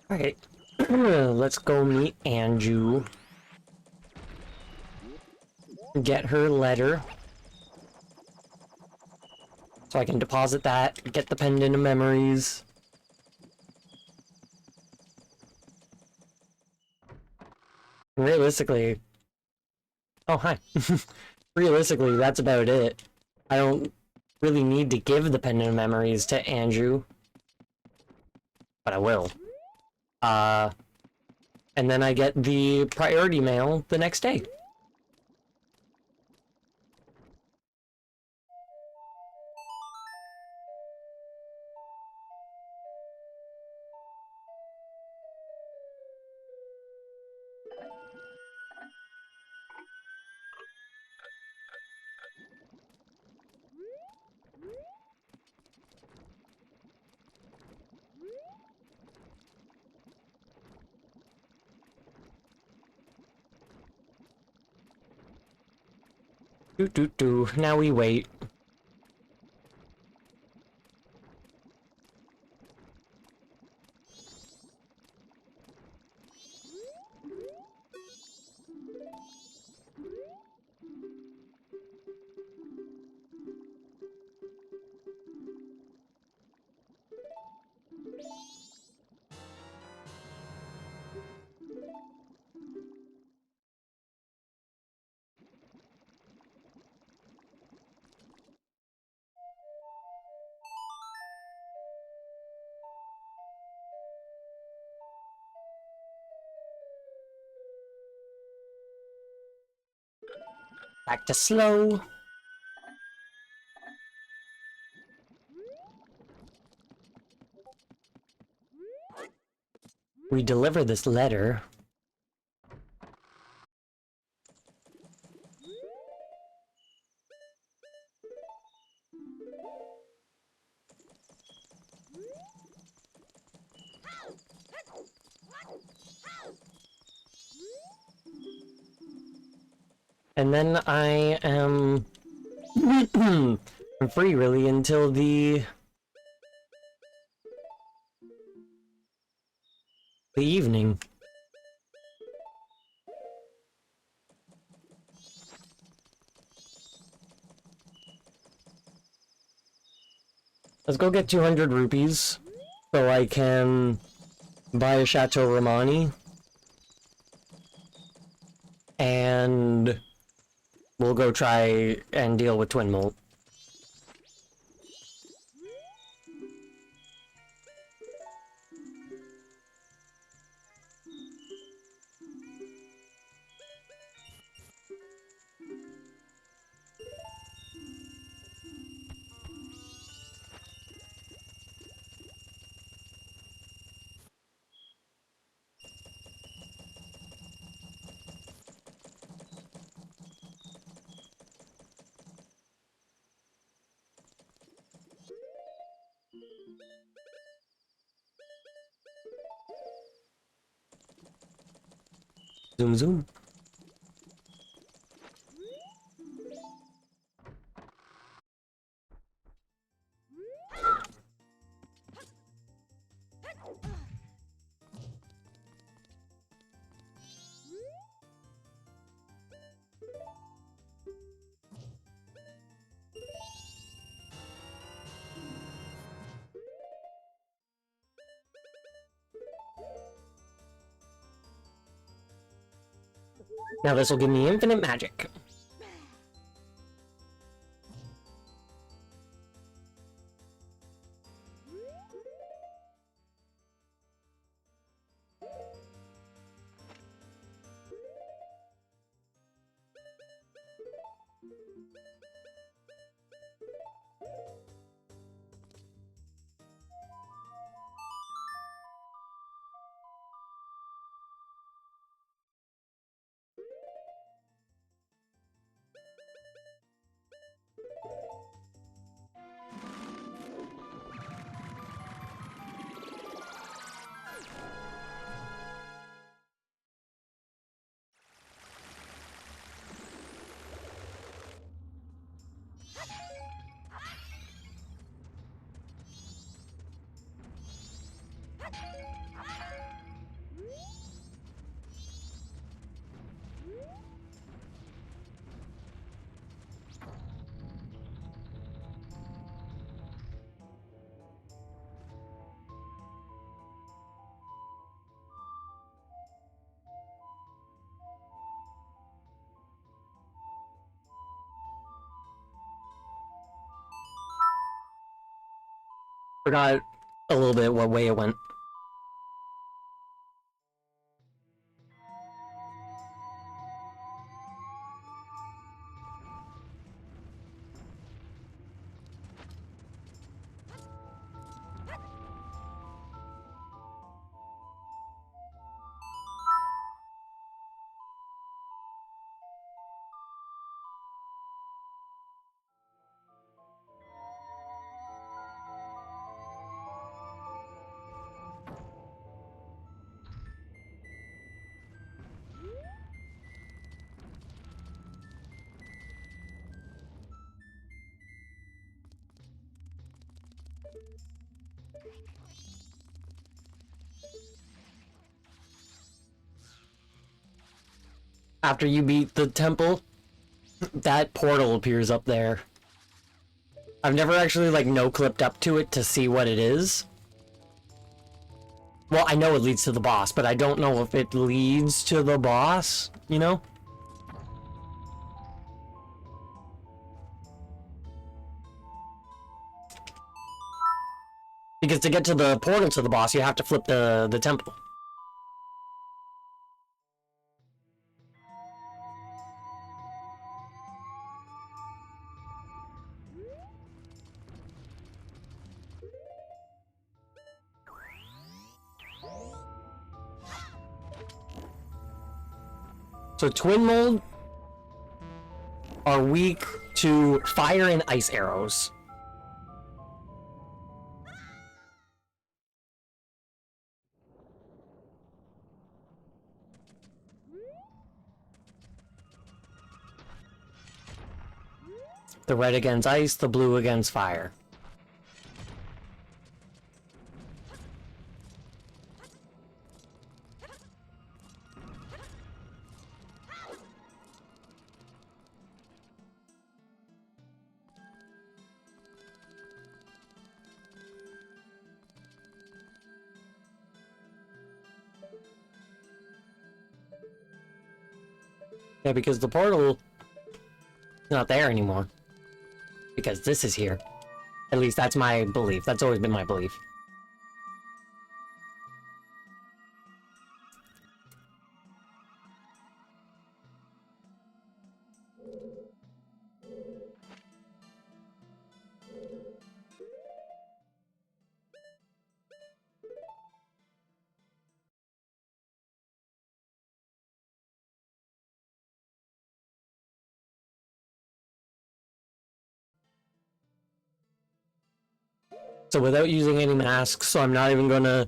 Alright, let's go meet Anju. Get her letter. So I can deposit that, get the pendant of memories. Realistically... Oh, hi. Realistically, that's about it. I don't really need to give the pendant of memories to Anju. But I will. And then I get the priority mail the next day. Now we wait. Back to slow. We deliver this letter. And then I am free really until the evening. Let's go get 200 rupees so I can buy a Chateau Romani. And we'll go try and deal with Twin Molt. Zoom, zoom. Now this will give me infinite magic. Forgot a little bit what way it went. After you beat the temple, that portal appears up there. I've never actually, like, no-clipped up to it to see what it is. Well, I know it leads to the boss, but I don't know if it leads to the boss, you know? Because to get to the portal to the boss, you have to flip the temple. So Twin Mold are weak to fire and ice arrows. The red against ice, the blue against fire. Yeah, because the portal is not there anymore. Because this is here. At least that's my belief. That's always been my belief. So without using any masks, so I'm not even gonna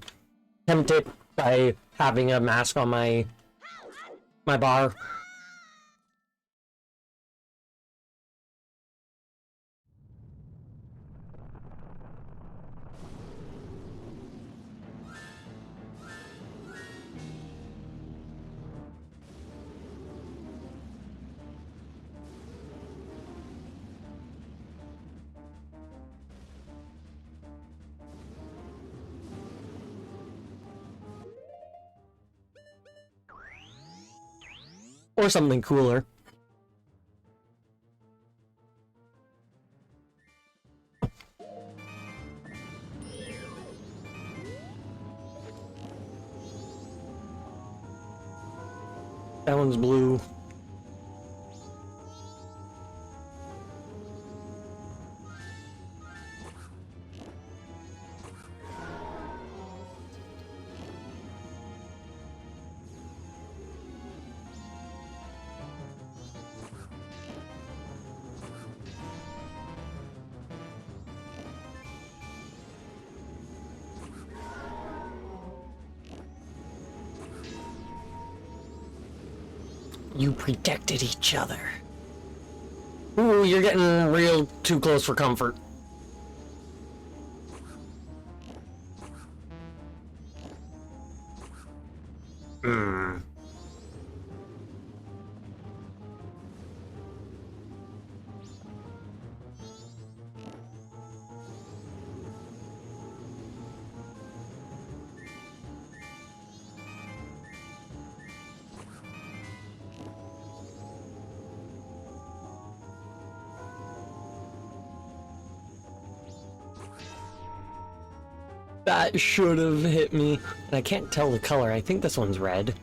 tempt it by having a mask on my My bar. Or something cooler. That one's blue. You protected each other. Ooh, you're getting real too close for comfort. That should have hit me. And I can't tell the color. I think this one's red.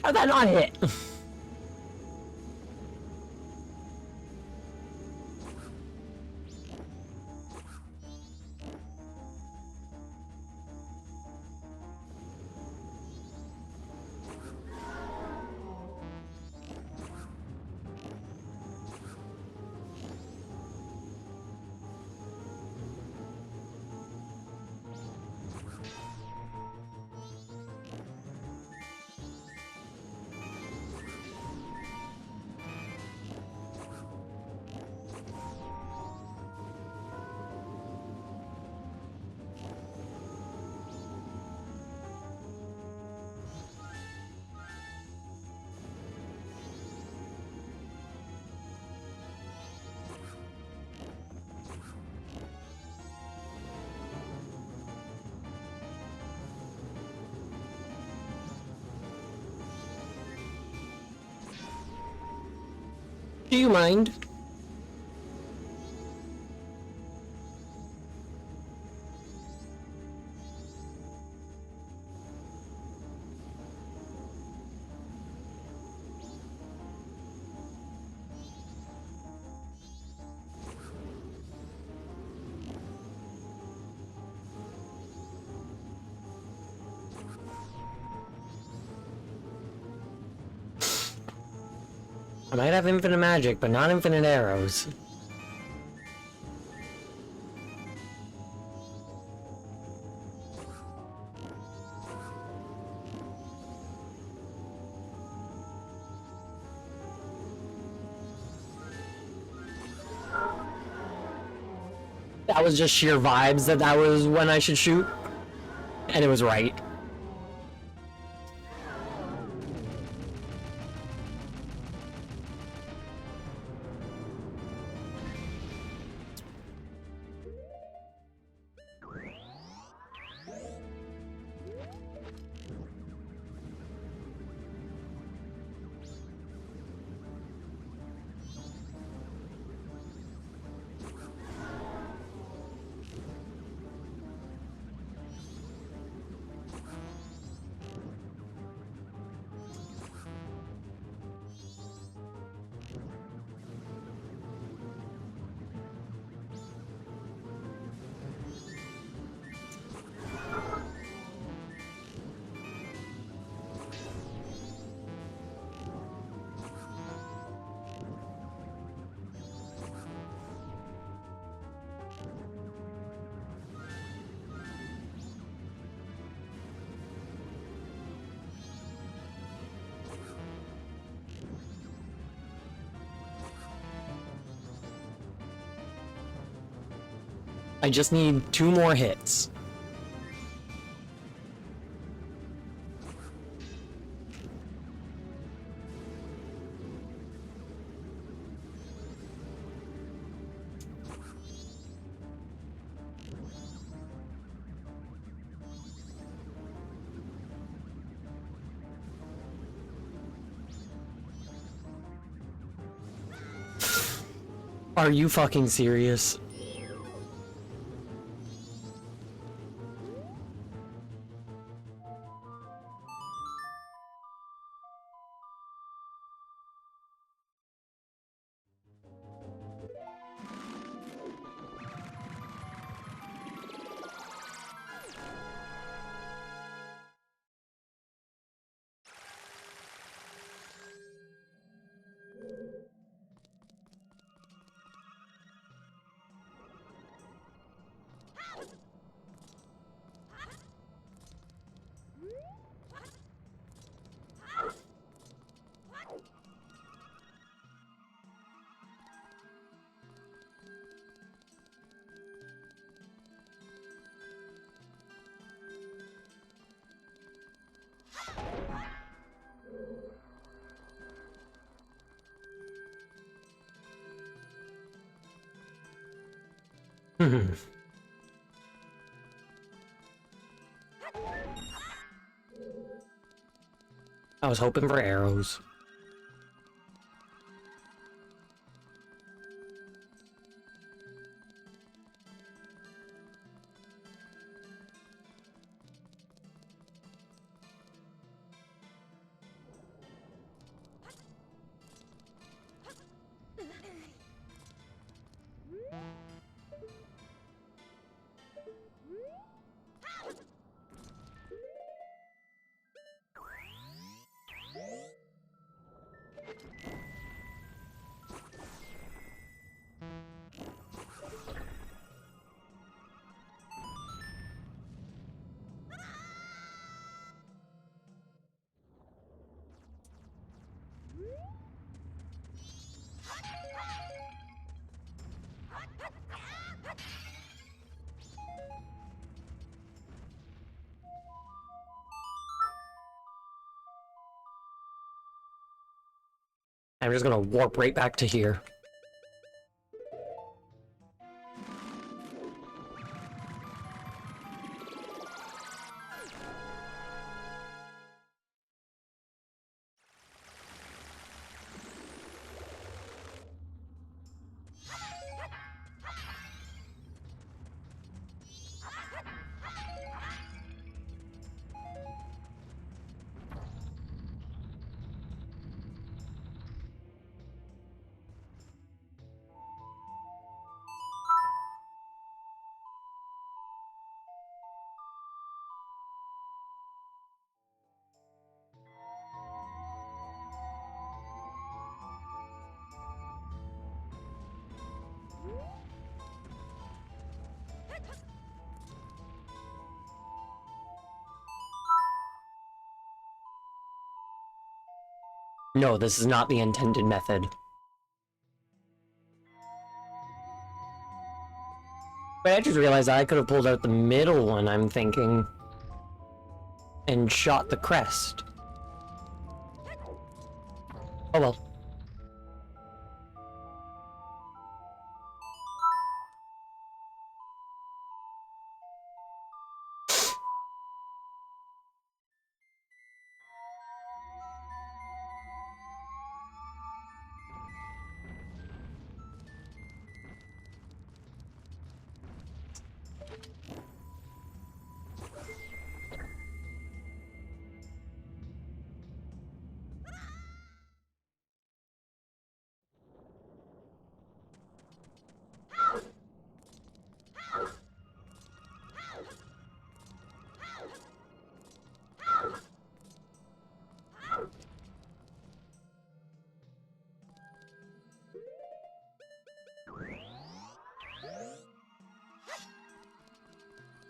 How'd that not hit? Do you mind? I might have infinite magic, but not infinite arrows. That was just sheer vibes that was when I should shoot. And it was right. I just need 2 more hits. Are you fucking serious? I was hoping for arrows. I'm just gonna warp right back to here. No, this is not the intended method. But I just realized I could have pulled out the middle one, I'm thinking, and shot the crest. Oh well.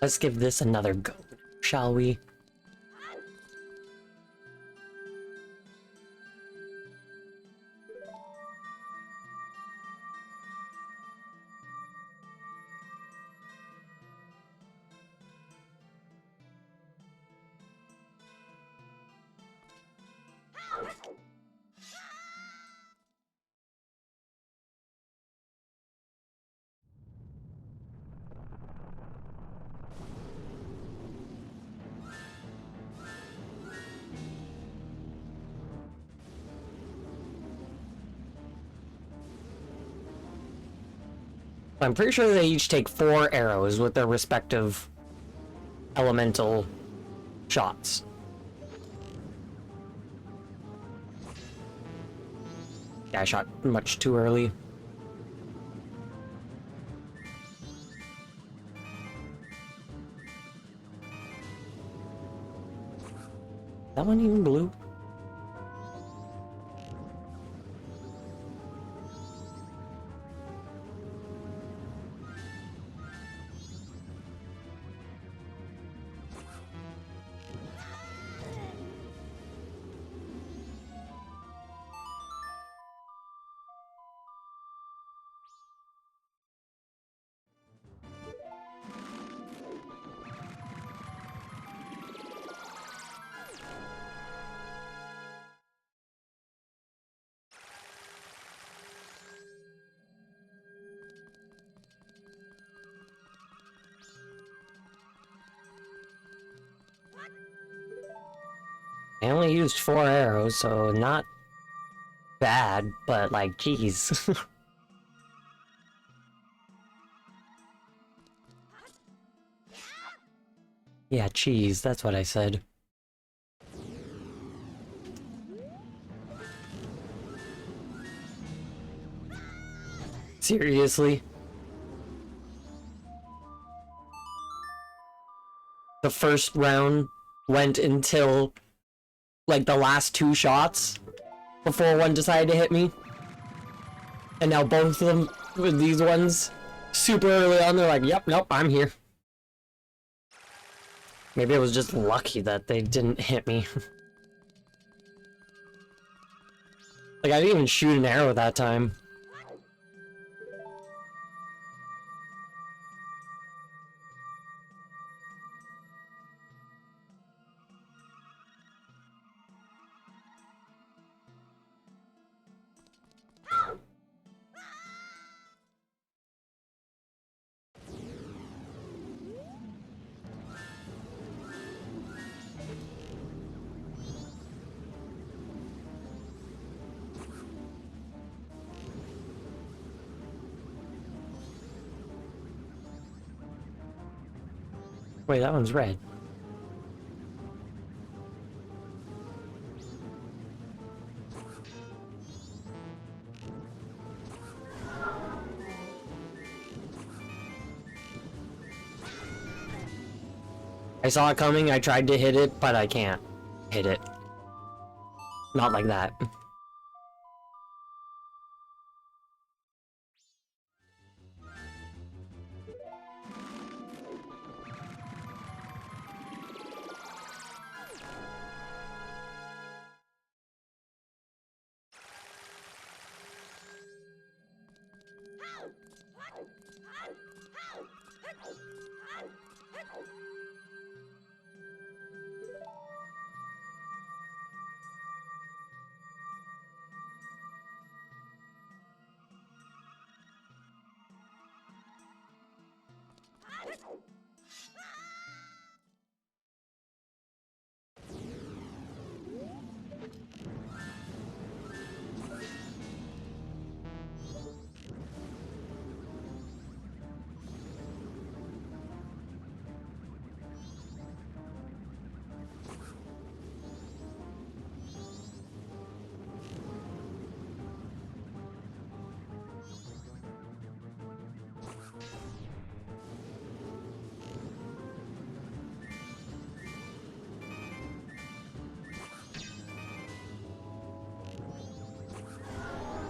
Let's give this another go, shall we? I'm pretty sure they each take 4 arrows with their respective elemental shots. Yeah, I shot much too early. That one even blue? I only used 4 arrows, so not bad, but like, geez. Yeah, cheese, that's what I said. Seriously? The first round went until, like, the last 2 shots before one decided to hit me. And now both of them, with these ones, super early on, they're like, yep, nope, I'm here. Maybe it was just lucky that they didn't hit me. Like, I didn't even shoot an arrow that time. Wait, that one's red. I saw it coming, I tried to hit it, but I can't hit it. Not like that.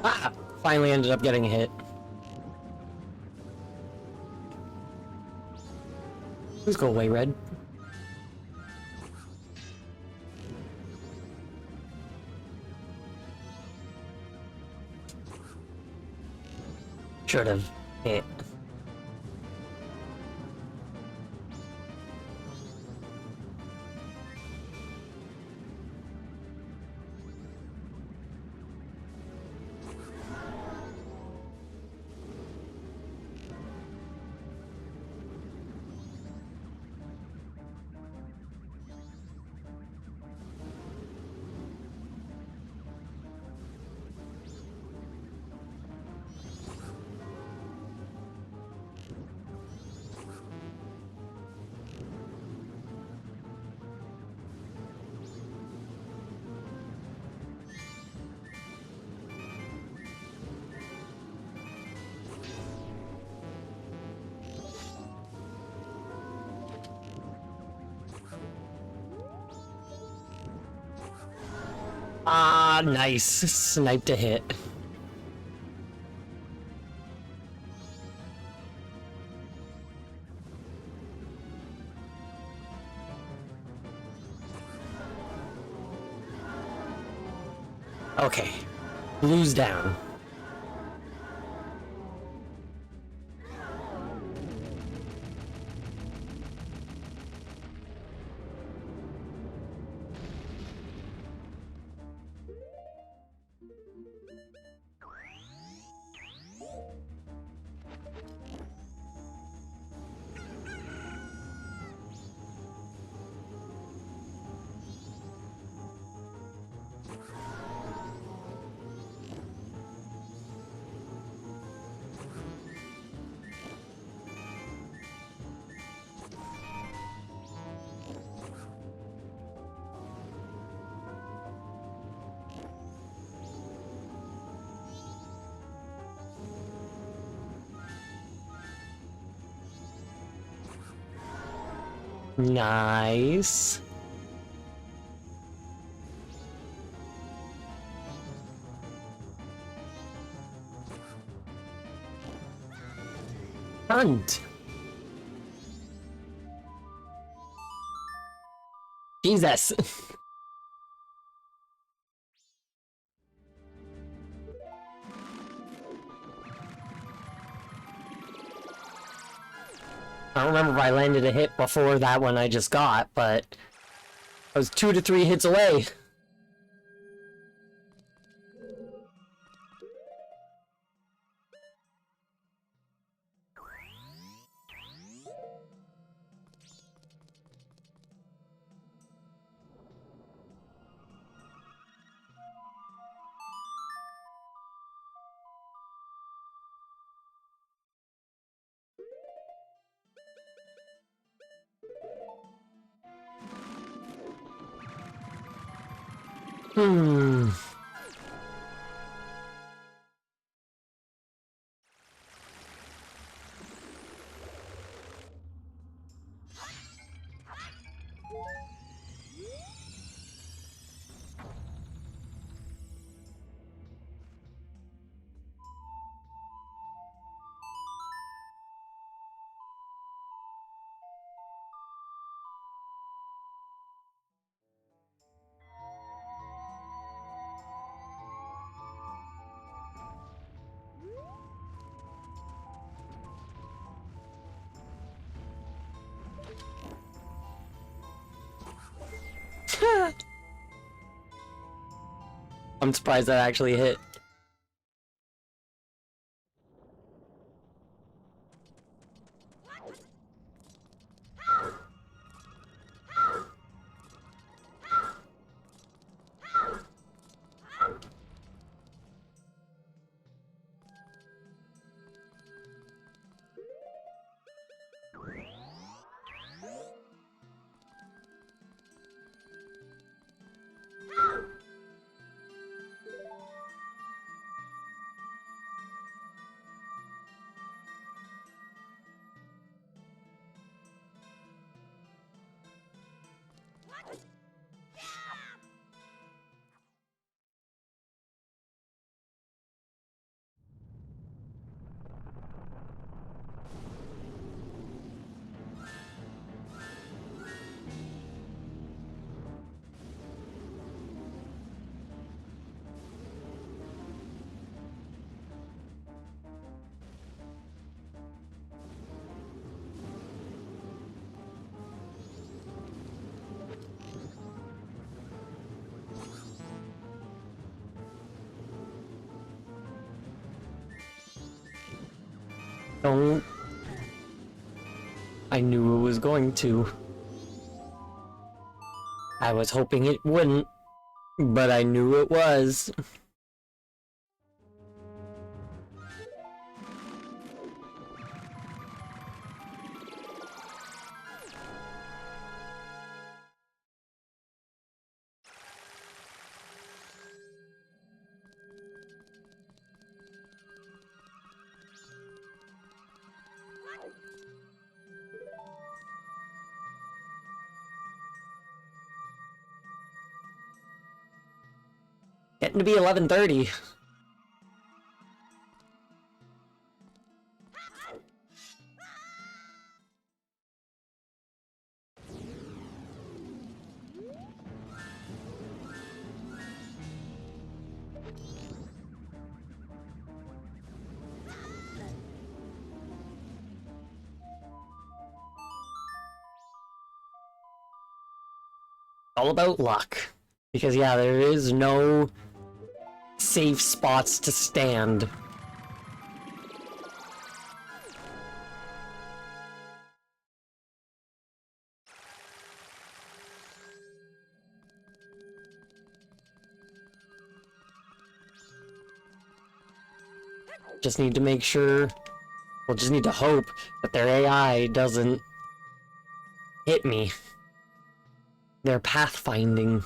Ah! Finally ended up getting a hit. Please go away, red. Should have hit. Ah, nice. Snipe to hit. Okay. Blue's down. Nice. Hunt. Jesus. I don't remember if I landed a hit before that one I just got, but I was 2 to 3 hits away. Hmm. I'm surprised that actually hit. Don't. I knew it was going to. I was hoping it wouldn't, but I knew it was. Getting to be 11:30. All about luck. Because yeah, there is no safe spots to stand. Just need to make sure, we'll just need to hope that their AI doesn't hit me. Their pathfinding.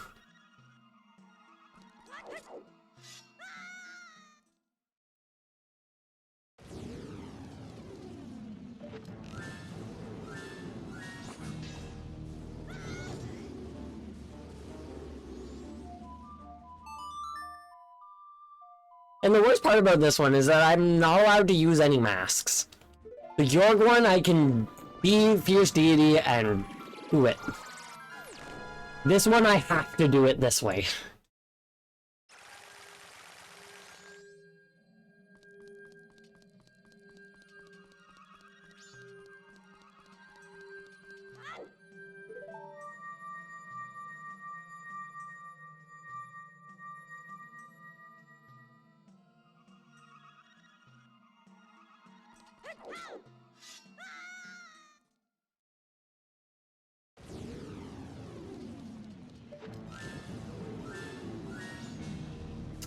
And the worst part about this one is that I'm not allowed to use any masks. The Yorg one, I can be Fierce Deity and do it. This one, I have to do it this way.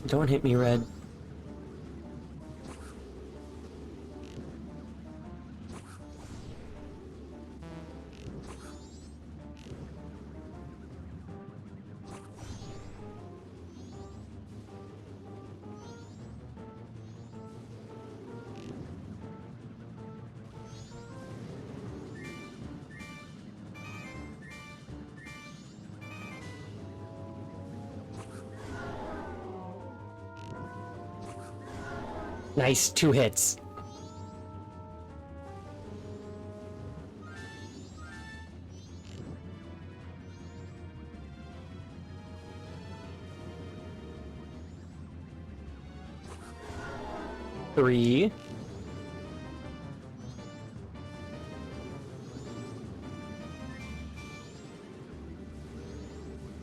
Don't hit me, Red. Nice, 2 hits. Three.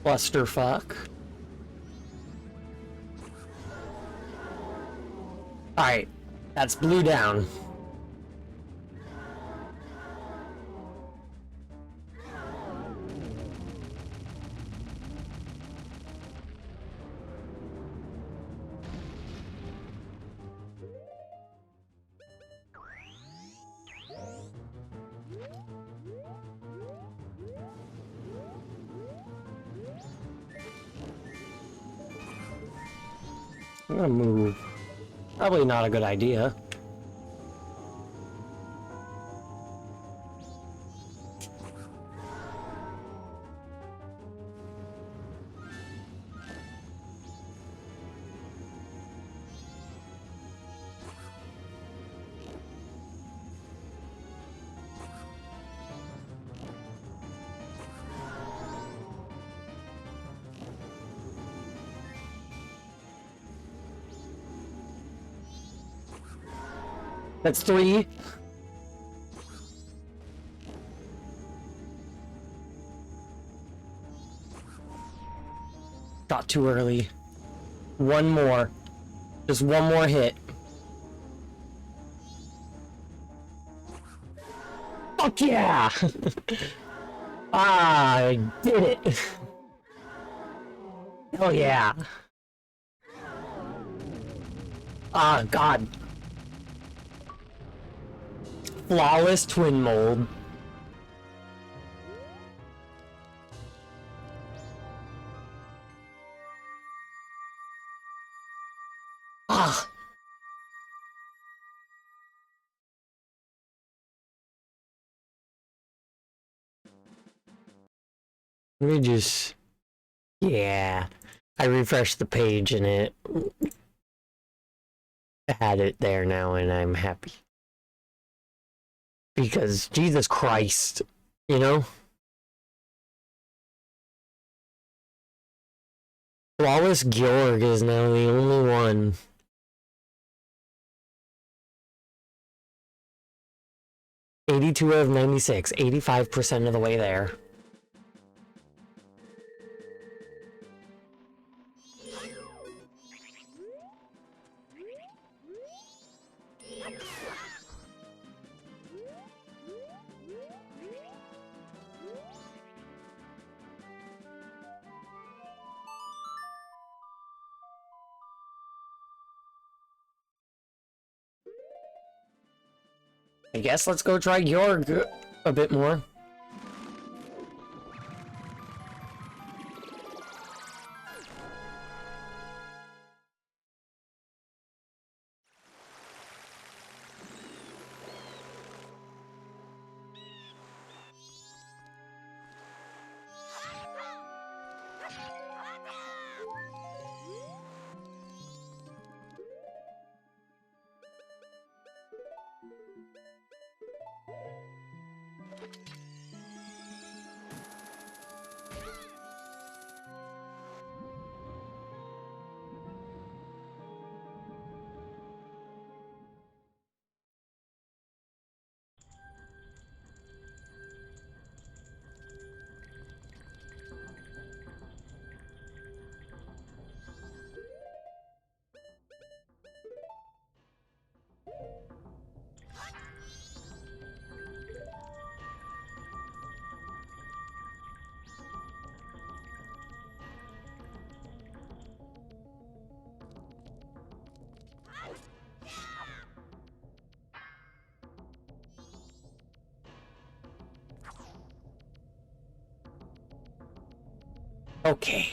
Clusterfuck. Alright, that's blue down. I'm gonna move. Probably not a good idea. That's 3. Got too early. One more. Just one more hit. Fuck yeah! I did it! Hell yeah! Ah, God. Flawless twin mold. Ah! Let me just... Yeah. I refreshed the page and it had it there now, and I'm happy. Because, Jesus Christ, you know? Flawless Georg is now the only one. $82 out of 96, 85% of the way there. I guess let's go try Georg a bit more. Okay.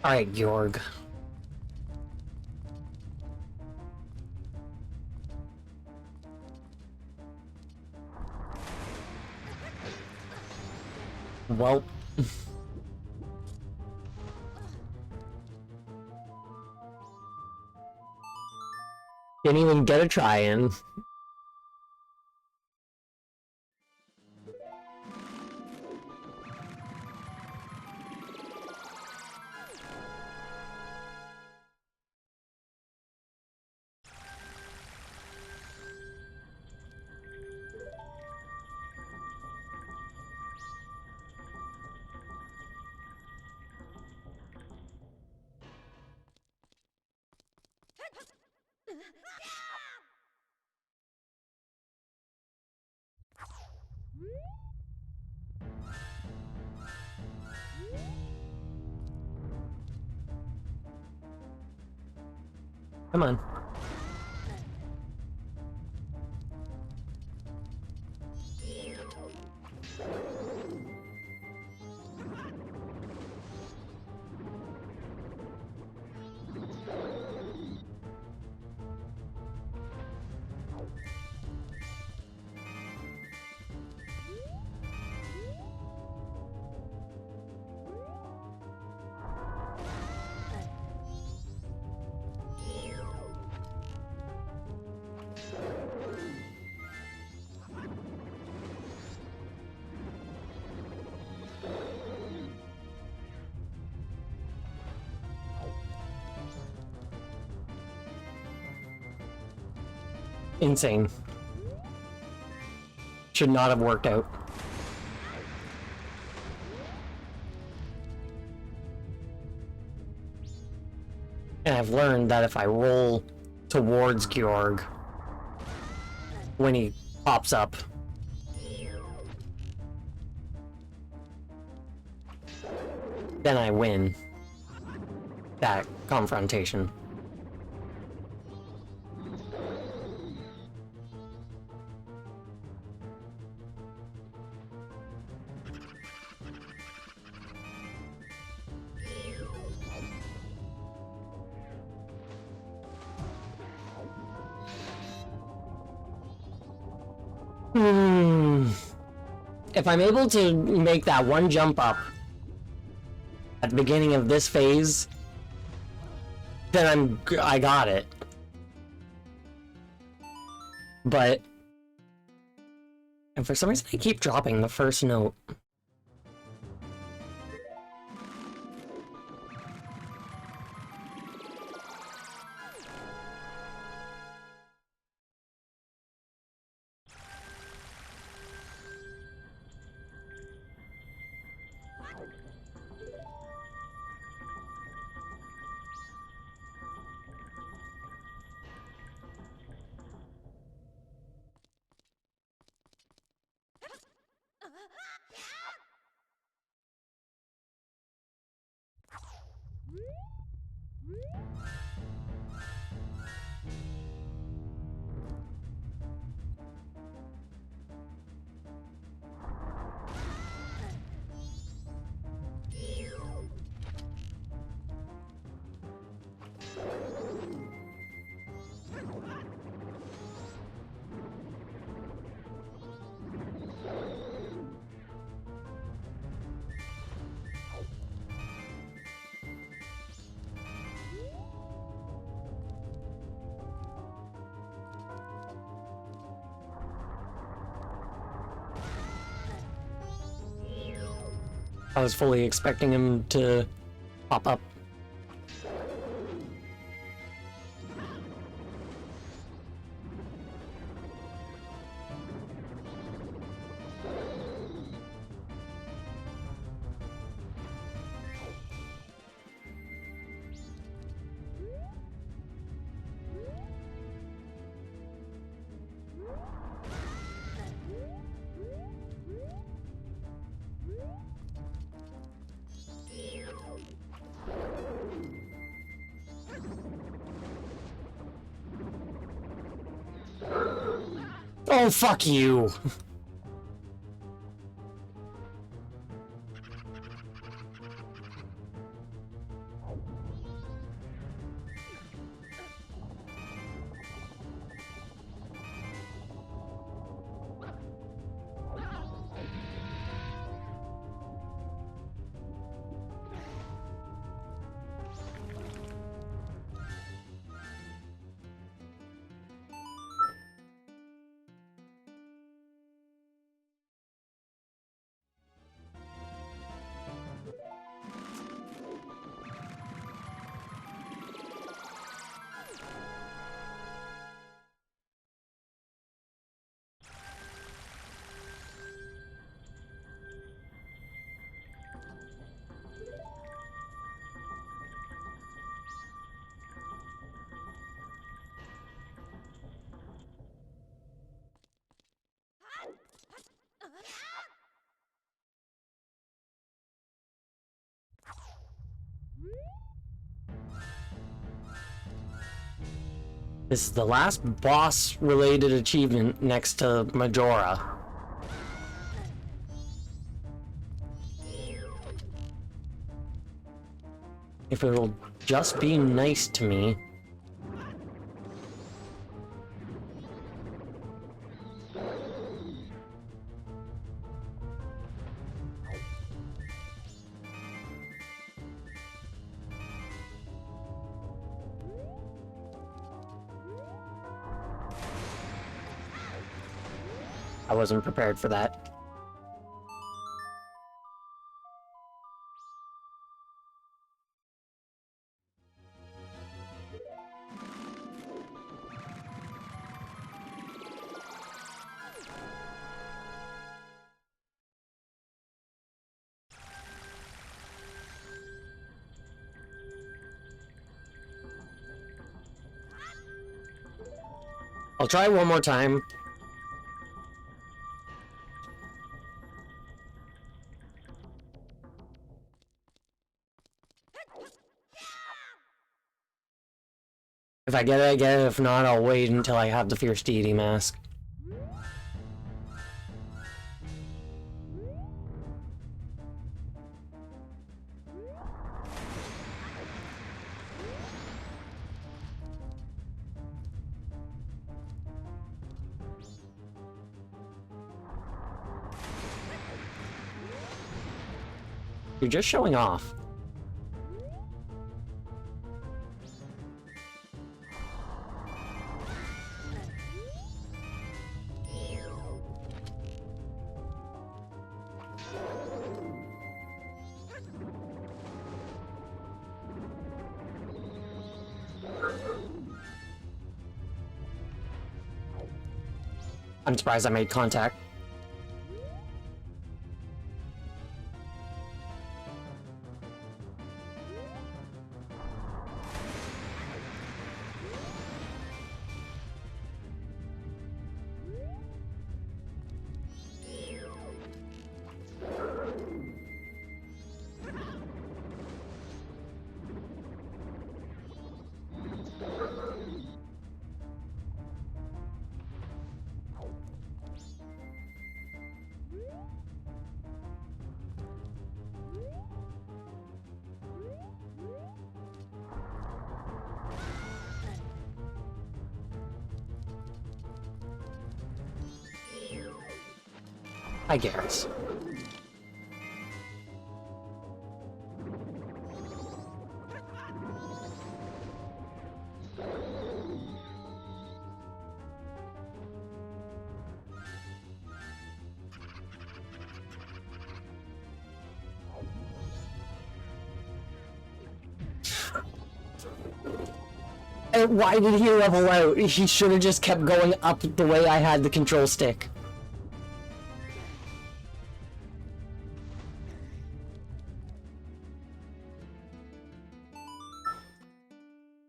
Alright, Georg. Well. Didn't even get a try in. Come on. Insane. Should not have worked out. And I've learned that if I roll towards Georg when he pops up, then I win. that confrontation. If I'm able to make that one jump up at the beginning of this phase, then I got it. But, and for some reason I keep dropping the first note. I was fully expecting him to pop up. Oh, fuck you! This is the last boss-related achievement next to Majora. If it'll just be nice to me. I wasn't prepared for that. I'll try one more time. If I get it, I get it. If not, I'll wait until I have the Fierce Deity mask. You're just showing off. I'm surprised I made contact. I guess. Why did he level out? He should have just kept going up the way I had the control stick.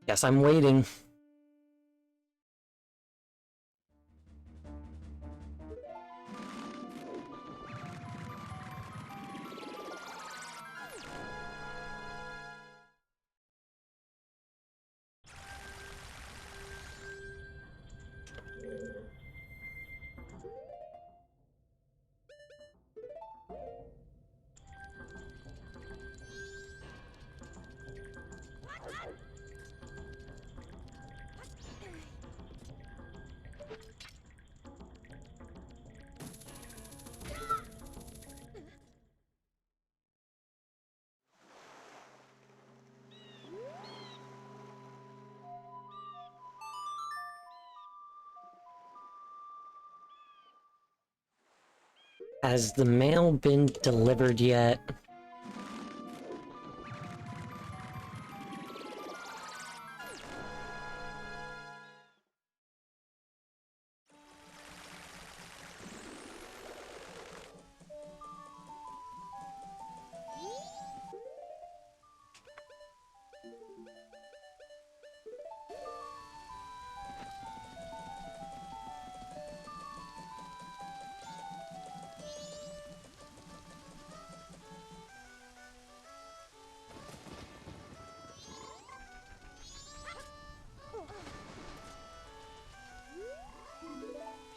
Guess I'm waiting. Has the mail been delivered yet?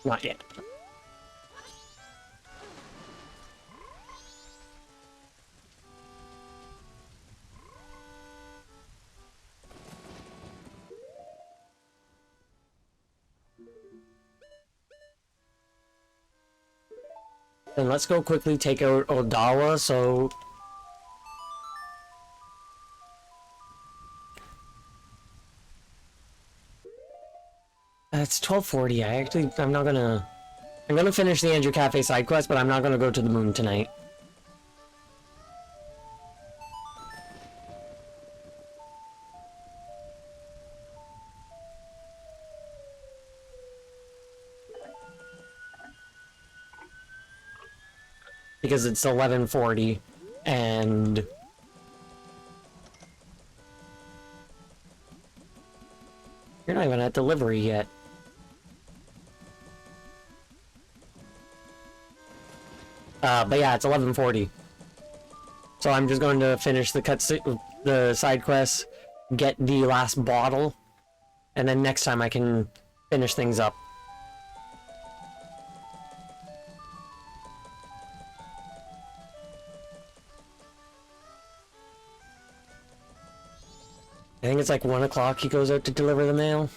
Not yet. Then let's go quickly take out Odawa, so... It's 12:40. I'm gonna finish the Andrew Cafe side quest, but I'm not gonna go to the moon tonight. Because it's 11:40, and... You're not even at delivery yet. But yeah, it's 11:40. So I'm just going to finish the side quests, get the last bottle, And then next time I can finish things up. I think it's like 1 o'clock he goes out to deliver the mail.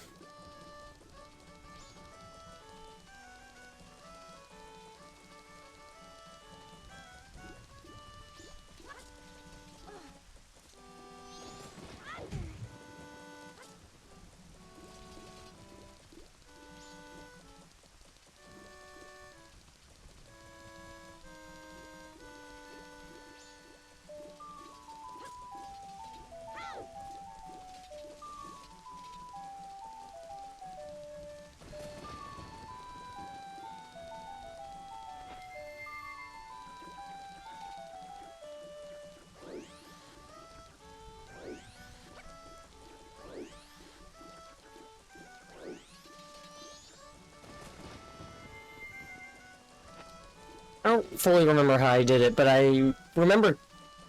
I don't fully remember how I did it, but I remember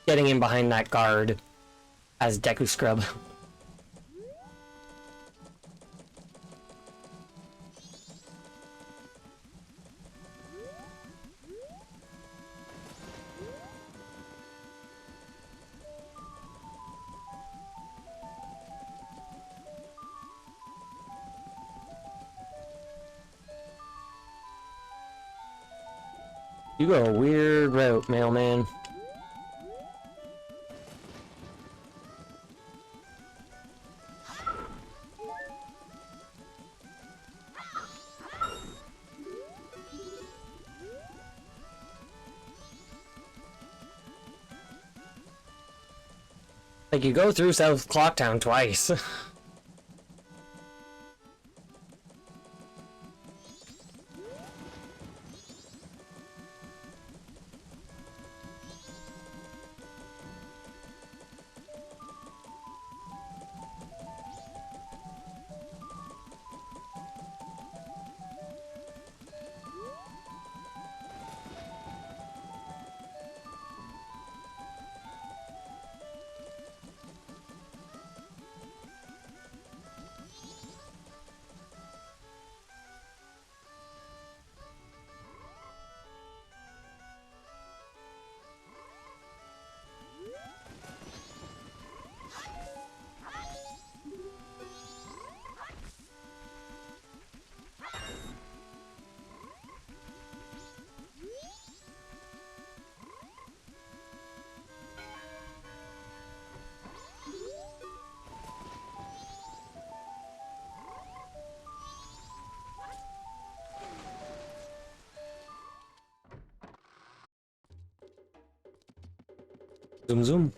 getting in behind that guard as Deku Scrub. You go a weird route, mailman. Like, you go through South Clocktown twice. Zoom zoom.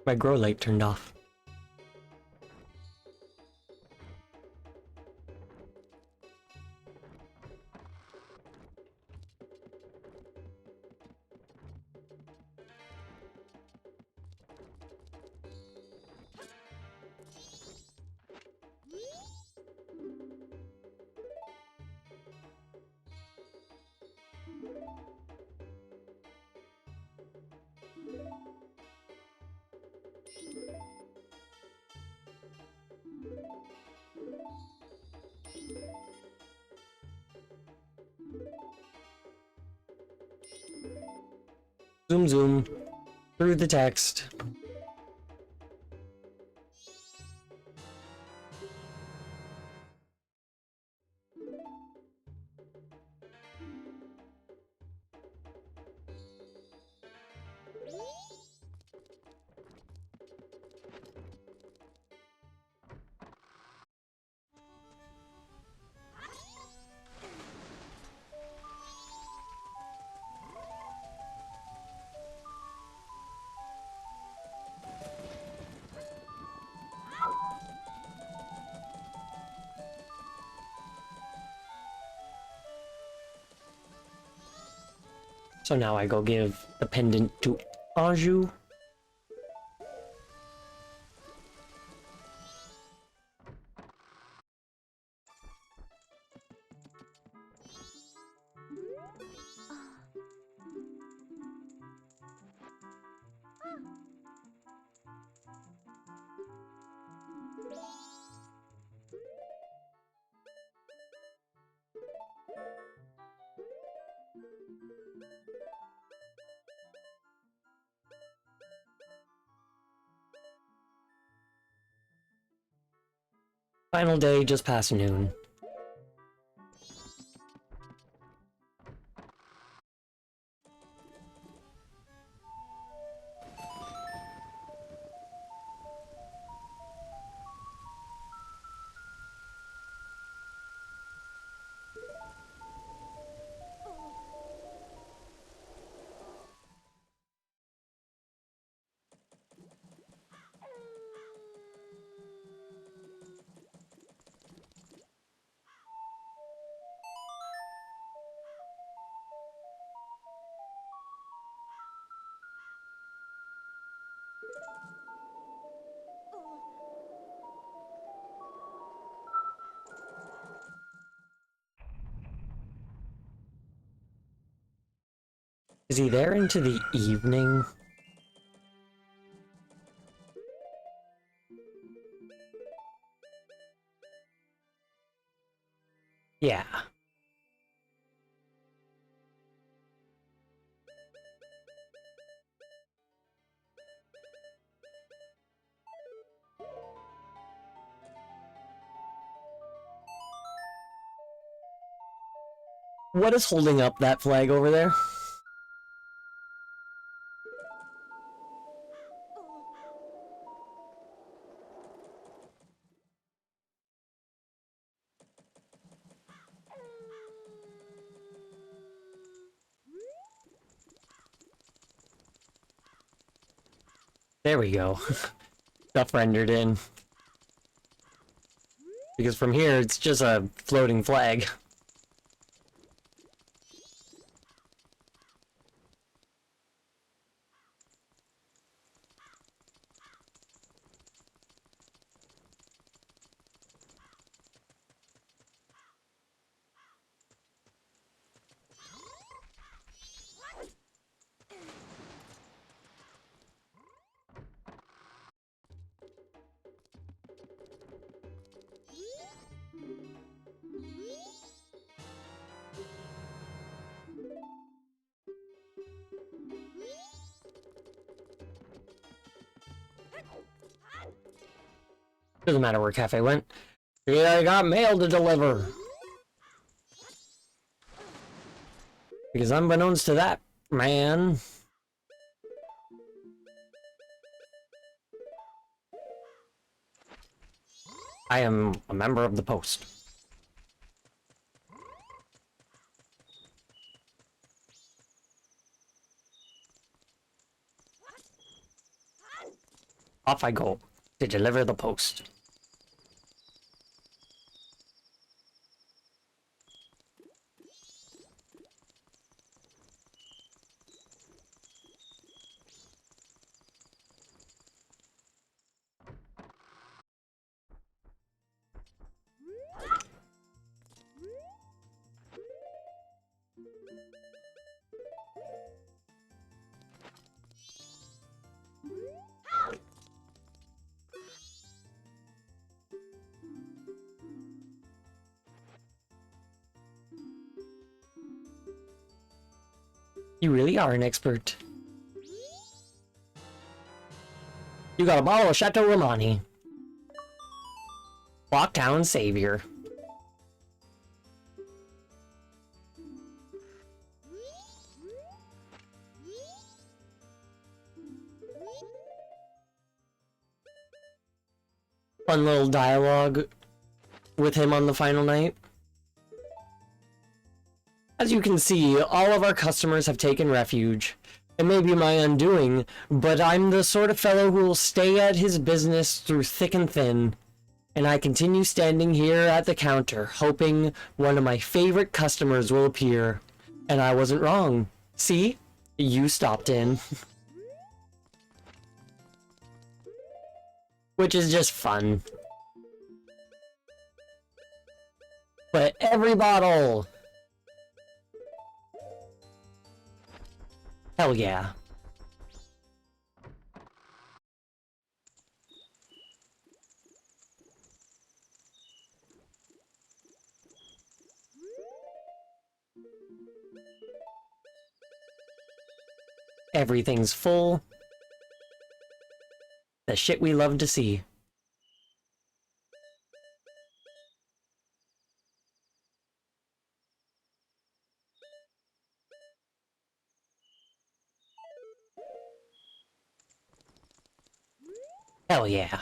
My grow light turned off. Zoom zoom. Through the text. So now I go give the pendant to Anju. Final day, just past noon. Is he there into the evening? Yeah. What is holding up that flag over there? There we go. Stuff rendered in. Because from here, it's just a floating flag. Doesn't matter where Cafe went. Yeah, I got mail to deliver. Because unbeknownst to that man, I am a member of the Post. Off I go to deliver the post. You really are an expert. You got a bottle of Chateau Romani. Blocktown Savior. Fun little dialogue with him on the final night. As you can see, all of our customers have taken refuge. It may be my undoing, but I'm the sort of fellow who will stay at his business through thick and thin. And I continue standing here at the counter, hoping one of my favorite customers will appear. And I wasn't wrong. See? You stopped in. Which is just fun. But every bottle! Hell yeah. Everything's full. The shit we love to see. Hell yeah.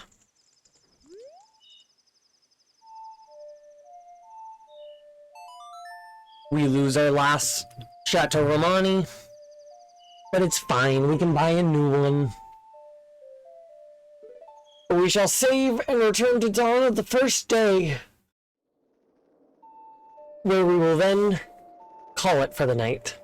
We lose our last Chateau Romani, but it's fine, we can buy a new one. We shall save and return to dawn of the first day, where we will then call it for the night.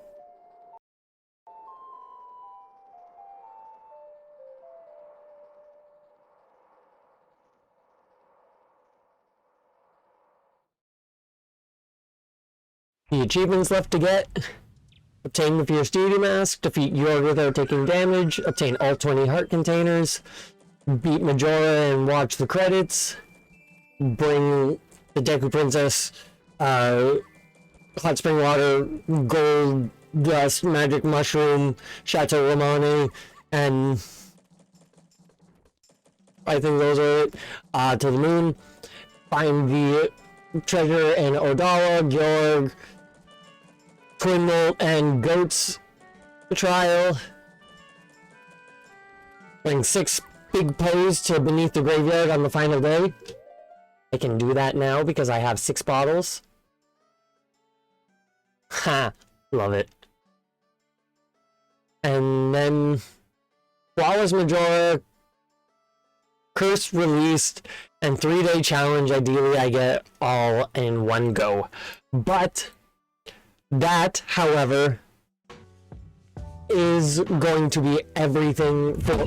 The achievements left to get: obtain the Fierce Deity Mask, defeat Yorg without taking damage, obtain all 20 heart containers, beat Majora and watch the credits, bring the Deku Princess, Hot Spring Water, Gold Dust, Magic Mushroom, Chateau Romani, and I think those are it, to the moon, find the treasure in Odala, Yorg, Twin Molt, and Goat's trial. Bring 6 big pose to Beneath the Graveyard on the final day. I can do that now because I have 6 bottles. Ha! Love it. And then Flawless Majora, Curse released, and 3-day challenge. Ideally I get all in one go. But that, however, is going to be everything for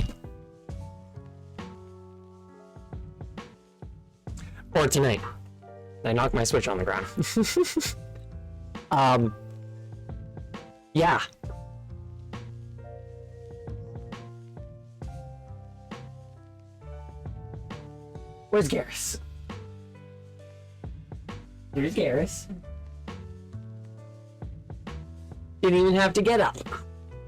tonight. I knocked my Switch on the ground. Yeah. Where's Garrus? Here's Garrus. Didn't even have to get up.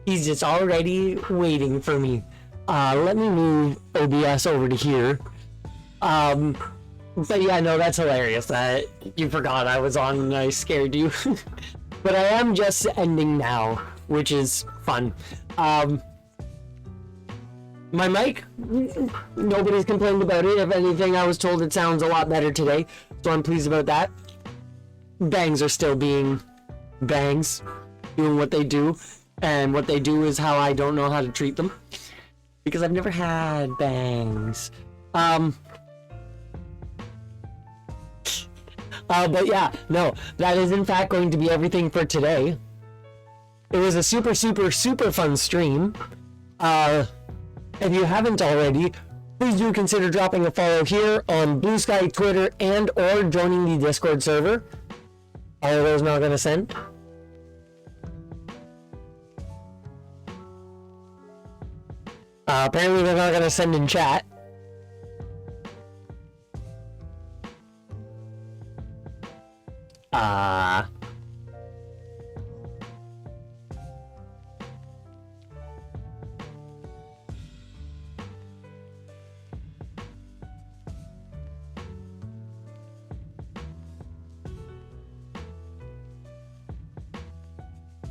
He's just already waiting for me. Let me move OBS over to here. But yeah, no, that's hilarious that you forgot I was on and I scared you. But I am just ending now, which is fun. My mic, nobody's complained about it. If anything, I was told it sounds a lot better today, so I'm pleased about that. Bangs are still being bangs, doing what they do, and what they do is how I don't know how to treat them, because I've never had bangs. But yeah, no, that is in fact going to be everything for today. It was a super, super, super fun stream. If you haven't already, please do consider dropping a follow here on Blue Sky, Twitter, and or joining the Discord server. Are those not gonna send? Apparently they're not gonna send in chat.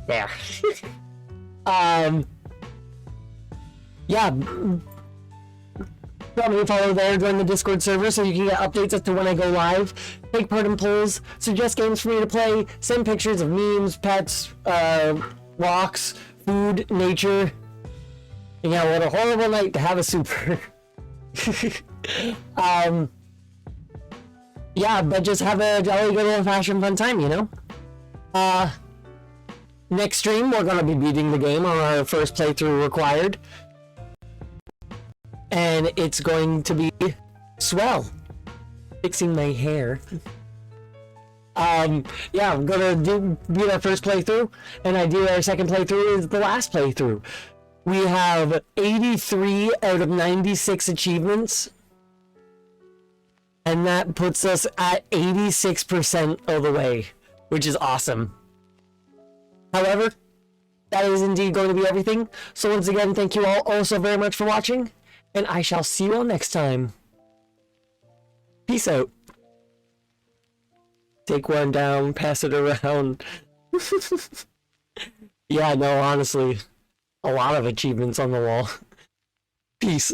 There. Yeah. Drop me a follow there, join the Discord server so you can get updates as to when I go live, take part in polls, suggest games for me to play, send pictures of memes, pets, rocks, food, nature. And yeah, what a horrible night to have a super. Yeah, but just have a jolly good old-fashioned fun time, you know? Next stream, we're gonna be beating the game on our first playthrough required. And it's going to be swell. Fixing my hair. Yeah, I'm gonna beat our first playthrough, and ideally our second playthrough is the last playthrough. We have 83 out of 96 achievements. And that puts us at 86% of the way, which is awesome. However, that is indeed going to be everything. So once again, thank you all so very much for watching, and I shall see you all next time. Peace out. Take one down, pass it around. Yeah, no, honestly, a lot of achievements on the wall. Peace.